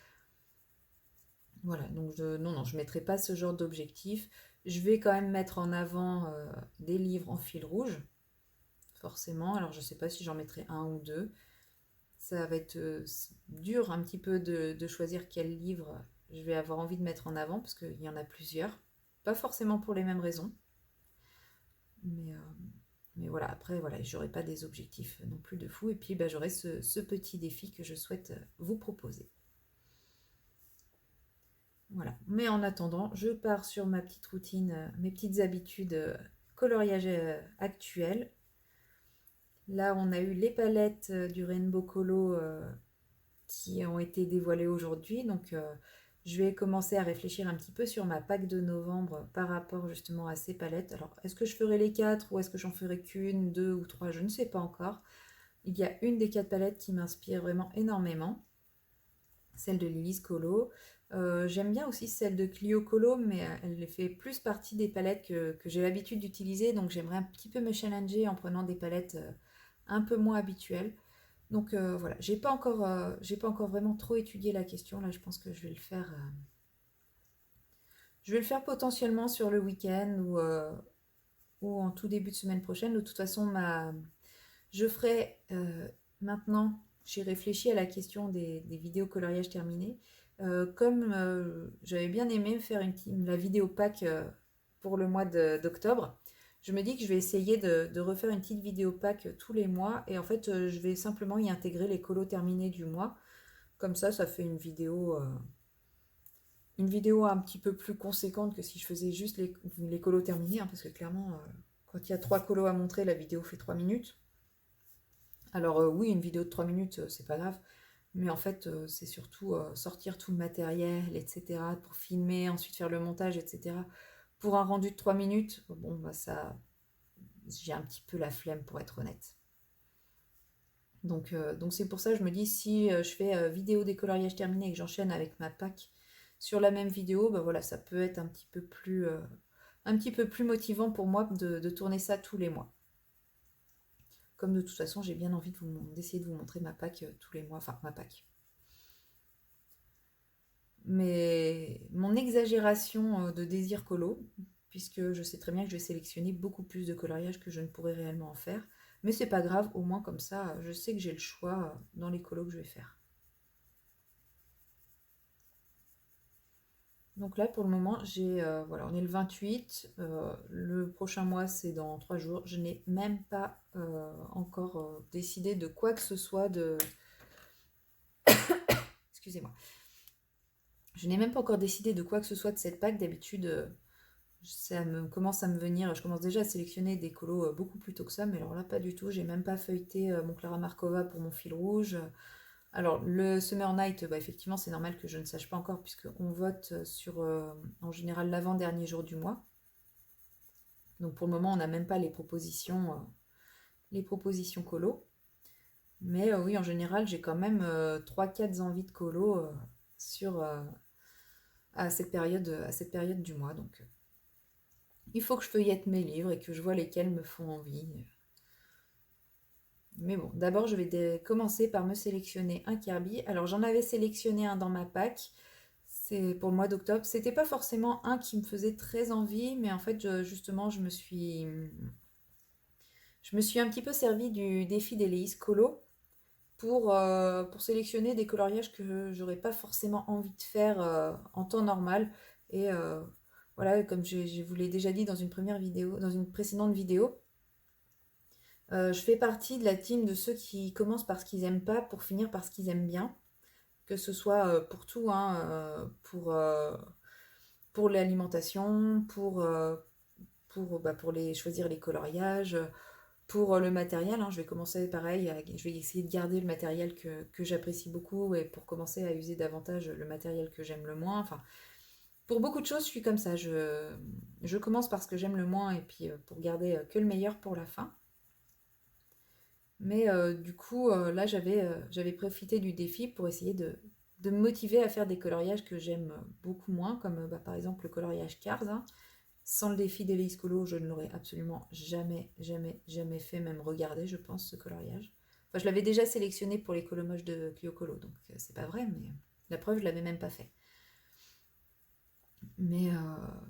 Voilà, donc non, je ne mettrai pas ce genre d'objectif. Je vais quand même mettre en avant des livres en fil rouge, forcément. Alors je ne sais pas si j'en mettrai un ou deux. Ça va être dur un petit peu de choisir quel livre je vais avoir envie de mettre en avant, parce qu'il y en a plusieurs. Pas forcément pour les mêmes raisons. Mais, euh, mais voilà, après, voilà, j'aurai pas des objectifs non plus de fou. Et puis, bah, j'aurai ce petit défi que je souhaite vous proposer. Voilà. Mais en attendant, je pars sur ma petite routine, mes petites habitudes coloriage actuelles. Là, on a eu les palettes du Rainbow Colo qui ont été dévoilées aujourd'hui. Donc, je vais commencer à réfléchir un petit peu sur ma pack de novembre par rapport justement à ces palettes. Alors, est-ce que je ferai les 4, ou est-ce que j'en ferai qu'une, 2 ou 3? Je ne sais pas encore. Il y a une des 4 palettes qui m'inspire vraiment énormément, celle de Lily's Colo. J'aime bien aussi celle de Clio Colo, mais elle fait plus partie des palettes que j'ai l'habitude d'utiliser, donc j'aimerais un petit peu me challenger en prenant des palettes un peu moins habituelles. Donc voilà, j'ai pas encore vraiment trop étudié la question. Là, je pense que je vais le faire potentiellement sur le week-end, ou en tout début de semaine prochaine. De toute façon, je ferai maintenant, j'ai réfléchi à la question des vidéos coloriage terminées. Comme j'avais bien aimé faire la vidéo pack pour le mois d'octobre, je me dis que je vais essayer de refaire une petite vidéo pack tous les mois. Et en fait, je vais simplement y intégrer les colos terminés du mois. Comme ça fait une vidéo un petit peu plus conséquente que si je faisais juste les colos terminés, hein, parce que clairement, quand il y a 3 colos à montrer, la vidéo fait 3 minutes. Alors oui, une vidéo de 3 minutes, c'est pas grave, mais en fait, c'est surtout sortir tout le matériel, etc., pour filmer, ensuite faire le montage, etc. Pour un rendu de 3 minutes, bon, bah ça, j'ai un petit peu la flemme, pour être honnête. Donc c'est pour ça que je me dis, si je fais vidéo décoloriage terminé et que j'enchaîne avec ma pack sur la même vidéo, bah voilà, ça peut être un petit peu plus motivant pour moi de tourner ça tous les mois. Comme de toute façon, j'ai bien envie d'essayer de vous montrer ma pack tous les mois, enfin ma pack. Mais mon exagération de désir colo, puisque je sais très bien que je vais sélectionner beaucoup plus de coloriage que je ne pourrais réellement en faire. Mais c'est pas grave, au moins comme ça, je sais que j'ai le choix dans les colos que je vais faire. Donc là, pour le moment, voilà, on est le 28. Le prochain mois, c'est dans 3 jours. Je n'ai même pas encore décidé de quoi que ce soit de... Excusez-moi. Je n'ai même pas encore décidé de quoi que ce soit de cette pack. D'habitude, ça me commence à me venir. Je commence déjà à sélectionner des colos beaucoup plus tôt que ça, mais alors là, pas du tout. J'ai même pas feuilleté mon Clara Markova pour mon fil rouge. Alors, le Summer Night, bah, effectivement, c'est normal que je ne sache pas encore, puisqu'on vote sur, en général, l'avant-dernier jour du mois. Donc, pour le moment, on n'a même pas les propositions colo. Mais oui, en général, j'ai quand même 3-4 envies de colo sur, à cette période du mois. Donc, il faut que je feuillette mes livres et que je vois lesquels me font envie. Mais bon, d'abord, je vais commencer par me sélectionner un Kirby. Alors, j'en avais sélectionné un dans ma pack. C'est pour le mois d'octobre. C'était pas forcément un qui me faisait très envie, mais en fait, justement, je me suis un petit peu servi du défi d'Eleis Colo pour sélectionner des coloriages que j'aurais pas forcément envie de faire en temps normal. Et voilà, comme je vous l'ai déjà dit dans une première vidéo, dans une précédente vidéo, je fais partie de la team de ceux qui commencent par ce qu'ils aiment pas pour finir par ce qu'ils aiment bien. Que ce soit pour tout, hein, pour l'alimentation, pour choisir les coloriages, pour le matériel, hein, je vais commencer pareil, je vais essayer de garder le matériel que j'apprécie beaucoup et pour commencer à user davantage le matériel que j'aime le moins. Enfin, pour beaucoup de choses, je suis comme ça. Je commence par ce que j'aime le moins et puis pour garder que le meilleur pour la fin. Mais du coup, là, j'avais profité du défi pour essayer de me motiver à faire des coloriages que j'aime beaucoup moins, comme par exemple le coloriage Cars, hein. Sans le défi d'Elise Colo, je ne l'aurais absolument jamais, jamais, jamais fait, même regarder, je pense, ce coloriage. Enfin, je l'avais déjà sélectionné pour les colomoches de Clio Colo, donc c'est pas vrai, mais la preuve, je l'avais même pas fait. Mais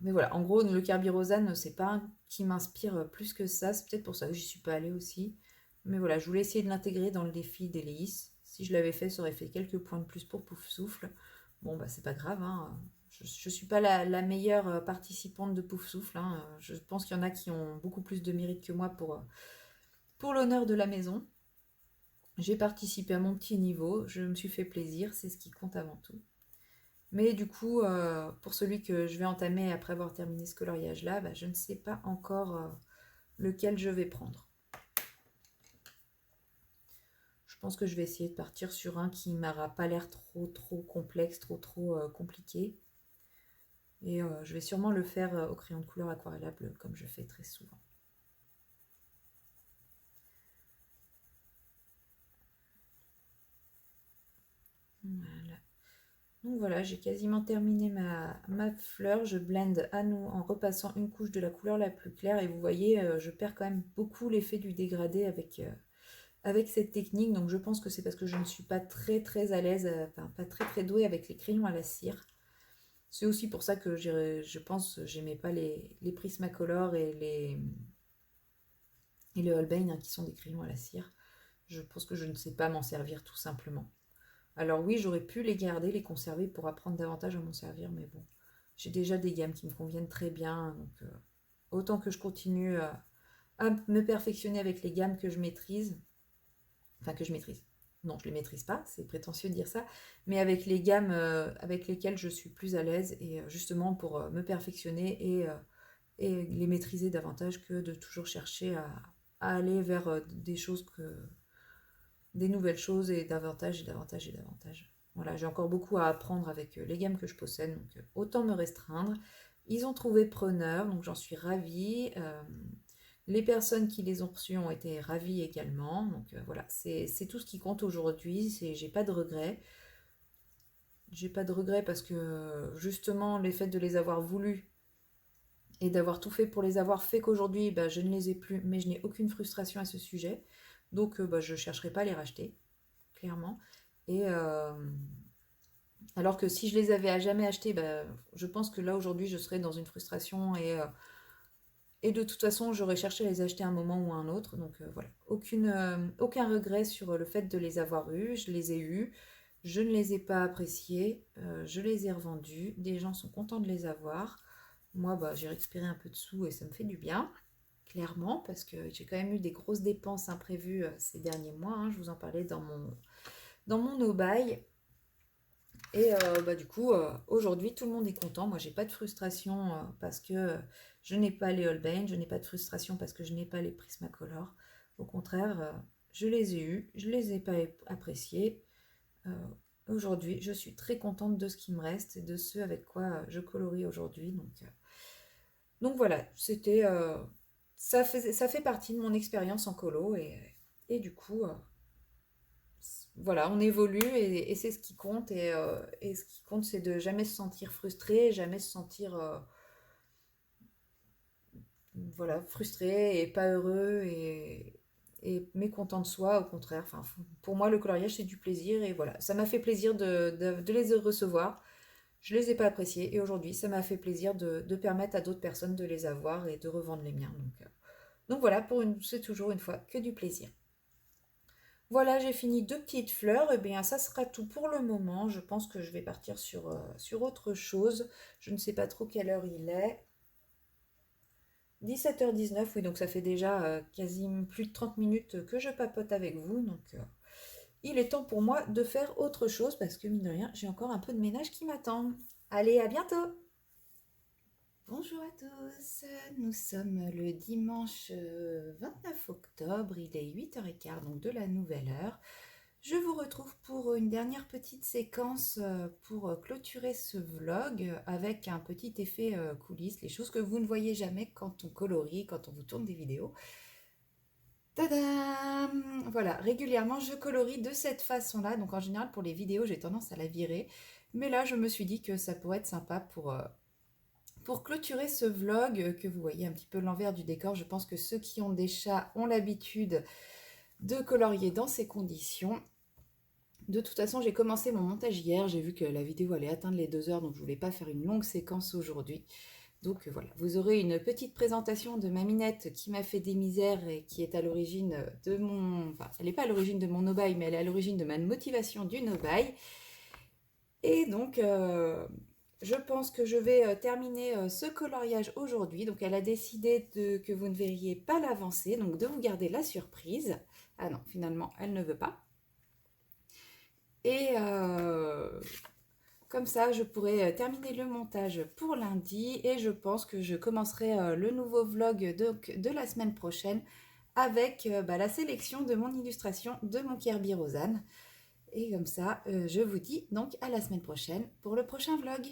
voilà, en gros, le Kirby Rosanne, c'est pas un qui m'inspire plus que ça. C'est peut-être pour ça que j'y suis pas allée aussi. Mais voilà, je voulais essayer de l'intégrer dans le défi d'Eleis. Si je l'avais fait, ça aurait fait quelques points de plus pour Pouf Souffle. Bon, bah c'est pas grave, hein. Je suis pas la meilleure participante de Pouf Souffle, hein. Je pense qu'il y en a qui ont beaucoup plus de mérite que moi pour l'honneur de la maison. J'ai participé à mon petit niveau, je me suis fait plaisir, c'est ce qui compte avant tout. Mais du coup, pour celui que je vais entamer après avoir terminé ce coloriage-là, bah, je ne sais pas encore lequel je vais prendre. Je pense que je vais essayer de partir sur un qui m'aura pas l'air trop complexe, trop compliqué. Et je vais sûrement le faire au crayon de couleur aquarellable comme je fais très souvent. Voilà. Donc voilà, j'ai quasiment terminé ma fleur. Je blende à nouveau en repassant une couche de la couleur la plus claire. Et vous voyez, je perds quand même beaucoup l'effet du dégradé avec cette technique. Donc je pense que c'est parce que je ne suis pas très à l'aise, enfin pas très douée avec les crayons à la cire. C'est aussi pour ça que je pense que j'aimais pas les Prismacolor et le Holbein, hein, qui sont des crayons à la cire. Je pense que je ne sais pas m'en servir tout simplement. Alors oui, j'aurais pu les garder, les conserver pour apprendre davantage à m'en servir, mais bon, j'ai déjà des gammes qui me conviennent très bien, donc autant que je continue à me perfectionner avec les gammes que je maîtrise, enfin que je maîtrise. Non, je ne les maîtrise pas, c'est prétentieux de dire ça, mais avec les gammes avec lesquelles je suis plus à l'aise et justement pour me perfectionner et les maîtriser davantage que de toujours chercher à aller vers des choses des nouvelles choses et davantage et davantage et davantage. Voilà, j'ai encore beaucoup à apprendre avec les gammes que je possède, donc autant me restreindre. Ils ont trouvé preneur, donc j'en suis ravie. Les personnes qui les ont reçus ont été ravies également. Donc voilà, c'est tout ce qui compte aujourd'hui. J'ai pas de regrets. J'ai pas de regrets parce que justement, les faits de les avoir voulu et d'avoir tout fait pour les avoir fait qu'aujourd'hui, bah, je ne les ai plus, mais je n'ai aucune frustration à ce sujet. Donc bah, je ne chercherai pas à les racheter, clairement. Et alors que si je les avais à jamais achetés, bah, je pense que là aujourd'hui je serais dans une frustration et de toute façon j'aurais cherché à les acheter à un moment ou à un autre. Donc voilà, aucun regret sur le fait de les avoir eus. Je les ai eus, je ne les ai pas appréciés, je les ai revendus. Des gens sont contents de les avoir. Moi, bah, j'ai récupéré un peu de sous et ça me fait du bien, clairement, parce que j'ai quand même eu des grosses dépenses imprévues ces derniers mois. Hein. Je vous en parlais dans mon no-buy. Et bah, du coup, aujourd'hui, tout le monde est content. Moi, j'ai pas de frustration parce que je n'ai pas les Holbein, je n'ai pas de frustration parce que je n'ai pas les Prismacolor. Au contraire, je les ai eus, je les ai pas appréciés. Euh, Aujourd'hui, je suis très contente de ce qui me reste et de ce avec quoi je colorie aujourd'hui. Donc voilà, ça fait partie de mon expérience en colo et du coup, voilà, on évolue et c'est ce qui compte. Et ce qui compte, c'est de jamais se sentir frustré, jamais se sentir voilà, frustré et pas heureux et mécontent de soi. Au contraire, enfin, pour moi, le coloriage, c'est du plaisir. Et voilà, ça m'a fait plaisir de les recevoir. Je les ai pas appréciés. Et aujourd'hui, ça m'a fait plaisir de permettre à d'autres personnes de les avoir et de revendre les miens. Donc voilà, c'est toujours une fois que du plaisir. Voilà, j'ai fini deux petites fleurs. Et bien, ça sera tout pour le moment. Je pense que je vais partir sur autre chose. Je ne sais pas trop quelle heure il est. 17h19, oui, donc ça fait déjà quasi plus de 30 minutes que je papote avec vous. Donc, il est temps pour moi de faire autre chose parce que, mine de rien, j'ai encore un peu de ménage qui m'attend. Allez, à bientôt! Bonjour à tous, nous sommes le dimanche 29 octobre, il est 8h15, donc de la nouvelle heure. Je vous retrouve pour une dernière petite séquence pour clôturer ce vlog avec un petit effet coulisses, les choses que vous ne voyez jamais quand on colorie, quand on vous tourne des vidéos. Tadam! Voilà, régulièrement je colorie de cette façon-là, donc en général pour les vidéos j'ai tendance à la virer, mais là je me suis dit que ça pourrait être sympa pour clôturer ce vlog, que vous voyez un petit peu l'envers du décor. Je pense que ceux qui ont des chats ont l'habitude de colorier dans ces conditions. De toute façon, j'ai commencé mon montage hier, j'ai vu que la vidéo allait atteindre les 2 heures, donc je voulais pas faire une longue séquence aujourd'hui. Donc voilà, vous aurez une petite présentation de ma minette qui m'a fait des misères et qui est à l'origine de mon... Enfin, elle n'est pas à l'origine de mon no-buy, mais elle est à l'origine de ma motivation du no-buy. Et donc, je pense que je vais terminer ce coloriage aujourd'hui. Donc, elle a décidé que vous ne verriez pas l'avancée, donc de vous garder la surprise. Ah non, finalement, elle ne veut pas. Et comme ça, je pourrai terminer le montage pour lundi et je pense que je commencerai le nouveau vlog de la semaine prochaine avec la sélection de mon illustration de mon Kirby Rosanne. Et comme ça, je vous dis donc à la semaine prochaine pour le prochain vlog.